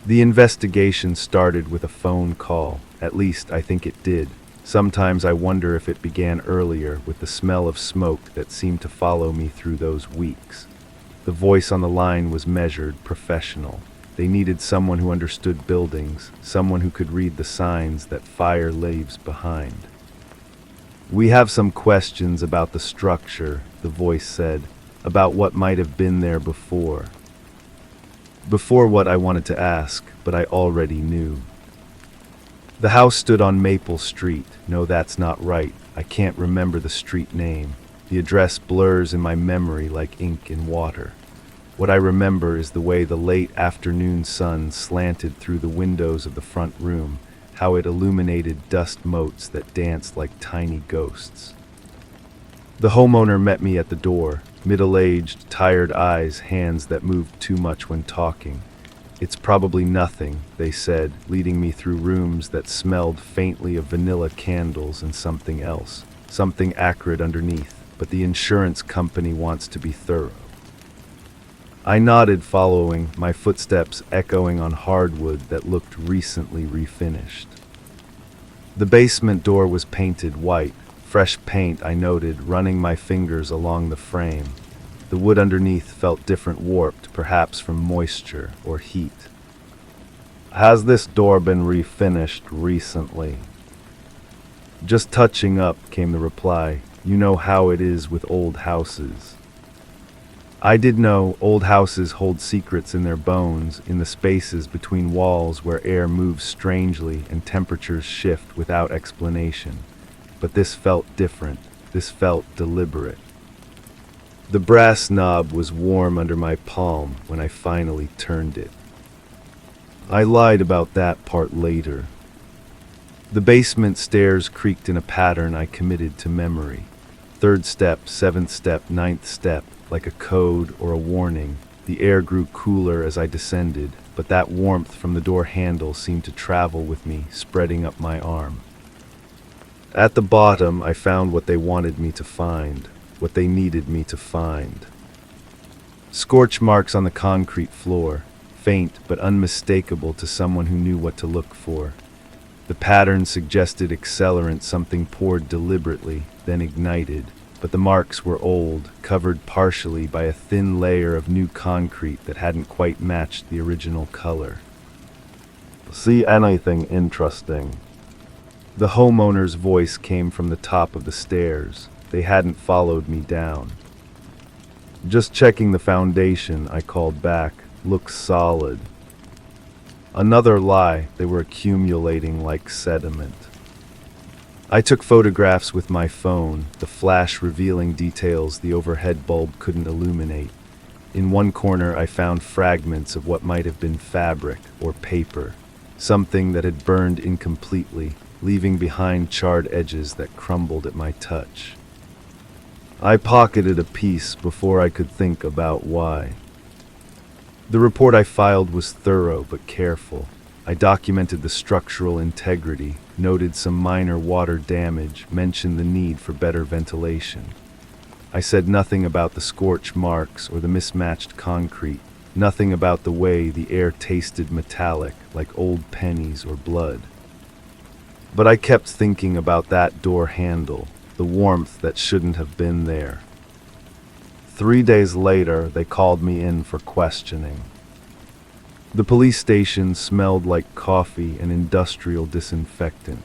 The investigation started with a phone call. At least I think it did. Sometimes I wonder if it began earlier, with the smell of smoke that seemed to follow me through those weeks. The voice on the line was measured, professional. They needed someone who understood buildings, someone who could read the signs that fire leaves behind. "We have some questions about the structure," the voice said, "about what might have been there before." before what I wanted to ask, but I already knew. The house stood on Maple Street. No, that's not right. I can't remember the street name. The address blurs in my memory like ink in water. What I remember is the way the late afternoon sun slanted through the windows of the front room, how it illuminated dust motes that danced like tiny ghosts. The homeowner met me at the door, middle-aged, tired eyes, hands that moved too much when talking. "It's probably nothing," they said, leading me through rooms that smelled faintly of vanilla candles and something else, something acrid underneath, but the insurance company wants to be thorough. I nodded, following, my footsteps echoing on hardwood that looked recently refinished. The basement door was painted white, fresh paint, I noted, running my fingers along the frame. The wood underneath felt different, warped, perhaps from moisture or heat. "Has this door been refinished recently?" "Just touching up," came the reply. "You know how it is with old houses." I did know old houses hold secrets in their bones, in the spaces between walls where air moves strangely and temperatures shift without explanation. But this felt different. This felt deliberate. The brass knob was warm under my palm when I finally turned it. I lied about that part later. The basement stairs creaked in a pattern I committed to memory. Third step, seventh step, ninth step, like a code or a warning. The air grew cooler as I descended, but that warmth from the door handle seemed to travel with me, spreading up my arm. At the bottom, I found what they wanted me to find, what they needed me to find. Scorch marks on the concrete floor, faint but unmistakable to someone who knew what to look for. The pattern suggested accelerant, something poured deliberately, then ignited. But the marks were old, covered partially by a thin layer of new concrete that hadn't quite matched the original color. "See anything interesting?" The homeowner's voice came from the top of the stairs. They hadn't followed me down. "Just checking the foundation," I called back. "Looks solid." Another lie. They were accumulating like sediment. I took photographs with my phone, the flash revealing details the overhead bulb couldn't illuminate. In one corner I found fragments of what might have been fabric or paper, something that had burned incompletely, leaving behind charred edges that crumbled at my touch. I pocketed a piece before I could think about why. The report I filed was thorough but careful. I documented the structural integrity, noted some minor water damage, mentioned the need for better ventilation. I said nothing about the scorch marks or the mismatched concrete, nothing about the way the air tasted metallic, like old pennies or blood. But I kept thinking about that door handle, the warmth that shouldn't have been there. 3 days later, they called me in for questioning. The police station smelled like coffee and industrial disinfectant.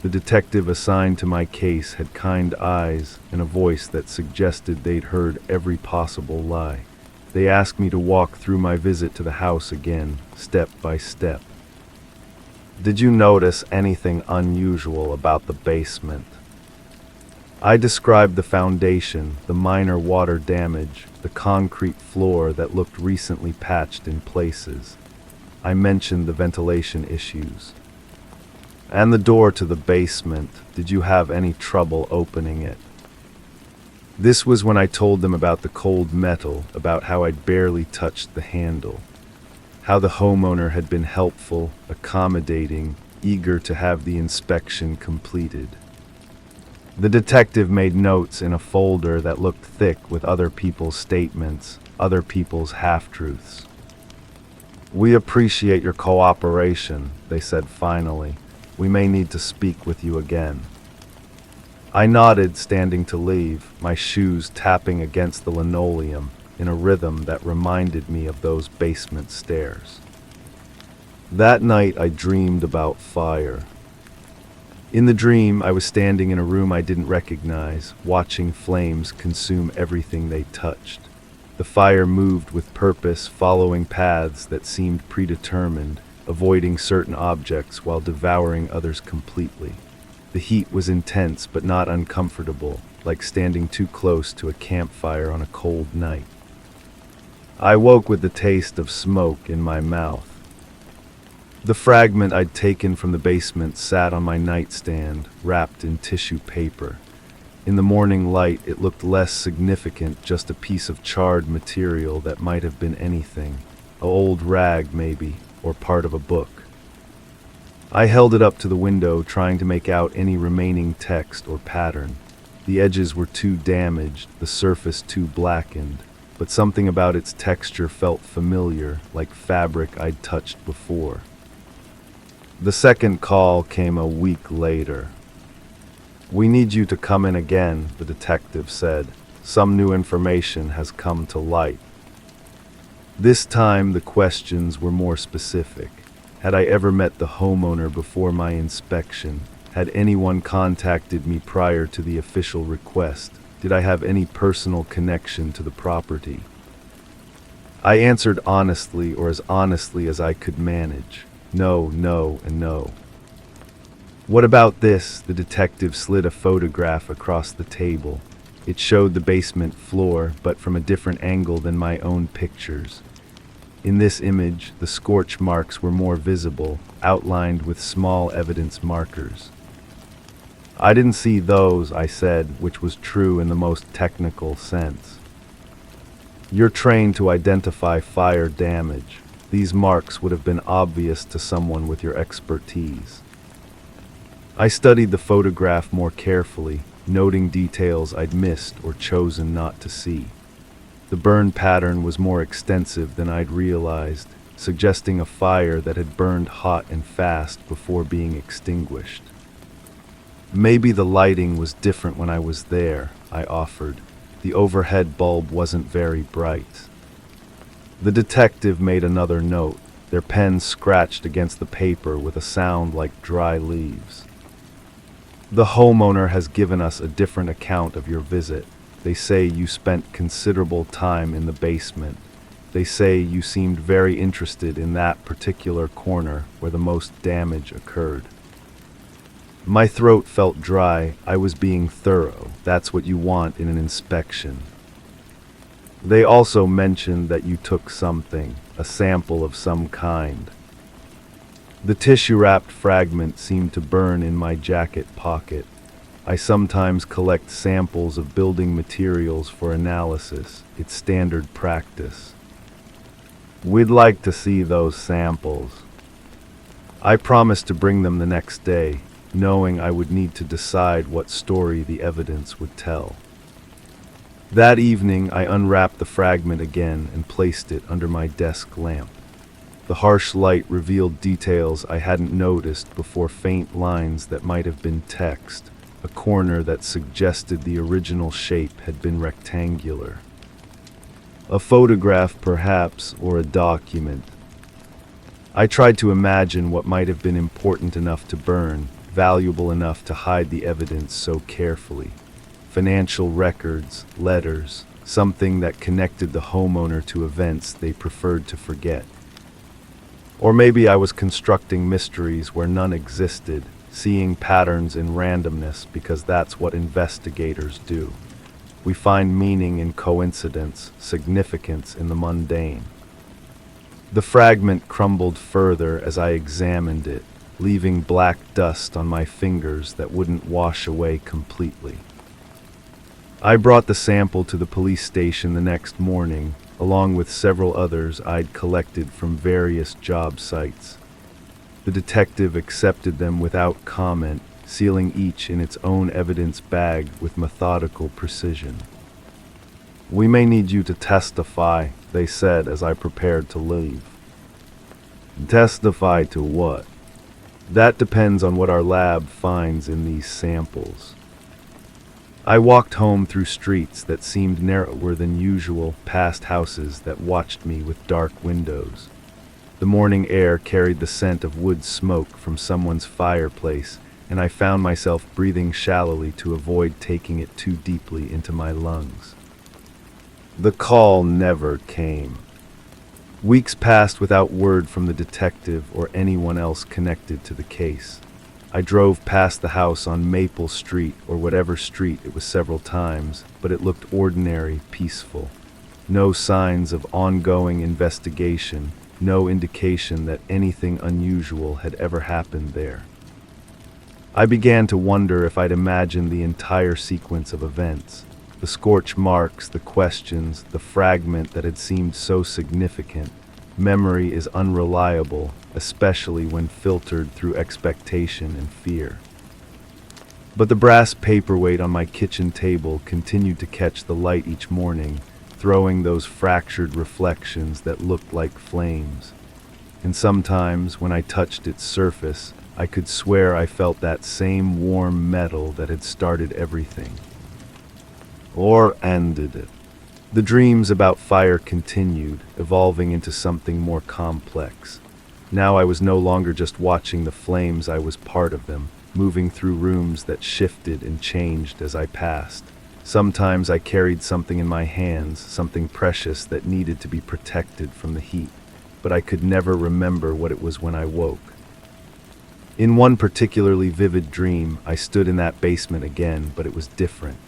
The detective assigned to my case had kind eyes and a voice that suggested they'd heard every possible lie. They asked me to walk through my visit to the house again, step by step. "Did you notice anything unusual about the basement?" I described the foundation, the minor water damage, the concrete floor that looked recently patched in places. I mentioned the ventilation issues. "And the door to the basement, did you have any trouble opening it?" This was when I told them about the cold metal, about how I'd barely touched the handle, how the homeowner had been helpful, accommodating, eager to have the inspection completed. The detective made notes in a folder that looked thick with other people's statements, other people's half-truths. "We appreciate your cooperation," they said finally. "We may need to speak with you again." I nodded, standing to leave, my shoes tapping against the linoleum in a rhythm that reminded me of those basement stairs. That night I dreamed about fire. In the dream, I was standing in a room I didn't recognize, watching flames consume everything they touched. The fire moved with purpose, following paths that seemed predetermined, avoiding certain objects while devouring others completely. The heat was intense but not uncomfortable, like standing too close to a campfire on a cold night. I woke with the taste of smoke in my mouth. The fragment I'd taken from the basement sat on my nightstand, wrapped in tissue paper. In the morning light, it looked less significant, just a piece of charred material that might have been anything. An old rag, maybe, or part of a book. I held it up to the window, trying to make out any remaining text or pattern. The edges were too damaged, the surface too blackened, but something about its texture felt familiar, like fabric I'd touched before. The second call came a week later. "We need you to come in again," the detective said. "Some new information has come to light." This time the questions were more specific. Had I ever met the homeowner before my inspection? Had anyone contacted me prior to the official request? Did I have any personal connection to the property? I answered honestly, or as honestly as I could manage. No, no, and no. "What about this?" The detective slid a photograph across the table. It showed the basement floor, but from a different angle than my own pictures. In this image, the scorch marks were more visible, outlined with small evidence markers. "I didn't see those," I said, which was true in the most technical sense. "You're trained to identify fire damage. These marks would have been obvious to someone with your expertise." I studied the photograph more carefully, noting details I'd missed or chosen not to see. The burn pattern was more extensive than I'd realized, suggesting a fire that had burned hot and fast before being extinguished. "Maybe the lighting was different when I was there," I offered. "The overhead bulb wasn't very bright." The detective made another note. Their pen scratched against the paper with a sound like dry leaves. "The homeowner has given us a different account of your visit. They say you spent considerable time in the basement. They say you seemed very interested in that particular corner where the most damage occurred." My throat felt dry. I was being thorough. That's what you want in an inspection. "They also mentioned that you took something, a sample of some kind." The tissue-wrapped fragment seemed to burn in my jacket pocket. I sometimes collect samples of building materials for analysis. It's standard practice. "We'd like to see those samples." I promised to bring them the next day, knowing I would need to decide what story the evidence would tell. That evening, I unwrapped the fragment again and placed it under my desk lamp. The harsh light revealed details I hadn't noticed before, faint lines that might have been text, a corner that suggested the original shape had been rectangular. A photograph, perhaps, or a document. I tried to imagine what might have been important enough to burn, valuable enough to hide the evidence so carefully. Financial records, letters, something that connected the homeowner to events they preferred to forget. Or maybe I was constructing mysteries where none existed, seeing patterns in randomness because that's what investigators do. We find meaning in coincidence, significance in the mundane. The fragment crumbled further as I examined it, leaving black dust on my fingers that wouldn't wash away completely. I brought the sample to the police station the next morning, along with several others I'd collected from various job sites. The detective accepted them without comment, sealing each in its own evidence bag with methodical precision. "We may need you to testify," they said as I prepared to leave. "Testify to what?" "That depends on what our lab finds in these samples." I walked home through streets that seemed narrower than usual, past houses that watched me with dark windows. The morning air carried the scent of wood smoke from someone's fireplace, and I found myself breathing shallowly to avoid taking it too deeply into my lungs. The call never came. Weeks passed without word from the detective or anyone else connected to the case. I drove past the house on Maple Street, or whatever street it was, several times, but it looked ordinary, peaceful. No signs of ongoing investigation, no indication that anything unusual had ever happened there. I began to wonder if I'd imagined the entire sequence of events. The scorch marks, the questions, the fragment that had seemed so significant. Memory is unreliable, especially when filtered through expectation and fear. But the brass paperweight on my kitchen table continued to catch the light each morning, throwing those fractured reflections that looked like flames. And sometimes, when I touched its surface, I could swear I felt that same warm metal that had started everything. Or ended it. The dreams about fire continued, evolving into something more complex. Now I was no longer just watching the flames, I was part of them, moving through rooms that shifted and changed as I passed. Sometimes I carried something in my hands, something precious that needed to be protected from the heat, but I could never remember what it was when I woke. In one particularly vivid dream, I stood in that basement again, but it was different.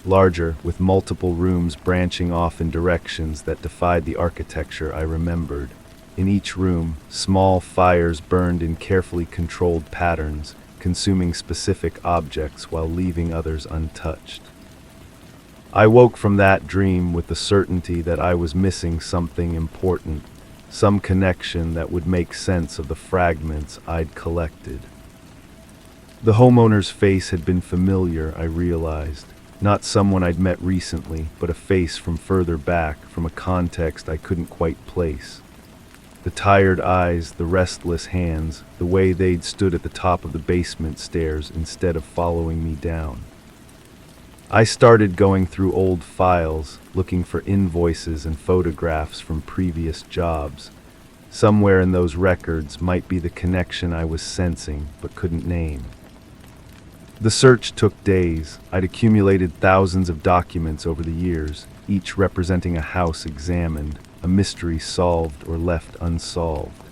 Larger, with multiple rooms branching off in directions that defied the architecture I remembered. In each room, small fires burned in carefully controlled patterns, consuming specific objects while leaving others untouched. I woke from that dream with the certainty that I was missing something important, some connection that would make sense of the fragments I'd collected. The homeowner's face had been familiar, I realized. Not someone I'd met recently, but a face from further back, from a context I couldn't quite place. The tired eyes, the restless hands, the way they'd stood at the top of the basement stairs instead of following me down. I started going through old files, looking for invoices and photographs from previous jobs. Somewhere in those records might be the connection I was sensing but couldn't name. The search took days. I'd accumulated thousands of documents over the years, each representing a house examined, a mystery solved or left unsolved.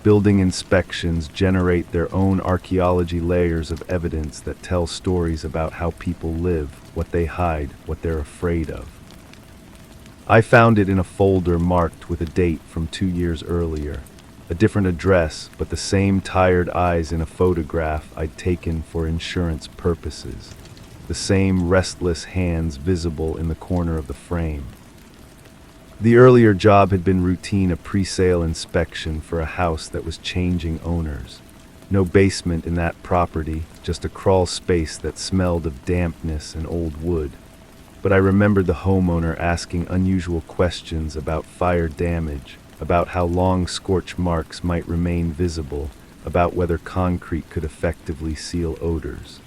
Building inspections generate their own archaeology layers of evidence that tell stories about how people live, what they hide, what they're afraid of. I found it in a folder marked with a date from 2 years earlier. A different address, but the same tired eyes in a photograph I'd taken for insurance purposes. The same restless hands visible in the corner of the frame. The earlier job had been routine, a pre-sale inspection for a house that was changing owners. No basement in that property, just a crawl space that smelled of dampness and old wood. But I remembered the homeowner asking unusual questions about fire damage, about how long scorch marks might remain visible, about whether concrete could effectively seal odors.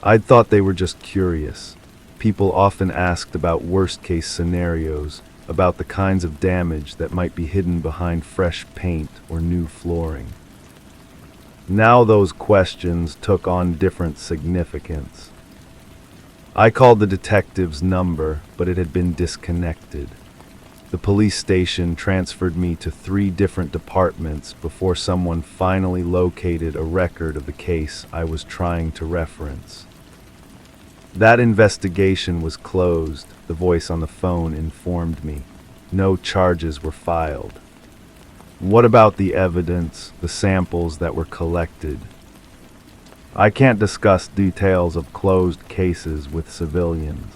I'd thought they were just curious. People often asked about worst-case scenarios, about the kinds of damage that might be hidden behind fresh paint or new flooring. Now those questions took on different significance. I called the detective's number, but it had been disconnected. The police station transferred me to 3 different departments before someone finally located a record of the case I was trying to reference. That investigation was closed, the voice on the phone informed me. No charges were filed. What about the evidence, the samples that were collected? I can't discuss details of closed cases with civilians.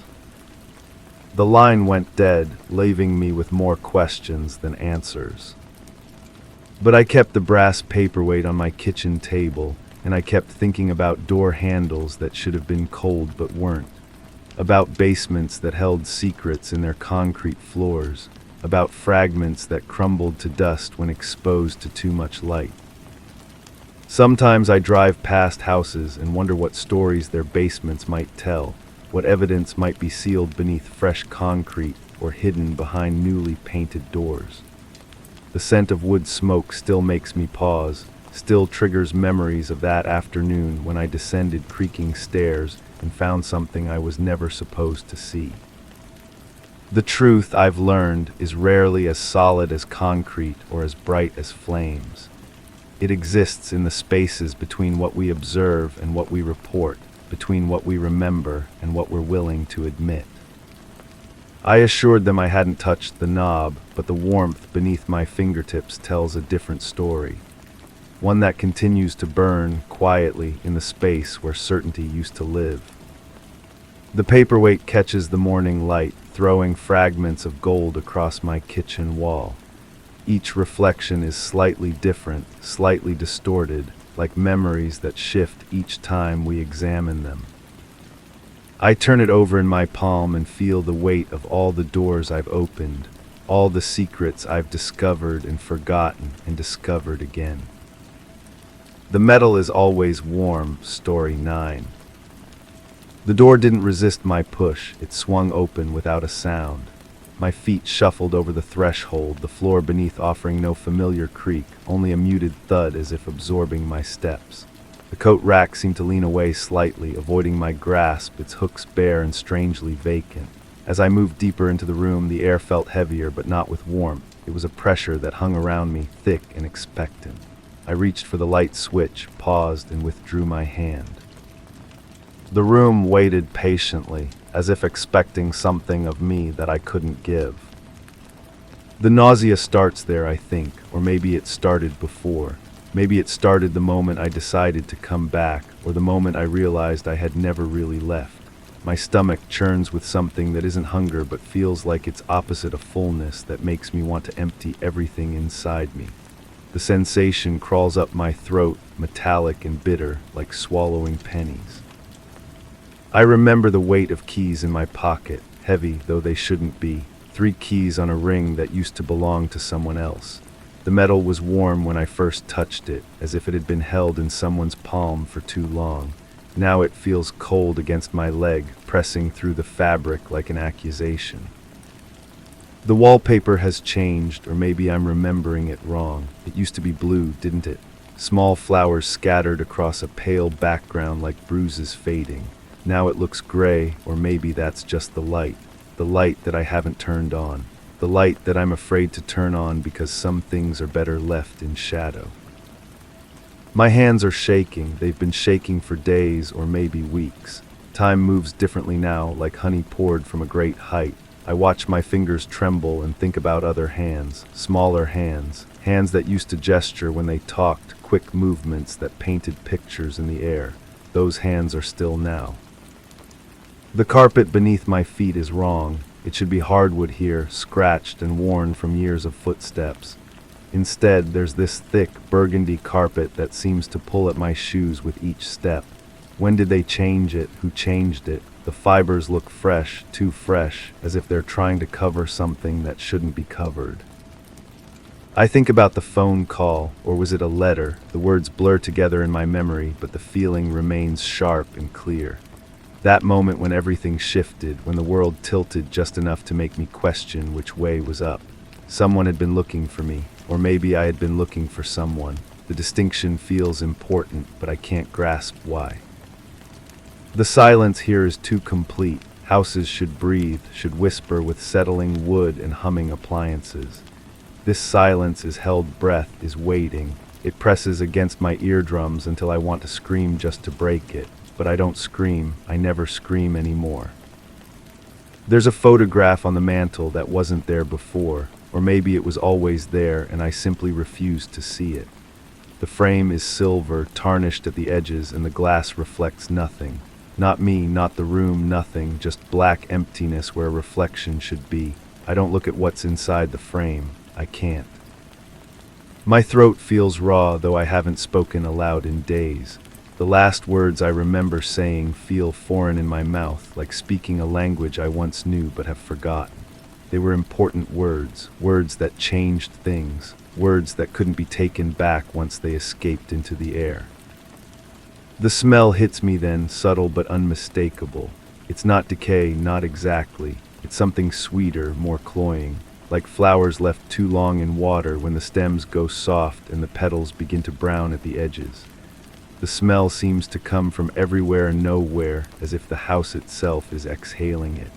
The line went dead, leaving me with more questions than answers. But I kept the brass paperweight on my kitchen table, and I kept thinking about door handles that should have been cold but weren't, about basements that held secrets in their concrete floors, about fragments that crumbled to dust when exposed to too much light. Sometimes I drive past houses and wonder what stories their basements might tell, what evidence might be sealed beneath fresh concrete or hidden behind newly painted doors. The scent of wood smoke still makes me pause, still triggers memories of that afternoon when I descended creaking stairs and found something I was never supposed to see. The truth, I've learned, is rarely as solid as concrete or as bright as flames. It exists in the spaces between what we observe and what we report, between what we remember and what we're willing to admit. I assured them I hadn't touched the knob, but the warmth beneath my fingertips tells a different story. One that continues to burn quietly in the space where certainty used to live. The paperweight catches the morning light, throwing fragments of gold across my kitchen wall. Each reflection is slightly different, slightly distorted, like memories that shift each time we examine them. I turn it over in my palm and feel the weight of all the doors I've opened, all the secrets I've discovered and forgotten and discovered again. The metal is always warm, story 9. The door didn't resist my push, it swung open without a sound. My feet shuffled over the threshold, the floor beneath offering no familiar creak, only a muted thud as if absorbing my steps. The coat rack seemed to lean away slightly, avoiding my grasp, its hooks bare and strangely vacant. As I moved deeper into the room, the air felt heavier, but not with warmth. It was a pressure that hung around me, thick and expectant. I reached for the light switch, paused, and withdrew my hand. The room waited patiently, as if expecting something of me that I couldn't give. The nausea starts there, I think, or maybe it started before. Maybe it started the moment I decided to come back, or the moment I realized I had never really left. My stomach churns with something that isn't hunger but feels like its opposite of fullness that makes me want to empty everything inside me. The sensation crawls up my throat, metallic and bitter, like swallowing pennies. I remember the weight of keys in my pocket, heavy though they shouldn't be, 3 keys on a ring that used to belong to someone else. The metal was warm when I first touched it, as if it had been held in someone's palm for too long. Now it feels cold against my leg, pressing through the fabric like an accusation. The wallpaper has changed, or maybe I'm remembering it wrong. It used to be blue, didn't it? Small flowers scattered across a pale background like bruises fading. Now it looks gray, or maybe that's just the light that I haven't turned on, the light that I'm afraid to turn on because some things are better left in shadow. My hands are shaking, they've been shaking for days or maybe weeks. Time moves differently now, like honey poured from a great height. I watch my fingers tremble and think about other hands, smaller hands, hands that used to gesture when they talked, quick movements that painted pictures in the air. Those hands are still now. The carpet beneath my feet is wrong. It should be hardwood here, scratched and worn from years of footsteps. Instead, there's this thick, burgundy carpet that seems to pull at my shoes with each step. When did they change it? Who changed it? The fibers look fresh, too fresh, as if they're trying to cover something that shouldn't be covered. I think about the phone call, or was it a letter? The words blur together in my memory, but the feeling remains sharp and clear. That moment when everything shifted, when the world tilted just enough to make me question which way was up. Someone had been looking for me, or maybe I had been looking for someone. The distinction feels important, but I can't grasp why. The silence here is too complete. Houses should breathe, should whisper with settling wood and humming appliances. This silence is held breath, is waiting. It presses against my eardrums until I want to scream just to break it. But I don't scream, I never scream anymore. There's a photograph on the mantel that wasn't there before, or maybe it was always there and I simply refused to see it. The frame is silver, tarnished at the edges, and the glass reflects nothing. Not me, not the room, nothing, just black emptiness where a reflection should be. I don't look at what's inside the frame. I can't. My throat feels raw, though I haven't spoken aloud in days. The last words I remember saying feel foreign in my mouth, like speaking a language I once knew but have forgotten. They were important words, words that changed things, words that couldn't be taken back once they escaped into the air. The smell hits me then, subtle but unmistakable. It's not decay, not exactly. It's something sweeter, more cloying, like flowers left too long in water when the stems go soft and the petals begin to brown at the edges. The smell seems to come from everywhere and nowhere, as if the house itself is exhaling it.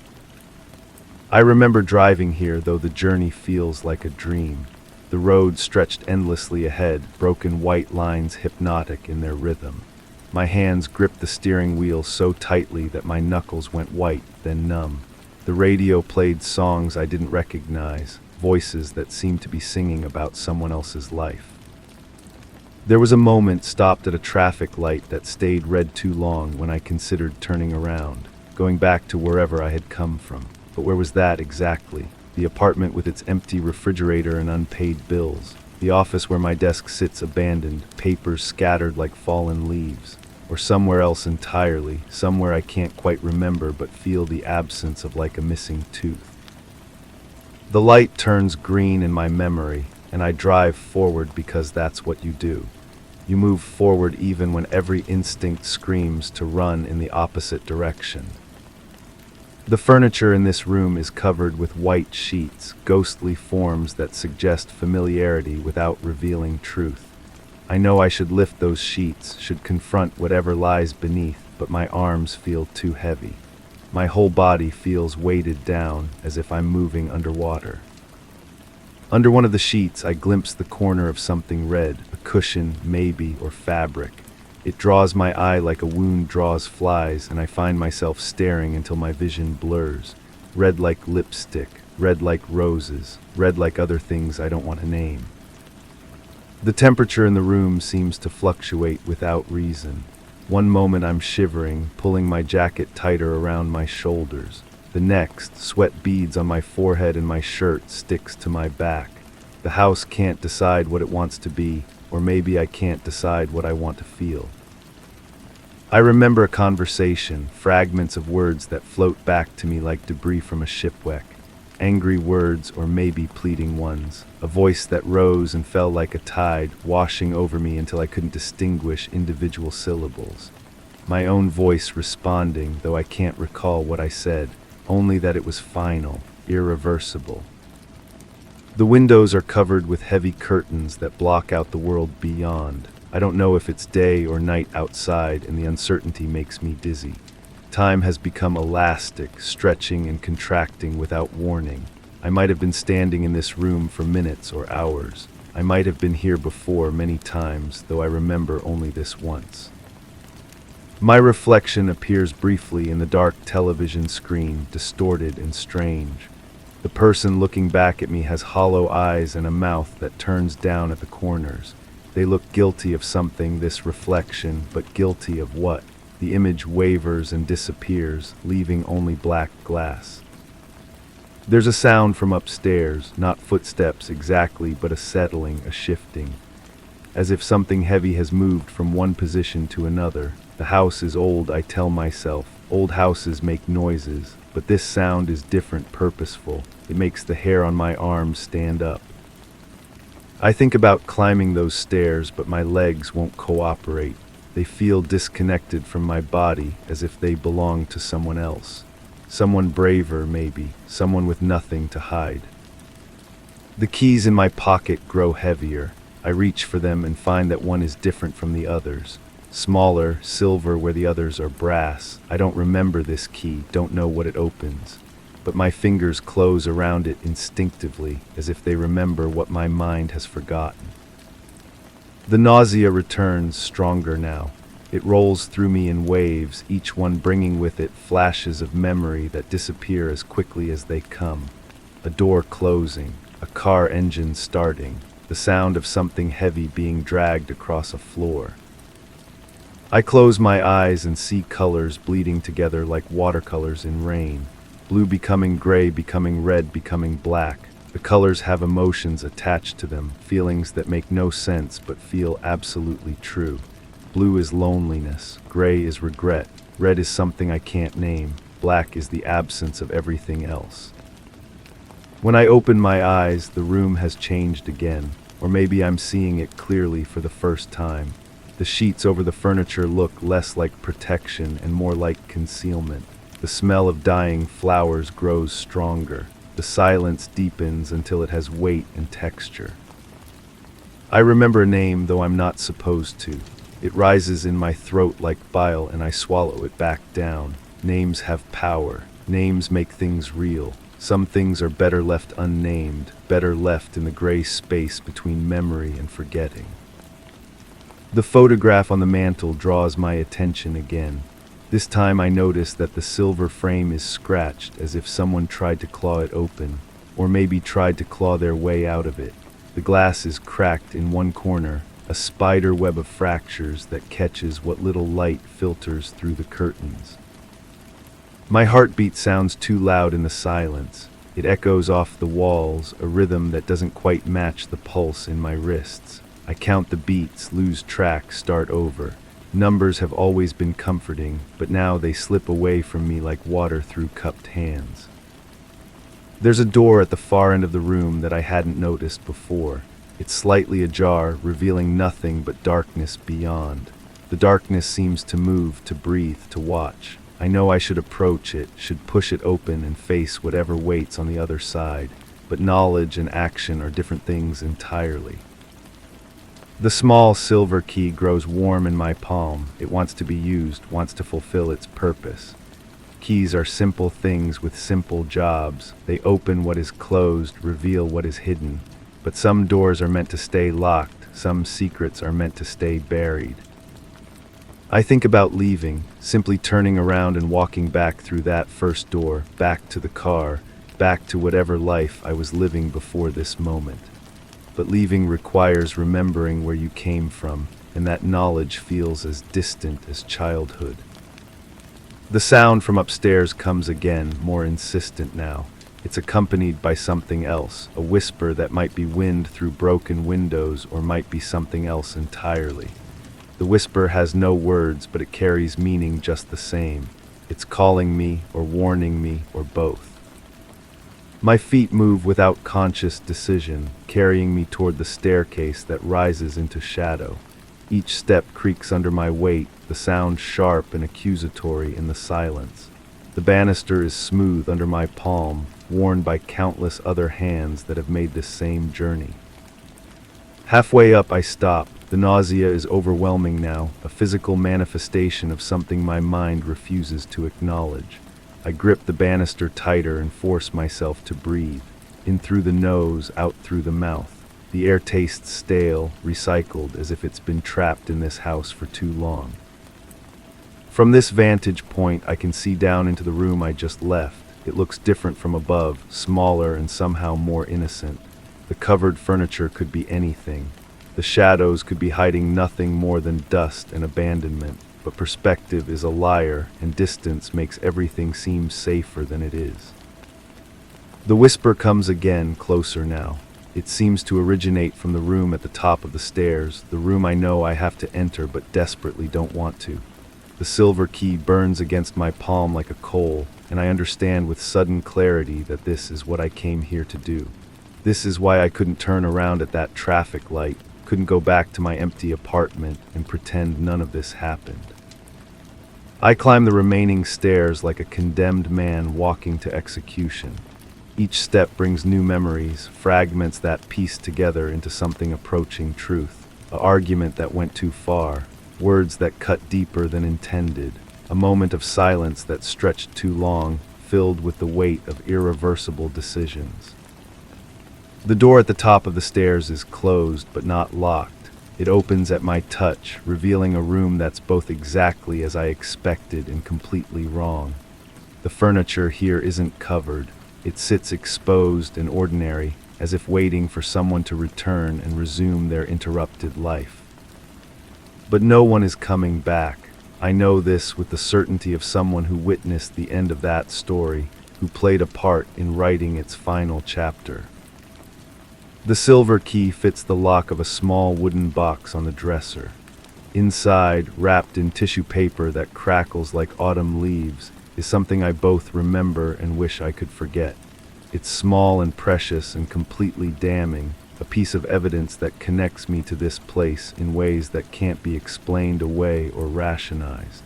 I remember driving here, though the journey feels like a dream. The road stretched endlessly ahead, broken white lines hypnotic in their rhythm. My hands gripped the steering wheel so tightly that my knuckles went white, then numb. The radio played songs I didn't recognize, voices that seemed to be singing about someone else's life. There was a moment stopped at a traffic light that stayed red too long when I considered turning around, going back to wherever I had come from. But where was that exactly? The apartment with its empty refrigerator and unpaid bills. The office where my desk sits abandoned, papers scattered like fallen leaves. Or somewhere else entirely, somewhere I can't quite remember but feel the absence of like a missing tooth. The light turns green in my memory, and I drive forward because that's what you do. You move forward even when every instinct screams to run in the opposite direction. The furniture in this room is covered with white sheets, ghostly forms that suggest familiarity without revealing truth. I know I should lift those sheets, should confront whatever lies beneath, but my arms feel too heavy. My whole body feels weighted down, as if I'm moving underwater. Under one of the sheets, I glimpse the corner of something red, a cushion, maybe, or fabric. It draws my eye like a wound draws flies, and I find myself staring until my vision blurs. Red like lipstick, red like roses, red like other things I don't want to name. The temperature in the room seems to fluctuate without reason. One moment I'm shivering, pulling my jacket tighter around my shoulders. The next, sweat beads on my forehead and my shirt sticks to my back. The house can't decide what it wants to be, or maybe I can't decide what I want to feel. I remember a conversation, fragments of words that float back to me like debris from a shipwreck. Angry words, or maybe pleading ones. A voice that rose and fell like a tide, washing over me until I couldn't distinguish individual syllables. My own voice responding, though I can't recall what I said, only that it was final, irreversible. The windows are covered with heavy curtains that block out the world beyond. I don't know if it's day or night outside, and the uncertainty makes me dizzy. Time has become elastic, stretching and contracting without warning. I might have been standing in this room for minutes or hours. I might have been here before many times, though I remember only this once. My reflection appears briefly in the dark television screen, distorted and strange. The person looking back at me has hollow eyes and a mouth that turns down at the corners. They look guilty of something, this reflection, but guilty of what? The image wavers and disappears, leaving only black glass. There's a sound from upstairs, not footsteps exactly, but a settling, a shifting. As if something heavy has moved from one position to another. The house is old, I tell myself. Old houses make noises, but this sound is different, purposeful. It makes the hair on my arms stand up. I think about climbing those stairs, but my legs won't cooperate. They feel disconnected from my body, as if they belong to someone else. Someone braver, maybe. Someone with nothing to hide. The keys in my pocket grow heavier. I reach for them and find that one is different from the others. Smaller, silver where the others are brass. I don't remember this key, don't know what it opens. But my fingers close around it instinctively, as if they remember what my mind has forgotten. The nausea returns, stronger now. It rolls through me in waves, each one bringing with it flashes of memory that disappear as quickly as they come. A door closing, a car engine starting, the sound of something heavy being dragged across a floor. I close my eyes and see colors bleeding together like watercolors in rain. Blue becoming gray, becoming red, becoming black. The colors have emotions attached to them, feelings that make no sense but feel absolutely true. Blue is loneliness, gray is regret, red is something I can't name, black is the absence of everything else. When I open my eyes, the room has changed again, or maybe I'm seeing it clearly for the first time. The sheets over the furniture look less like protection and more like concealment. The smell of dying flowers grows stronger. The silence deepens until it has weight and texture. I remember a name, though I'm not supposed to. It rises in my throat like bile, and I swallow it back down. Names have power. Names make things real. Some things are better left unnamed, better left in the gray space between memory and forgetting. The photograph on the mantel draws my attention again. This time I notice that the silver frame is scratched as if someone tried to claw it open, or maybe tried to claw their way out of it. The glass is cracked in one corner, a spider web of fractures that catches what little light filters through the curtains. My heartbeat sounds too loud in the silence. It echoes off the walls, a rhythm that doesn't quite match the pulse in my wrists. I count the beats, lose track, start over. Numbers have always been comforting, but now they slip away from me like water through cupped hands. There's a door at the far end of the room that I hadn't noticed before. It's slightly ajar, revealing nothing but darkness beyond. The darkness seems to move, to breathe, to watch. I know I should approach it, should push it open and face whatever waits on the other side, but knowledge and action are different things entirely. The small silver key grows warm in my palm. It wants to be used, wants to fulfill its purpose. Keys are simple things with simple jobs. They open what is closed, reveal what is hidden. But some doors are meant to stay locked, some secrets are meant to stay buried. I think about leaving, simply turning around and walking back through that first door, back to the car, back to whatever life I was living before this moment. But leaving requires remembering where you came from, and that knowledge feels as distant as childhood. The sound from upstairs comes again, more insistent now. It's accompanied by something else, a whisper that might be wind through broken windows or might be something else entirely. The whisper has no words, but it carries meaning just the same. It's calling me, or warning me, or both. My feet move without conscious decision, carrying me toward the staircase that rises into shadow. Each step creaks under my weight, the sound sharp and accusatory in the silence. The banister is smooth under my palm, worn by countless other hands that have made this same journey. Halfway up, I stop. The nausea is overwhelming now, a physical manifestation of something my mind refuses to acknowledge. I grip the banister tighter and force myself to breathe. In through the nose, out through the mouth. The air tastes stale, recycled, as if it's been trapped in this house for too long. From this vantage point, I can see down into the room I just left. It looks different from above, smaller and somehow more innocent. The covered furniture could be anything. The shadows could be hiding nothing more than dust and abandonment. But perspective is a liar, and distance makes everything seem safer than it is. The whisper comes again, closer now. It seems to originate from the room at the top of the stairs, the room I know I have to enter but desperately don't want to. The silver key burns against my palm like a coal, and I understand with sudden clarity that this is what I came here to do. This is why I couldn't turn around at that traffic light, couldn't go back to my empty apartment and pretend none of this happened. I climb the remaining stairs like a condemned man walking to execution. Each step brings new memories, fragments that piece together into something approaching truth. An argument that went too far, words that cut deeper than intended, a moment of silence that stretched too long, filled with the weight of irreversible decisions. The door at the top of the stairs is closed but not locked. It opens at my touch, revealing a room that's both exactly as I expected and completely wrong. The furniture here isn't covered. It sits exposed and ordinary, as if waiting for someone to return and resume their interrupted life. But no one is coming back. I know this with the certainty of someone who witnessed the end of that story, who played a part in writing its final chapter. The silver key fits the lock of a small wooden box on the dresser. Inside, wrapped in tissue paper that crackles like autumn leaves, is something I both remember and wish I could forget. It's small and precious and completely damning, a piece of evidence that connects me to this place in ways that can't be explained away or rationalized.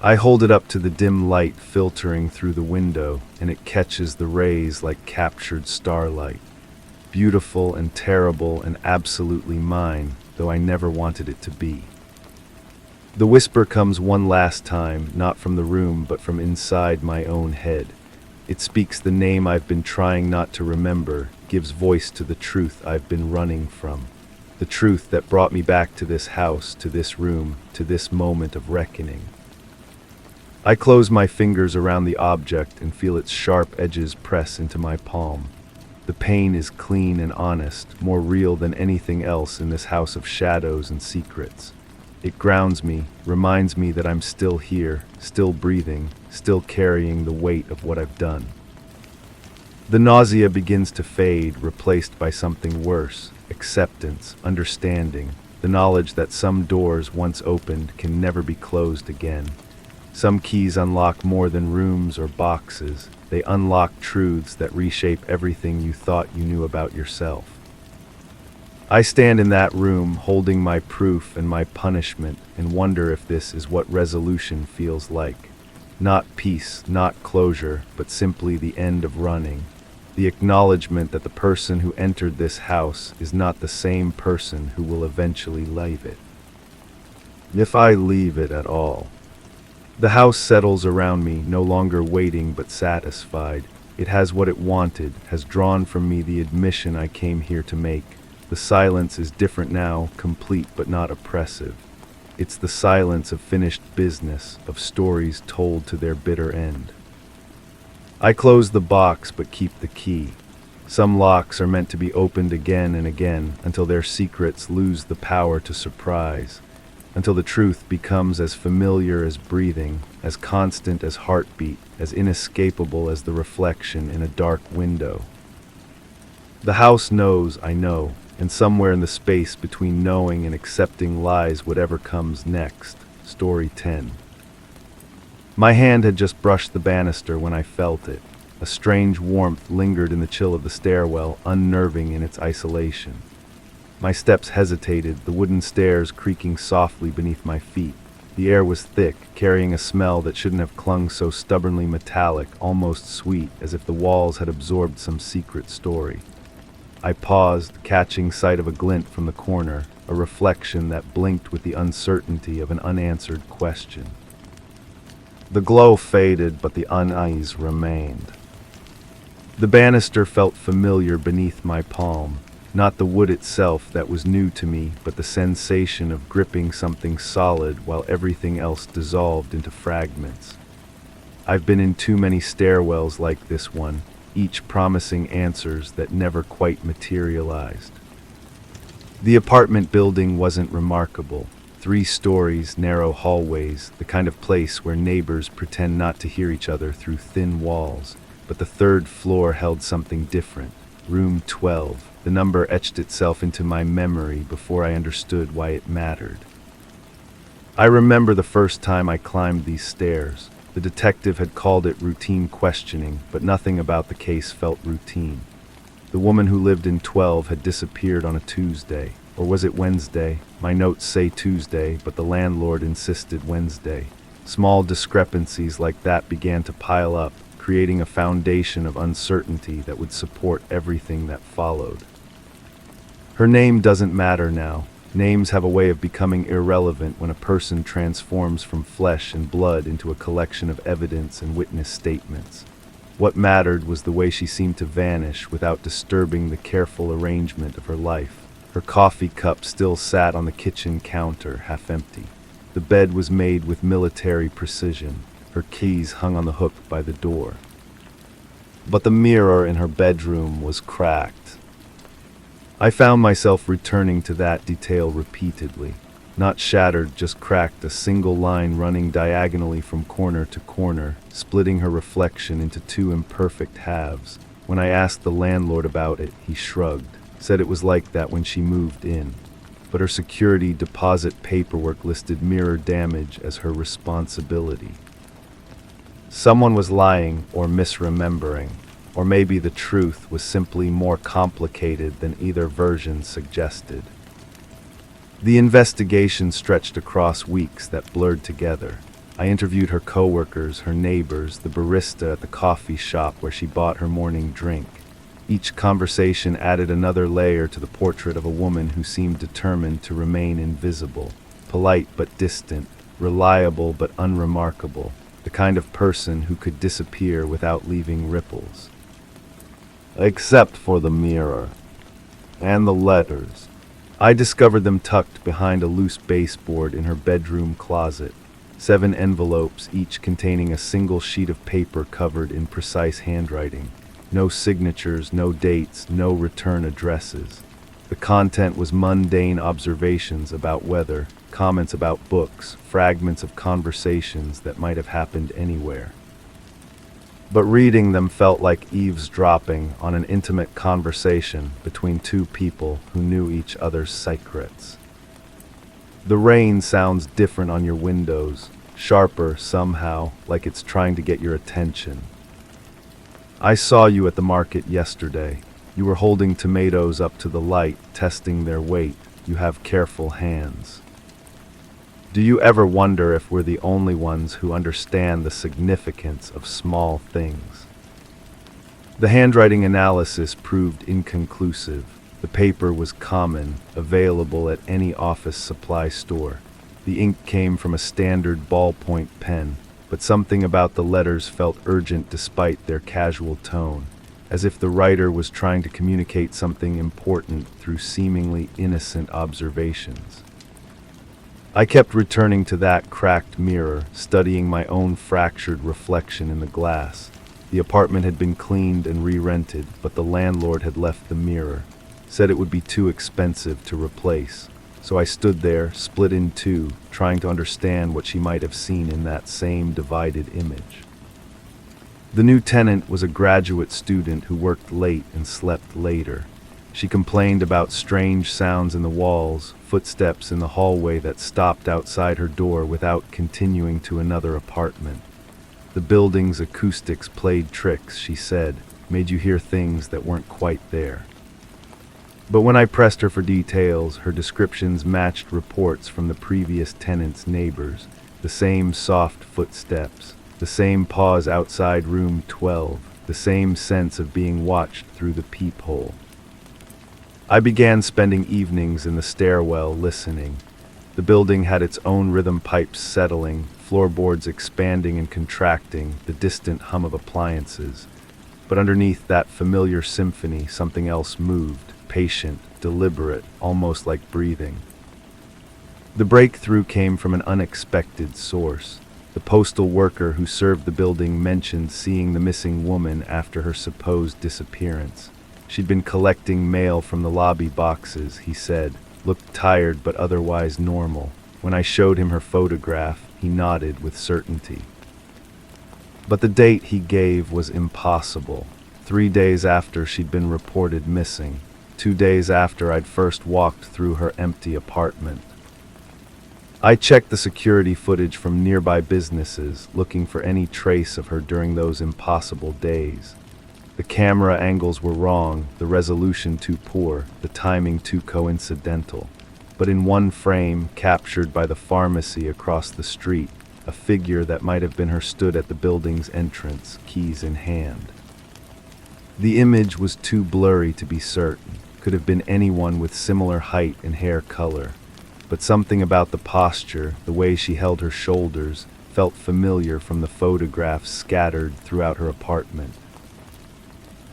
I hold it up to the dim light filtering through the window, and it catches the rays like captured starlight. Beautiful and terrible and absolutely mine, though I never wanted it to be. The whisper comes one last time, not from the room but from inside my own head. It speaks the name I've been trying not to remember, gives voice to the truth I've been running from. The truth that brought me back to this house, to this room, to this moment of reckoning. I close my fingers around the object and feel its sharp edges press into my palm. The pain is clean and honest, more real than anything else in this house of shadows and secrets. It grounds me, reminds me that I'm still here, still breathing, still carrying the weight of what I've done. The nausea begins to fade, replaced by something worse: acceptance, understanding, the knowledge that some doors once opened can never be closed again. Some keys unlock more than rooms or boxes. They unlock truths that reshape everything you thought you knew about yourself. I stand in that room, holding my proof and my punishment, and wonder if this is what resolution feels like. Not peace, not closure, but simply the end of running. The acknowledgement that the person who entered this house is not the same person who will eventually leave it. If I leave it at all. The house settles around me, no longer waiting but satisfied. It has what it wanted, has drawn from me the admission I came here to make. The silence is different now, complete but not oppressive. It's the silence of finished business, of stories told to their bitter end. I close the box but keep the key. Some locks are meant to be opened again and again until their secrets lose the power to surprise, until the truth becomes as familiar as breathing, as constant as heartbeat, as inescapable as the reflection in a dark window. The house knows I know, and somewhere in the space between knowing and accepting lies whatever comes next. Story 10. My hand had just brushed the banister when I felt it. A strange warmth lingered in the chill of the stairwell, unnerving in its isolation. My steps hesitated, the wooden stairs creaking softly beneath my feet. The air was thick, carrying a smell that shouldn't have clung so stubbornly metallic, almost sweet, as if the walls had absorbed some secret story. I paused, catching sight of a glint from the corner, a reflection that blinked with the uncertainty of an unanswered question. The glow faded, but the unease remained. The banister felt familiar beneath my palm. Not the wood itself that was new to me, but the sensation of gripping something solid while everything else dissolved into fragments. I've been in too many stairwells like this one, each promising answers that never quite materialized. The apartment building wasn't remarkable. 3 stories, narrow hallways, the kind of place where neighbors pretend not to hear each other through thin walls. But the 3rd floor held something different. Room 12. The number etched itself into my memory before I understood why it mattered. I remember the first time I climbed these stairs. The detective had called it routine questioning, but nothing about the case felt routine. The woman who lived in 12 had disappeared on a Tuesday. Or was it Wednesday? My notes say Tuesday, but the landlord insisted Wednesday. Small discrepancies like that began to pile up, creating a foundation of uncertainty that would support everything that followed. Her name doesn't matter now. Names have a way of becoming irrelevant when a person transforms from flesh and blood into a collection of evidence and witness statements. What mattered was the way she seemed to vanish without disturbing the careful arrangement of her life. Her coffee cup still sat on the kitchen counter, half empty. The bed was made with military precision. Her keys hung on the hook by the door. But the mirror in her bedroom was cracked. I found myself returning to that detail repeatedly. Not shattered, just cracked, a single line running diagonally from corner to corner, splitting her reflection into 2 imperfect halves. When I asked the landlord about it, he shrugged, said it was like that when she moved in. But her security deposit paperwork listed mirror damage as her responsibility. Someone was lying or misremembering, or maybe the truth was simply more complicated than either version suggested. The investigation stretched across weeks that blurred together. I interviewed her coworkers, her neighbors, the barista at the coffee shop where she bought her morning drink. Each conversation added another layer to the portrait of a woman who seemed determined to remain invisible, polite but distant, reliable but unremarkable. the kind of person who could disappear without leaving ripples. Except for the mirror and the letters. I discovered them tucked behind a loose baseboard in her bedroom closet. 7 envelopes, each containing a single sheet of paper covered in precise handwriting. No signatures, no dates, no return addresses. The content was mundane observations about weather, comments about books, fragments of conversations that might have happened anywhere. But reading them felt like eavesdropping on an intimate conversation between 2 people who knew each other's secrets. The rain sounds different on your windows, sharper somehow, like it's trying to get your attention. I saw you at the market yesterday. You were holding tomatoes up to the light, testing their weight. You have careful hands. Do you ever wonder if we're the only ones who understand the significance of small things? The handwriting analysis proved inconclusive. The paper was common, available at any office supply store. The ink came from a standard ballpoint pen, but something about the letters felt urgent despite their casual tone, as if the writer was trying to communicate something important through seemingly innocent observations. I kept returning to that cracked mirror, studying my own fractured reflection in the glass. The apartment had been cleaned and re-rented, but the landlord had left the mirror, said it would be too expensive to replace. So I stood there, split in 2, trying to understand what she might have seen in that same divided image. The new tenant was a graduate student who worked late and slept later. She complained about strange sounds in the walls, footsteps in the hallway that stopped outside her door without continuing to another apartment. The building's acoustics played tricks, she said, made you hear things that weren't quite there. But when I pressed her for details, her descriptions matched reports from the previous tenant's neighbors. The same soft footsteps, the same pause outside room 12, the same sense of being watched through the peephole. I began spending evenings in the stairwell listening. The building had its own rhythm pipes settling, floorboards expanding and contracting, the distant hum of appliances. But underneath that familiar symphony, something else moved, patient, deliberate, almost like breathing. The breakthrough came from an unexpected source. The postal worker who served the building mentioned seeing the missing woman after her supposed disappearance. She'd been collecting mail from the lobby boxes, he said, looked tired but otherwise normal. When I showed him her photograph, he nodded with certainty. But the date he gave was impossible. 3 days after she'd been reported missing. 2 days after I'd first walked through her empty apartment. I checked the security footage from nearby businesses, looking for any trace of her during those impossible days. The camera angles were wrong, the resolution too poor, the timing too coincidental. But in one frame, captured by the pharmacy across the street, a figure that might have been her stood at the building's entrance, keys in hand. The image was too blurry to be certain. Could have been anyone with similar height and hair color. But something about the posture, the way she held her shoulders, felt familiar from the photographs scattered throughout her apartment.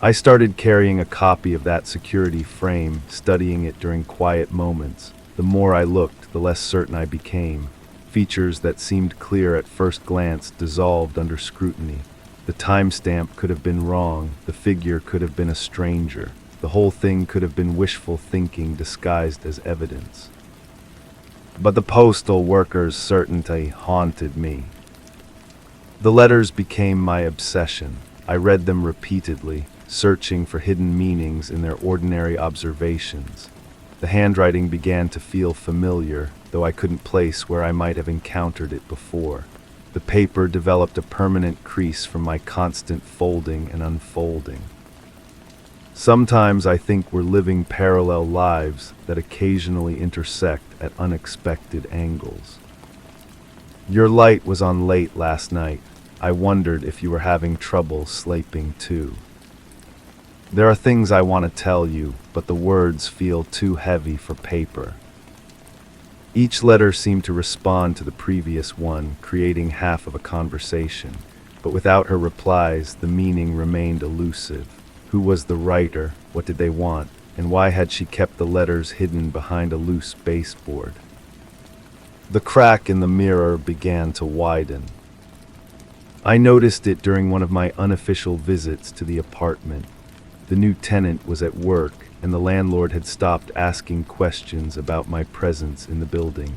I started carrying a copy of that security frame, studying it during quiet moments. The more I looked, the less certain I became. Features that seemed clear at first glance dissolved under scrutiny. The timestamp could have been wrong, the figure could have been a stranger. The whole thing could have been wishful thinking disguised as evidence. But the postal worker's certainty haunted me. The letters became my obsession. I read them repeatedly, searching for hidden meanings in their ordinary observations. The handwriting began to feel familiar, though I couldn't place where I might have encountered it before. The paper developed a permanent crease from my constant folding and unfolding. Sometimes I think we're living parallel lives that occasionally intersect at unexpected angles. Your light was on late last night. I wondered if you were having trouble sleeping too. There are things I want to tell you, but the words feel too heavy for paper. Each letter seemed to respond to the previous one, creating half of a conversation. But without her replies, the meaning remained elusive. Who was the writer? What did they want? And why had she kept the letters hidden behind a loose baseboard? The crack in the mirror began to widen. I noticed it during one of my unofficial visits to the apartment. The new tenant was at work, and the landlord had stopped asking questions about my presence in the building.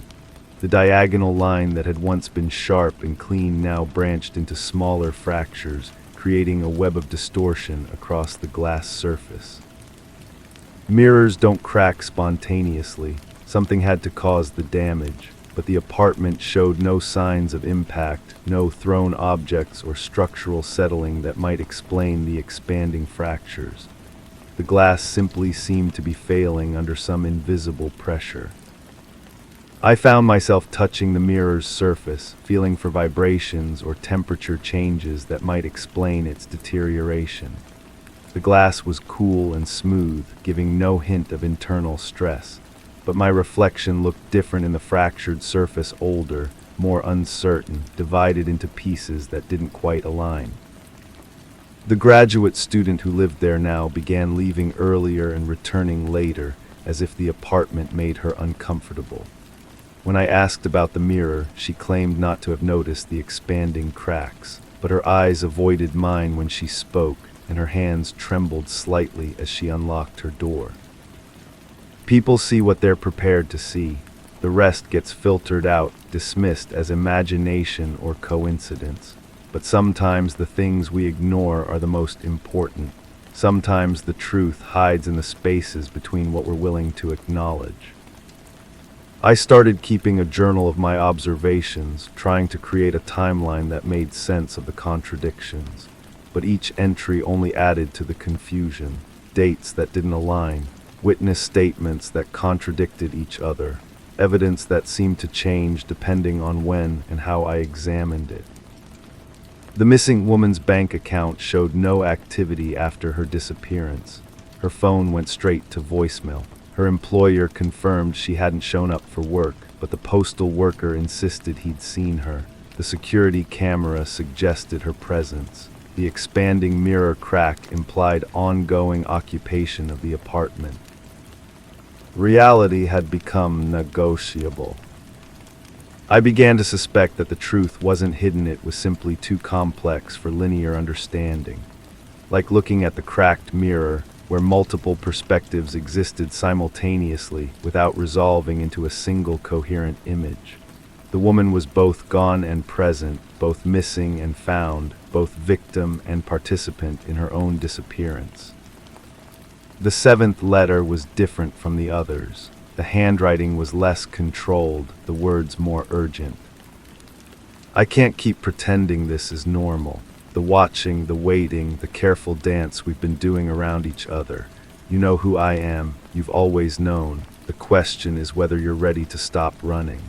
The diagonal line that had once been sharp and clean now branched into smaller fractures, creating a web of distortion across the glass surface. Mirrors don't crack spontaneously. Something had to cause the damage, but the apartment showed no signs of impact, no thrown objects or structural settling that might explain the expanding fractures. The glass simply seemed to be failing under some invisible pressure. I found myself touching the mirror's surface, feeling for vibrations or temperature changes that might explain its deterioration. The glass was cool and smooth, giving no hint of internal stress, but my reflection looked different in the fractured surface, older, more uncertain, divided into pieces that didn't quite align. The graduate student who lived there now began leaving earlier and returning later, as if the apartment made her uncomfortable. When I asked about the mirror, she claimed not to have noticed the expanding cracks, but her eyes avoided mine when she spoke, and her hands trembled slightly as she unlocked her door. People see what they're prepared to see. The rest gets filtered out, dismissed as imagination or coincidence. But sometimes the things we ignore are the most important. Sometimes the truth hides in the spaces between what we're willing to acknowledge. I started keeping a journal of my observations, trying to create a timeline that made sense of the contradictions. But each entry only added to the confusion. Dates that didn't align, witness statements that contradicted each other, evidence that seemed to change depending on when and how I examined it. The missing woman's bank account showed no activity after her disappearance. Her phone went straight to voicemail. Her employer confirmed she hadn't shown up for work, but the postal worker insisted he'd seen her. The security camera suggested her presence. The expanding mirror crack implied ongoing occupation of the apartment. Reality had become negotiable. I began to suspect that the truth wasn't hidden, it was simply too complex for linear understanding. Like looking at the cracked mirror, where multiple perspectives existed simultaneously without resolving into a single coherent image. The woman was both gone and present, both missing and found, both victim and participant in her own disappearance. The seventh letter was different from the others. The handwriting was less controlled, the words more urgent. I can't keep pretending this is normal. The watching, the waiting, the careful dance we've been doing around each other. You know who I am, you've always known. The question is whether you're ready to stop running.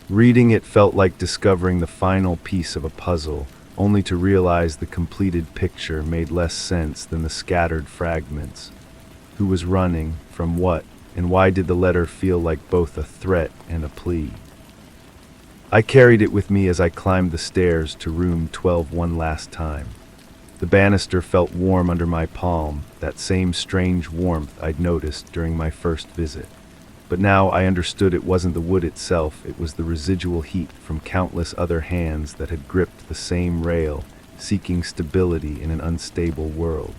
Reading it felt like discovering the final piece of a puzzle, only to realize the completed picture made less sense than the scattered fragments. Who was running, from what, and why did the letter feel like both a threat and a plea? I carried it with me as I climbed the stairs to room 12 one last time. The banister felt warm under my palm, that same strange warmth I'd noticed during my first visit. But now I understood it wasn't the wood itself, it was the residual heat from countless other hands that had gripped the same rail, seeking stability in an unstable world.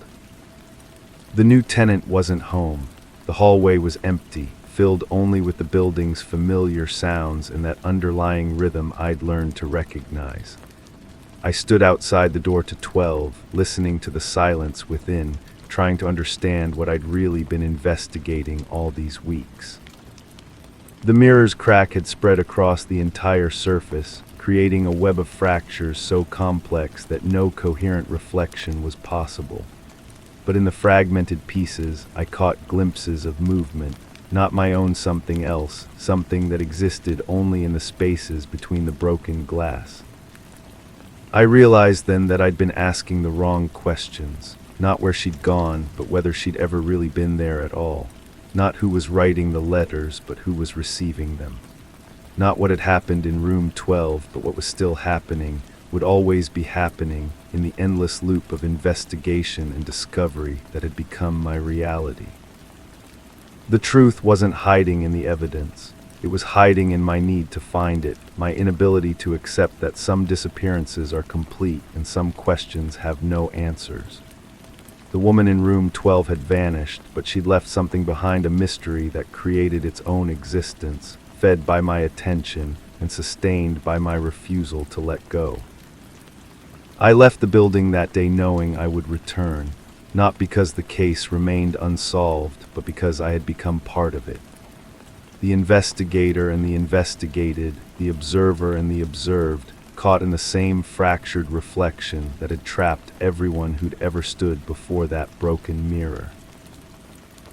The new tenant wasn't home. The hallway was empty, filled only with the building's familiar sounds and that underlying rhythm I'd learned to recognize. I stood outside the door to 12, listening to the silence within, trying to understand what I'd really been investigating all these weeks. The mirror's crack had spread across the entire surface, creating a web of fractures so complex that no coherent reflection was possible. But in the fragmented pieces, I caught glimpses of movement, not my own something else, something that existed only in the spaces between the broken glass. I realized then that I'd been asking the wrong questions, not where she'd gone, but whether she'd ever really been there at all. Not who was writing the letters, but who was receiving them. Not what had happened in room 12, but what was still happening, would always be happening in the endless loop of investigation and discovery that had become my reality. The truth wasn't hiding in the evidence. It was hiding in my need to find it, my inability to accept that some disappearances are complete and some questions have no answers. The woman in room 12 had vanished, but she'd left something behind, a mystery that created its own existence, fed by my attention and sustained by my refusal to let go. I left the building that day knowing I would return, not because the case remained unsolved, but because I had become part of it. The investigator and the investigated, the observer and the observed, caught in the same fractured reflection that had trapped everyone who'd ever stood before that broken mirror.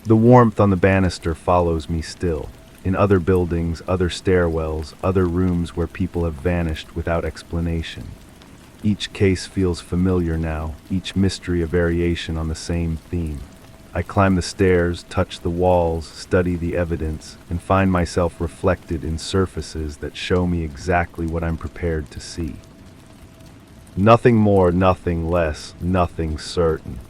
The warmth on the banister follows me still, in other buildings, other stairwells, other rooms where people have vanished without explanation. Each case feels familiar now, each mystery a variation on the same theme. I climb the stairs, touch the walls, study the evidence, and find myself reflected in surfaces that show me exactly what I'm prepared to see. Nothing more, nothing less, nothing certain.